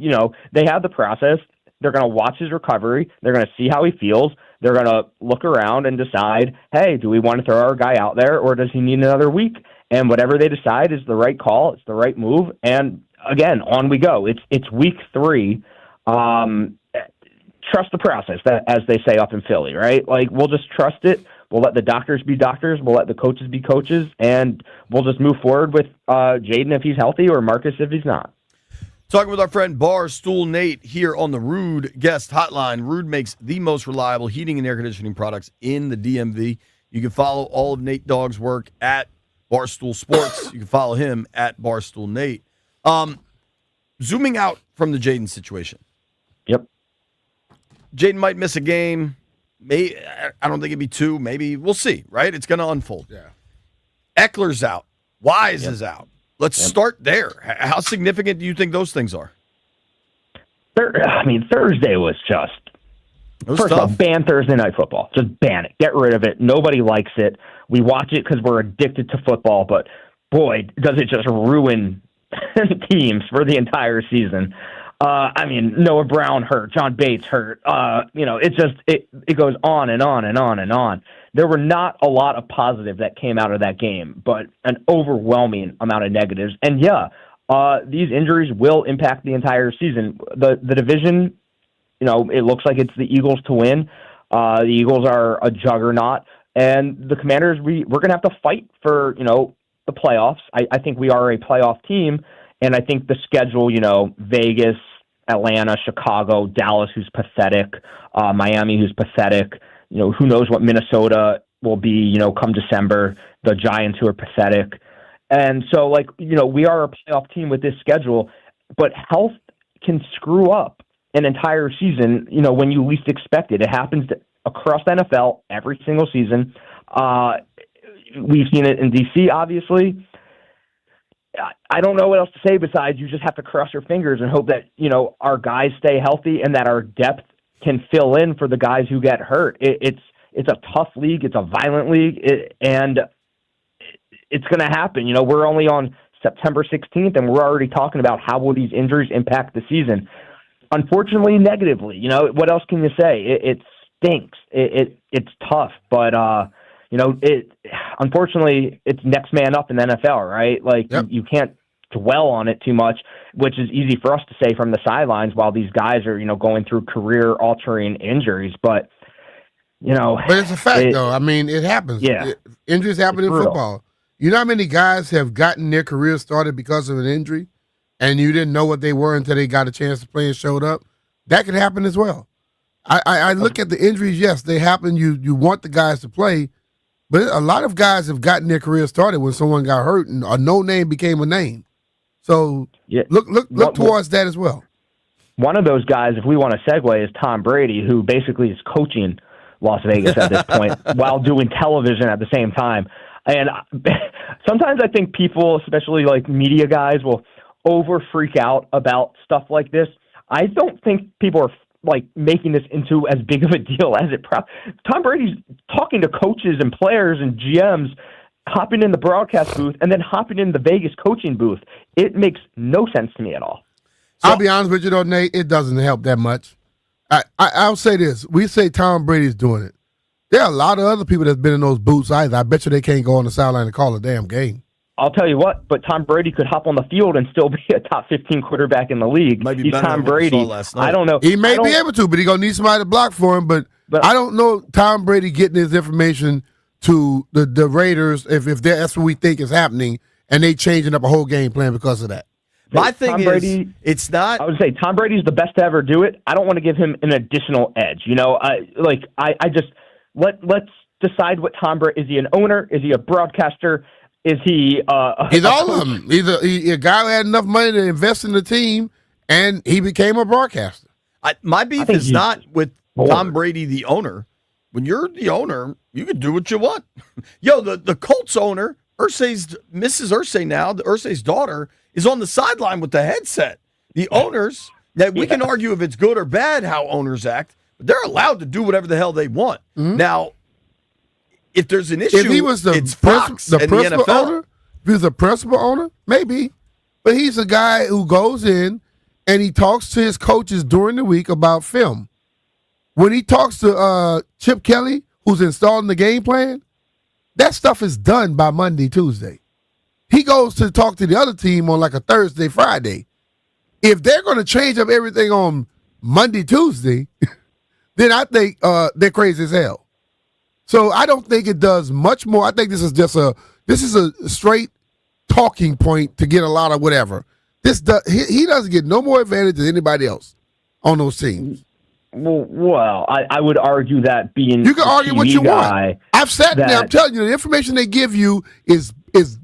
They have the process. They're going to watch his recovery. They're going to see how he feels. They're going to look around and decide, hey, do we want to throw our guy out there, or does he need another week? And whatever they decide is the right call. It's the right move. And again, on we go. It's week 3. Trust the process, as they say up in Philly, right? Like, we'll just trust it. We'll let the doctors be doctors. We'll let the coaches be coaches. And we'll just move forward with Jaden if he's healthy, or Marcus if he's not. Talking with our friend Barstool Nate here on the Rude Guest Hotline. Rude makes the most reliable heating and air conditioning products in the DMV. You can follow all of Nate Dogg's work at Barstool Sports. You can follow him at Barstool Nate. Zooming out from the Jaden situation. Yep. Jaden might miss a game. I don't think it'd be 2. Maybe we'll see, right? It's going to unfold. Yeah. Eckler's out. Wise is out. Let's start there. How significant do you think those things are? Thursday was just... First tough. of all, ban Thursday Night Football. Just ban it. Get rid of it. Nobody likes it. We watch it because we're addicted to football, but boy, does it just ruin teams for the entire season. Noah Brown hurt. John Bates hurt. It goes on and on and on and on. There were not a lot of positives that came out of that game, but an overwhelming amount of negatives. And these injuries will impact the entire season. The division, it looks like it's the Eagles to win. The Eagles are a juggernaut, and the Commanders, we're going to have to fight for, the playoffs. I think we are a playoff team, and I think the schedule, Vegas, Atlanta, Chicago, Dallas, who's pathetic, Miami, who's pathetic. Who knows what Minnesota will be, come December, the Giants, who are pathetic. And so, we are a playoff team with this schedule, but health can screw up an entire season, when you least expect it. It happens across the NFL every single season. We've seen it in D.C., obviously. I don't know what else to say besides you just have to cross your fingers and hope that, our guys stay healthy and that our depth can fill in for the guys who get hurt. It's a tough league. It's a violent league, and it's going to happen. We're only on September 16th, and we're already talking about how will these injuries impact the season. Unfortunately, negatively. What else can you say? It stinks. It's tough, but unfortunately, it's next man up in the NFL, right? Like, yep. You can't dwell on it too much, which is easy for us to say from the sidelines while these guys are, going through career-altering injuries. But, But it's a fact, though. I mean, it happens. Yeah. Injuries happen in football. You know how many guys have gotten their career started because of an injury, and you didn't know what they were until they got a chance to play and showed up? That could happen as well. I look at the injuries, yes, they happen. You want the guys to play, but a lot of guys have gotten their career started when someone got hurt and a no name became a name. So look towards that as well. One of those guys, if we want to segue, is Tom Brady, who basically is coaching Las Vegas at this point while doing television at the same time. And sometimes I think people, especially like media guys, will over freak out about stuff like this. I don't think people are like making this into as big of a deal as it. Tom Brady's talking to coaches and players and GMs, hopping in the broadcast booth and then hopping in the Vegas coaching booth. It makes no sense to me at all. I'll be honest with you though, Nate, it doesn't help that much. I'll say this. We say Tom Brady's doing it. There are a lot of other people that's been in those booths either. I bet you they can't go on the sideline and call a damn game. I'll tell you what, but Tom Brady could hop on the field and still be a top 15 quarterback in the league. He's Tom Brady. I don't know. He may be able to, but he's going to need somebody to block for him. But I don't know Tom Brady getting his information to the Raiders if that's what we think is happening, and they changing up a whole game plan because of that. My thing is, Brady, it's not. I would say Tom Brady's the best to ever do it. I don't want to give him an additional edge. Let's decide what Tom Brady is. He an owner? Is he a broadcaster? Is he? He's all of them. He's a guy who had enough money to invest in the team, and he became a broadcaster. My beef is not with Tom Brady, the owner. When you're the owner, you can do what you want. Yo, the Colts owner, Mrs. Irsay now, Irsay's daughter, is on the sideline with the headset. The owners, that we can argue if it's good or bad how owners act, but they're allowed to do whatever the hell they want. Mm-hmm. Now, if there's an issue, if he was the principal owner, if he was the principal owner, maybe. But he's a guy who goes in and he talks to his coaches during the week about film. When he talks to Chip Kelly, who's installing the game plan, that stuff is done by Monday, Tuesday. He goes to talk to the other team on like a Thursday, Friday. If they're going to change up everything on Monday, Tuesday, then I think they're crazy as hell. So I don't think it does much more. I think this is a straight talking point to get a lot of whatever. He doesn't get no more advantage than anybody else on those teams. Well, I would argue that being you can argue what you want. I've said that I'm telling you, the information they give you is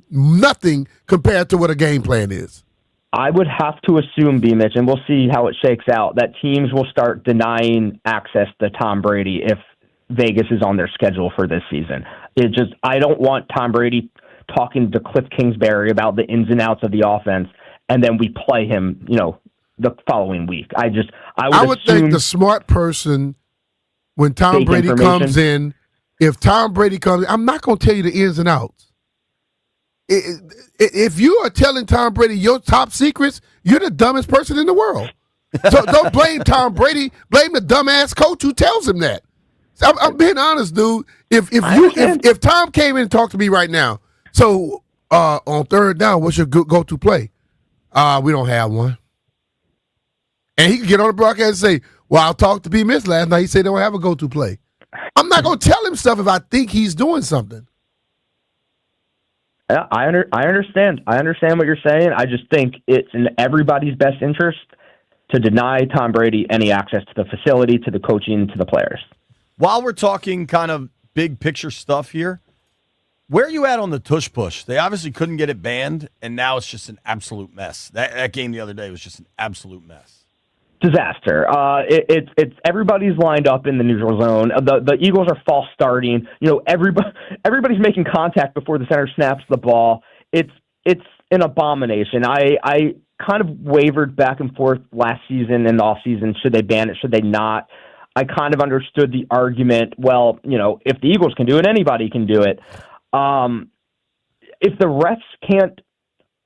nothing compared to what a game plan is. I would have to assume, BMitch, and we'll see how it shakes out, that teams will start denying access to Tom Brady if Vegas is on their schedule for this season. I don't want Tom Brady talking to Cliff Kingsbury about the ins and outs of the offense, and then we play him, the following week. I would think the smart person, when Tom Brady comes in, if Tom Brady comes in, I'm not going to tell you the ins and outs. If you are telling Tom Brady your top secrets, you're the dumbest person in the world. So don't blame Tom Brady. Blame the dumbass coach who tells him that. I'm being honest, dude. If Tom came in and talked to me right now, so on third down, what's your go-to play? We don't have one. And he could get on the broadcast and say, well, I talked to BMitch last night. He said they don't have a go-to play. I'm not going to tell him stuff if I think he's doing something. Yeah, I understand. I understand what you're saying. I just think it's in everybody's best interest to deny Tom Brady any access to the facility, to the coaching, to the players. While we're talking kind of big picture stuff here, where are you at on the tush push? They obviously couldn't get it banned, and now it's just an absolute mess. That game the other day was just an absolute mess. Disaster. It's everybody's lined up in the neutral zone. The Eagles are false starting. Everybody's making contact before the center snaps the ball. It's an abomination. I kind of wavered back and forth last season and the offseason. Should they ban it? Should they not? I kind of understood the argument. Well, if the Eagles can do it, anybody can do it. If the refs can't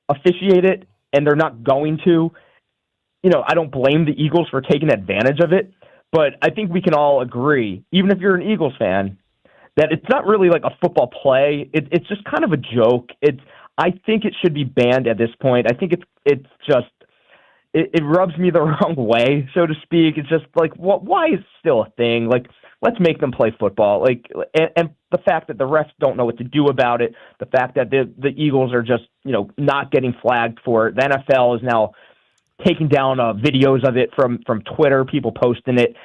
officiate it and they're not going to, I don't blame the Eagles for taking advantage of it, but I think we can all agree, even if you're an Eagles fan, that it's not really like a football play. It's just kind of a joke. I think it should be banned at this point. I think it's just it rubs me the wrong way, so to speak. It's just like, why is it still a thing? Like, let's make them play football. Like, and the fact that the refs don't know what to do about it, the fact that the Eagles are just not getting flagged for it. The NFL is now taking down videos of it from Twitter, people posting it.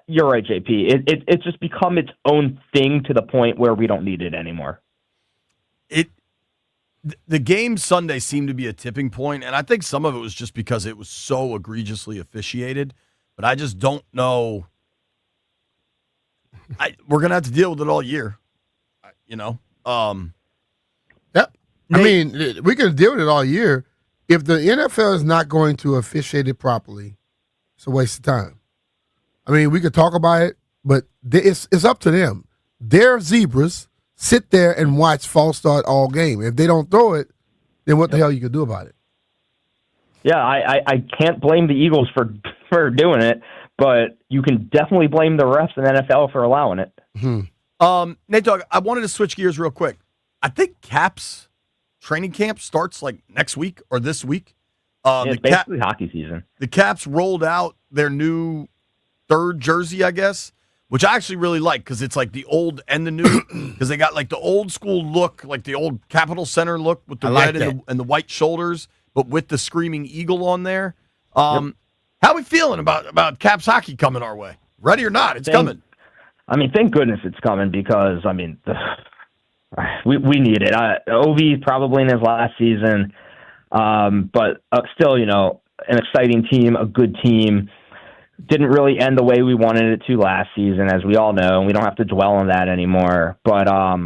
You're right, JP. It's just become its own thing to the point where we don't need it anymore. The game Sunday seemed to be a tipping point, and I think some of it was just because it was so egregiously officiated, but I just don't know. We're going to have to deal with it all year, Yep. I mean, we can deal with it all year. If the NFL is not going to officiate it properly, it's a waste of time. I mean, we could talk about it, but it's up to them. They're zebras. Sit there and watch false start all game. If they don't throw it, then what the hell you could do about it? Yeah, I can't blame the Eagles for doing it, but you can definitely blame the refs and NFL for allowing it. Nate Dogg, I wanted to switch gears real quick. I think Caps training camp starts like next week or this week. It's basically hockey season. The Caps rolled out their new third jersey, I guess, which I actually really like because it's like the old and the new, because they got like the old school look, like the old Capitol Center look with the red and the white shoulders, but with the screaming eagle on there. How are we feeling about Caps hockey coming our way? Ready or not, it's coming. I mean, thank goodness it's coming because, I mean, we need it. Ovi probably in his last season, but still, an exciting team, a good team. Didn't really end the way we wanted it to last season, as we all know, and we don't have to dwell on that anymore. But I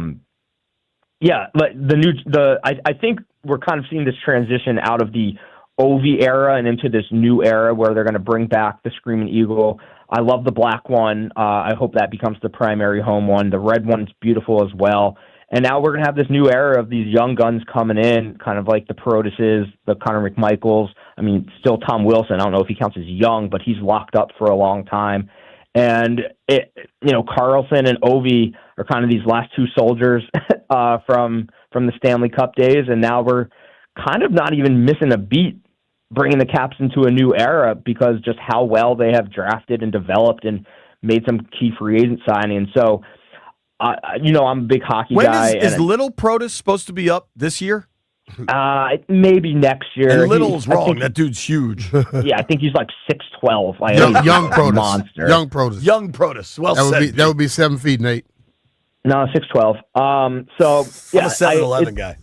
think we're kind of seeing this transition out of the Ovi era and into this new era where they're going to bring back the Screaming Eagle. I love the black one. I hope that becomes the primary home one. The red one's beautiful as well. And now we're going to have this new era of these young guns coming in, kind of like the Protuses, the Connor McMichaels. I mean, still Tom Wilson. I don't know if he counts as young, but he's locked up for a long time. And, Carlson and Ovi are kind of these last two soldiers from the Stanley Cup days. And now we're kind of not even missing a beat bringing the Caps into a new era because just how well they have drafted and developed and made some key free agent signings. So, I'm a big hockey guy. Is Little Protus supposed to be up this year? Maybe next year. And Little's wrong. That dude's huge. Yeah, I think he's like 6'12". Young Protus. Monster. Young Protus. Young Protus. Well said. That would be 7 feet, Nate. No, 6'12". So yeah, I'm a 7'11" guy.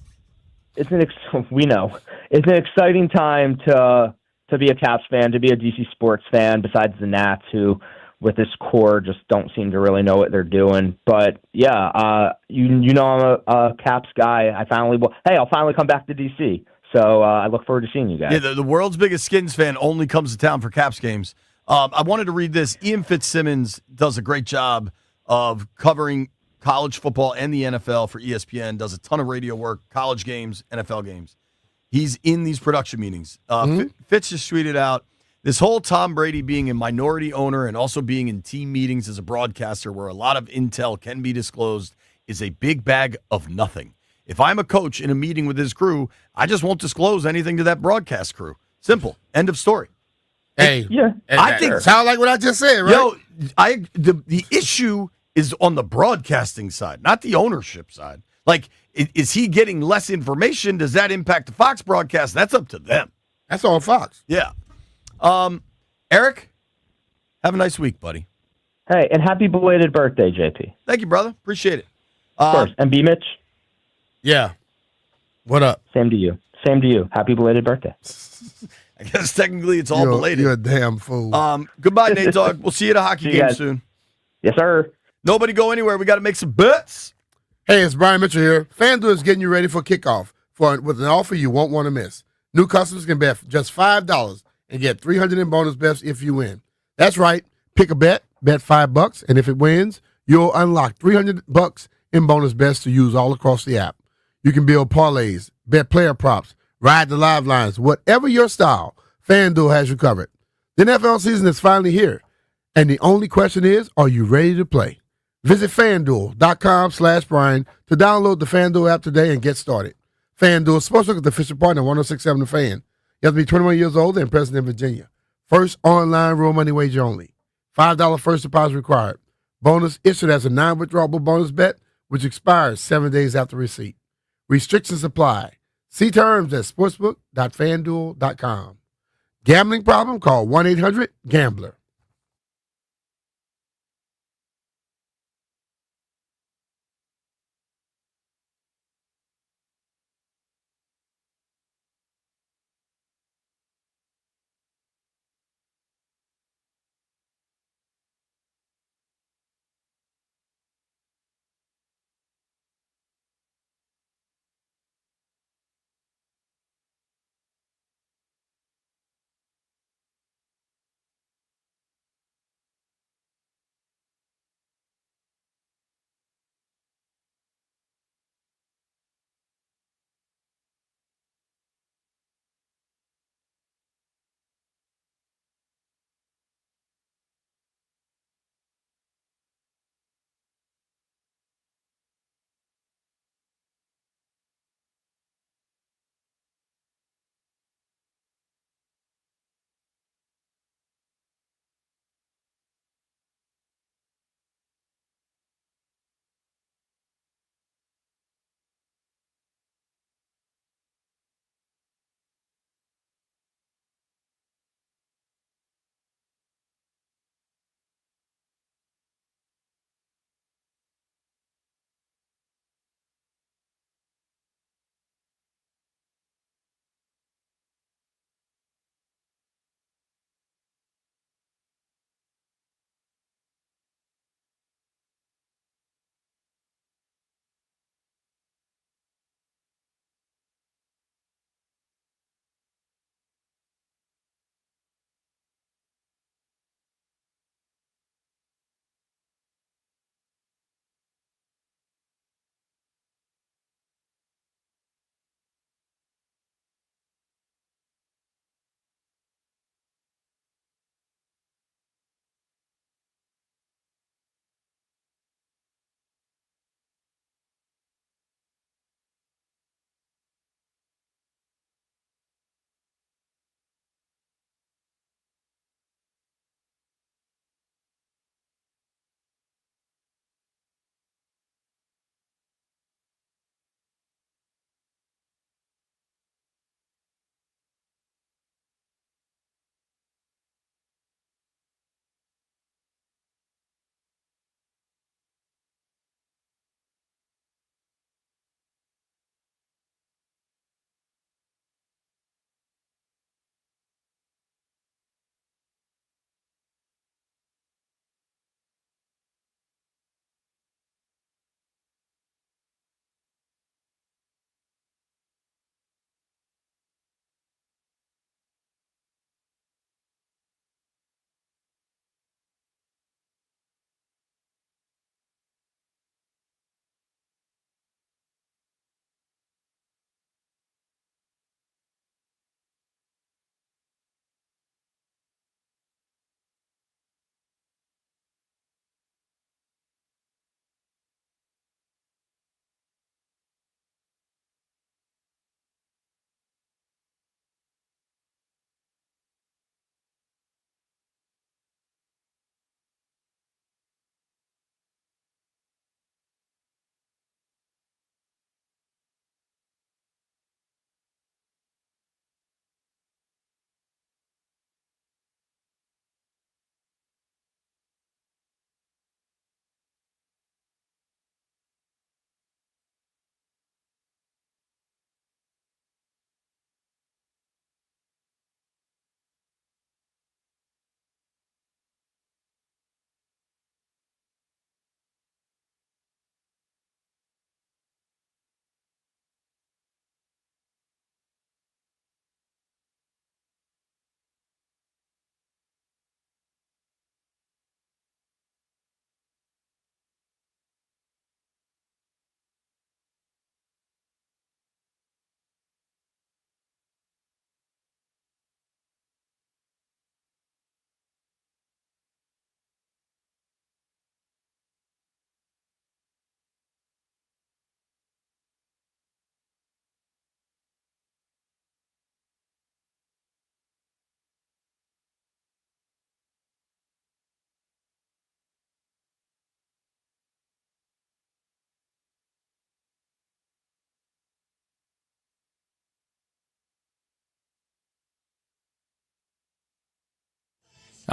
We know it's an exciting time to be a Caps fan, to be a DC sports fan. Besides the Nats, who with this core just don't seem to really know what they're doing. But yeah, I'm a Caps guy. I'll finally come back to DC. So I look forward to seeing you guys. Yeah, the world's biggest Skins fan only comes to town for Caps games. I wanted to read this. Ian Fitzsimmons does a great job of covering college football and the NFL for ESPN, does a ton of radio work, college games, NFL games. He's in these production meetings. Fitz just tweeted out, this whole Tom Brady being a minority owner and also being in team meetings as a broadcaster where a lot of intel can be disclosed is a big bag of nothing. If I'm a coach in a meeting with his crew, I just won't disclose anything to that broadcast crew. Simple. End of story. Hey, yeah. I think sound like what I just said, right? The issue is on the broadcasting side, not the ownership side. Like, is he getting less information? Does that impact the Fox broadcast? That's up to them. That's on Fox. Yeah. Eric, have a nice week, buddy. Hey, and happy belated birthday, JP. Thank you, brother. Appreciate it. Of course. And BMitch? Yeah. What up? Same to you. Happy belated birthday. I guess technically it's all You're belated. a damn fool. Goodbye, Nate Dogg. We'll see you at a hockey See you game guys. soon. Yes, sir. Nobody go anywhere. We got to make some bets. Hey, it's Brian Mitchell here. FanDuel is getting you ready for kickoff with an offer you won't want to miss. New customers can bet just $5 and get $300 in bonus bets if you win. That's right. Pick a bet $5, and if it wins, you'll unlock $300 in bonus bets to use all across the app. You can build parlays, bet player props, ride the live lines, whatever your style, FanDuel has you covered. The NFL season is finally here, and the only question is, are you ready to play? Visit FanDuel.com/Brian to download the FanDuel app today and get started. FanDuel, sportsbook is the official partner of 106.7 The Fan. You have to be 21 years old and present in Virginia. First online real money wager only. $5 first deposit required. Bonus issued as a non-withdrawable bonus bet, which expires 7 days after receipt. Restrictions apply. See terms at sportsbook.fanduel.com. Gambling problem? Call 1-800-GAMBLER.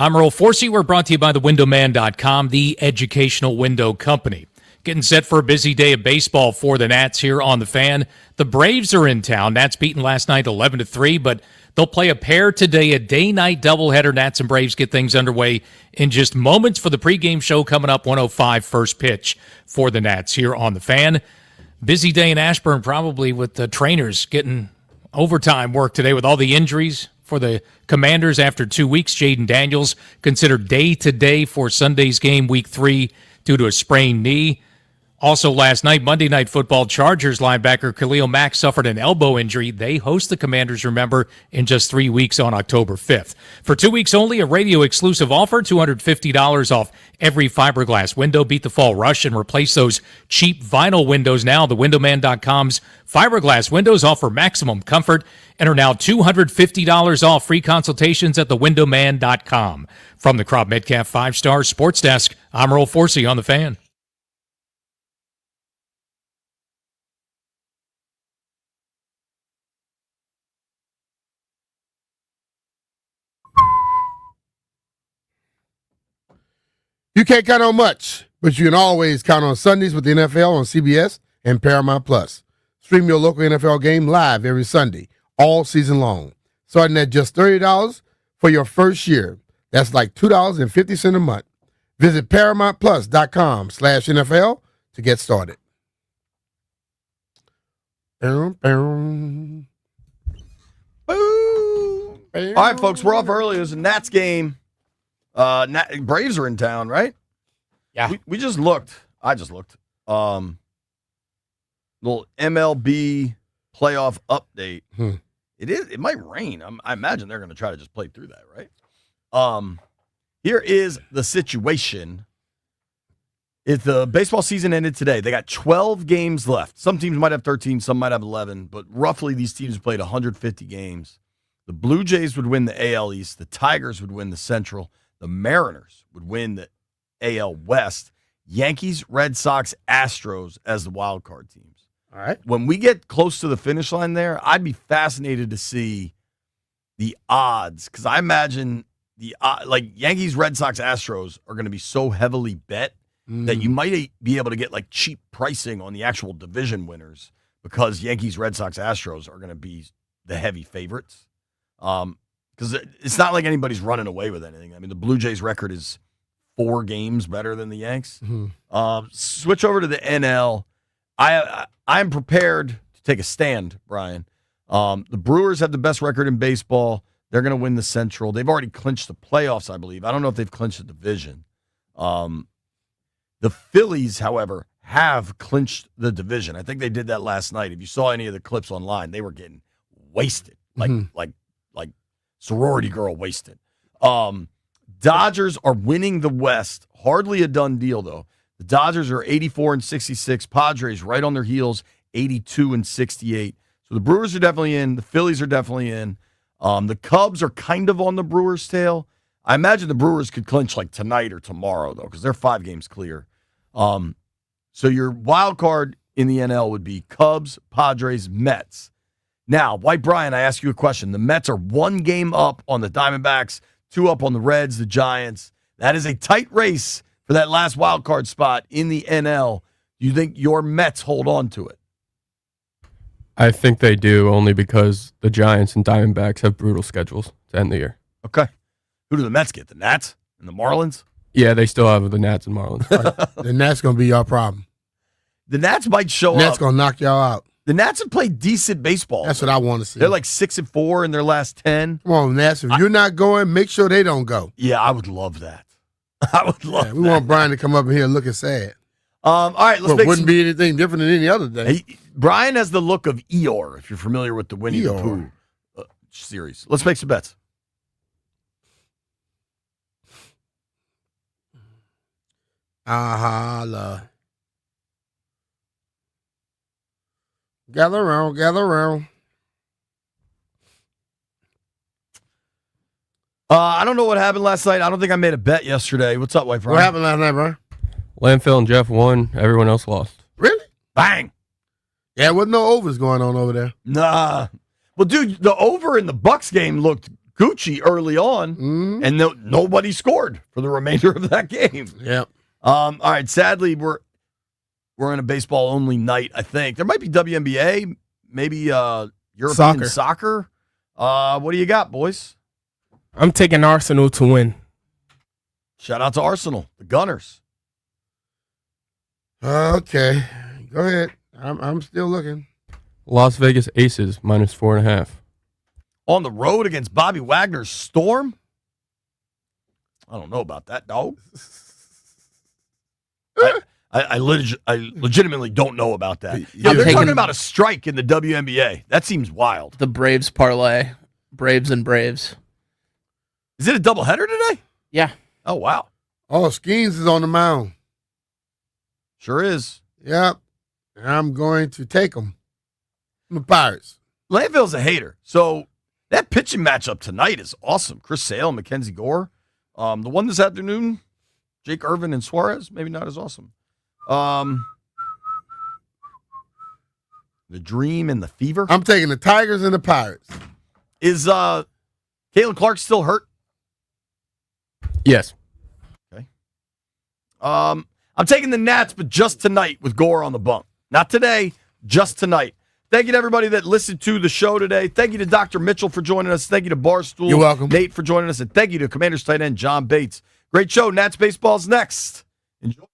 I'm Earl Forsey. We're brought to you by thewindowman.com, the educational window company. Getting set for a busy day of baseball for the Nats here on the Fan. The Braves are in town. Nats beaten last night 11-3, but they'll play a pair today, a day-night doubleheader. Nats and Braves get things underway in just moments for the pregame show coming up 1:05 first pitch for the Nats here on the Fan. Busy day in Ashburn, probably with the trainers getting overtime work today with all the injuries for the Commanders after 2 weeks. Jaden Daniels considered day-to-day for Sunday's game, Week 3, due to a sprained knee. Also last night, Monday Night Football, Chargers linebacker Khalil Mack suffered an elbow injury. They host the Commanders, remember, in just 3 weeks on October 5th. For 2 weeks only, a radio-exclusive offer, $250 off every fiberglass window. Beat the fall rush and replace those cheap vinyl windows now. TheWindowman.com's fiberglass windows offer maximum comfort and are now $250 off. Free consultations at TheWindowman.com. From the Crop Metcalf 5-Star Sports Desk, I'm Earl Forsey on the Fan. You can't count on much, but you can always count on Sundays with the NFL on CBS and Paramount Plus. Stream your local NFL game live every Sunday, all season long. Starting at just $30 for your first year. That's like $2.50 a month. Visit ParamountPlus.com/NFL to get started. All right, folks, we're off early. It was a Nats game. Braves are in town, right? Yeah. We just looked. I just looked. Little MLB playoff update. It might rain. I imagine they're going to try to just play through that, right? Here is the situation. If the baseball season ended today, they got 12 games left. Some teams might have 13, some might have 11, but roughly these teams played 150 games. The Blue Jays would win the AL East. The Tigers would win the Central. The Mariners would win the AL West. Yankees, Red Sox, Astros as the wild card teams. All right. When we get close to the finish line there, I'd be fascinated to see the odds, because I imagine Yankees, Red Sox, Astros are going to be so heavily bet that you might be able to get like cheap pricing on the actual division winners, because Yankees, Red Sox, Astros are going to be the heavy favorites. Because it's not like anybody's running away with anything. I mean, the Blue Jays record is 4 games better than the Yanks. Switch over to the NL. I'm prepared to take a stand, Brian. The Brewers have the best record in baseball. They're going to win the Central. They've already clinched the playoffs, I believe. I don't know if they've clinched the division. The Phillies, however, have clinched the division. I think they did that last night. If you saw any of the clips online, they were getting wasted, like sorority girl wasted. Dodgers are winning the West. Hardly a done deal, though. The Dodgers are 84-66. Padres right on their heels, 82-68. So the Brewers are definitely in. The Phillies are definitely in. The Cubs are kind of on the Brewers' tail. I imagine the Brewers could clinch like tonight or tomorrow, though, because they're 5 games clear. So your wild card in the NL would be Cubs, Padres, Mets. Now, White Brian, I ask you a question. The Mets are 1 game up on the Diamondbacks, 2 up on the Reds, the Giants. That is a tight race for that last wild card spot in the NL. Do you think your Mets hold on to it? I think they do, only because the Giants and Diamondbacks have brutal schedules to end the year. Okay. Who do the Mets get? The Nats and the Marlins? Yeah, they still have the Nats and Marlins. The Nats going to be your problem. The Nats might show up. The Nats going to knock y'all out. The Nats have played decent baseball. That's what I want to see. They're like 6-4 in their last 10. Come on, Nats. If you're not going, make sure they don't go. Yeah, I would love that. I would love that. We want Brian to come up in here looking sad. All right, let's wouldn't be anything different than any other day. Brian has the look of Eeyore, if you're familiar with the Winnie the Pooh series. Let's make some bets. Holla. Gather around, gather around. I don't know what happened last night. I don't think I made a bet yesterday. What's up, White Brian? What happened last night, Brian? Landfill and Jeff won. Everyone else lost. Really? Bang. Yeah, wasn't no overs going on over there. Nah. Well, dude, the over in the Bucks game looked Gucci early on, and nobody scored for the remainder of that game. Yeah. All right. Sadly, we're in a baseball only night. I think there might be WNBA, maybe European soccer. What do you got, boys? I'm taking Arsenal to win. Shout out to Arsenal, the Gunners. Okay, go ahead. I'm still looking. Las Vegas Aces -4.5. On the road against Bobby Wagner's Storm? I don't know about that, dog. I legitimately don't know about that. Now, they're talking about a strike in the WNBA. That seems wild. The Braves parlay. Braves and Braves. Is it a doubleheader today? Yeah. Oh, wow. Oh, Skeens is on the mound. Sure is. Yep. And I'm going to take them. The Pirates. Landville's a hater. So that pitching matchup tonight is awesome. Chris Sale, Mackenzie Gore. The one this afternoon, Jake Irvin and Suarez, maybe not as awesome. The Dream and the Fever. I'm taking the Tigers and the Pirates. Is Caitlin Clark still hurt? Yes. Okay. I'm taking the Nats, but just tonight with Gore on the bump. Not today, just tonight. Thank you to everybody that listened to the show today. Thank you to Dr. Mitchell for joining us. Thank you to Barstool. You're welcome. Nate for joining us. And thank you to Commanders tight end John Bates. Great show. Nats Baseball's next. Enjoy.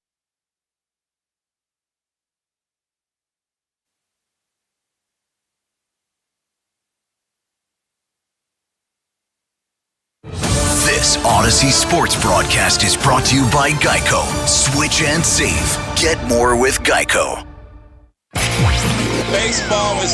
This Odyssey Sports broadcast is brought to you by Geico. Switch and save. Get more with Geico. Baseball is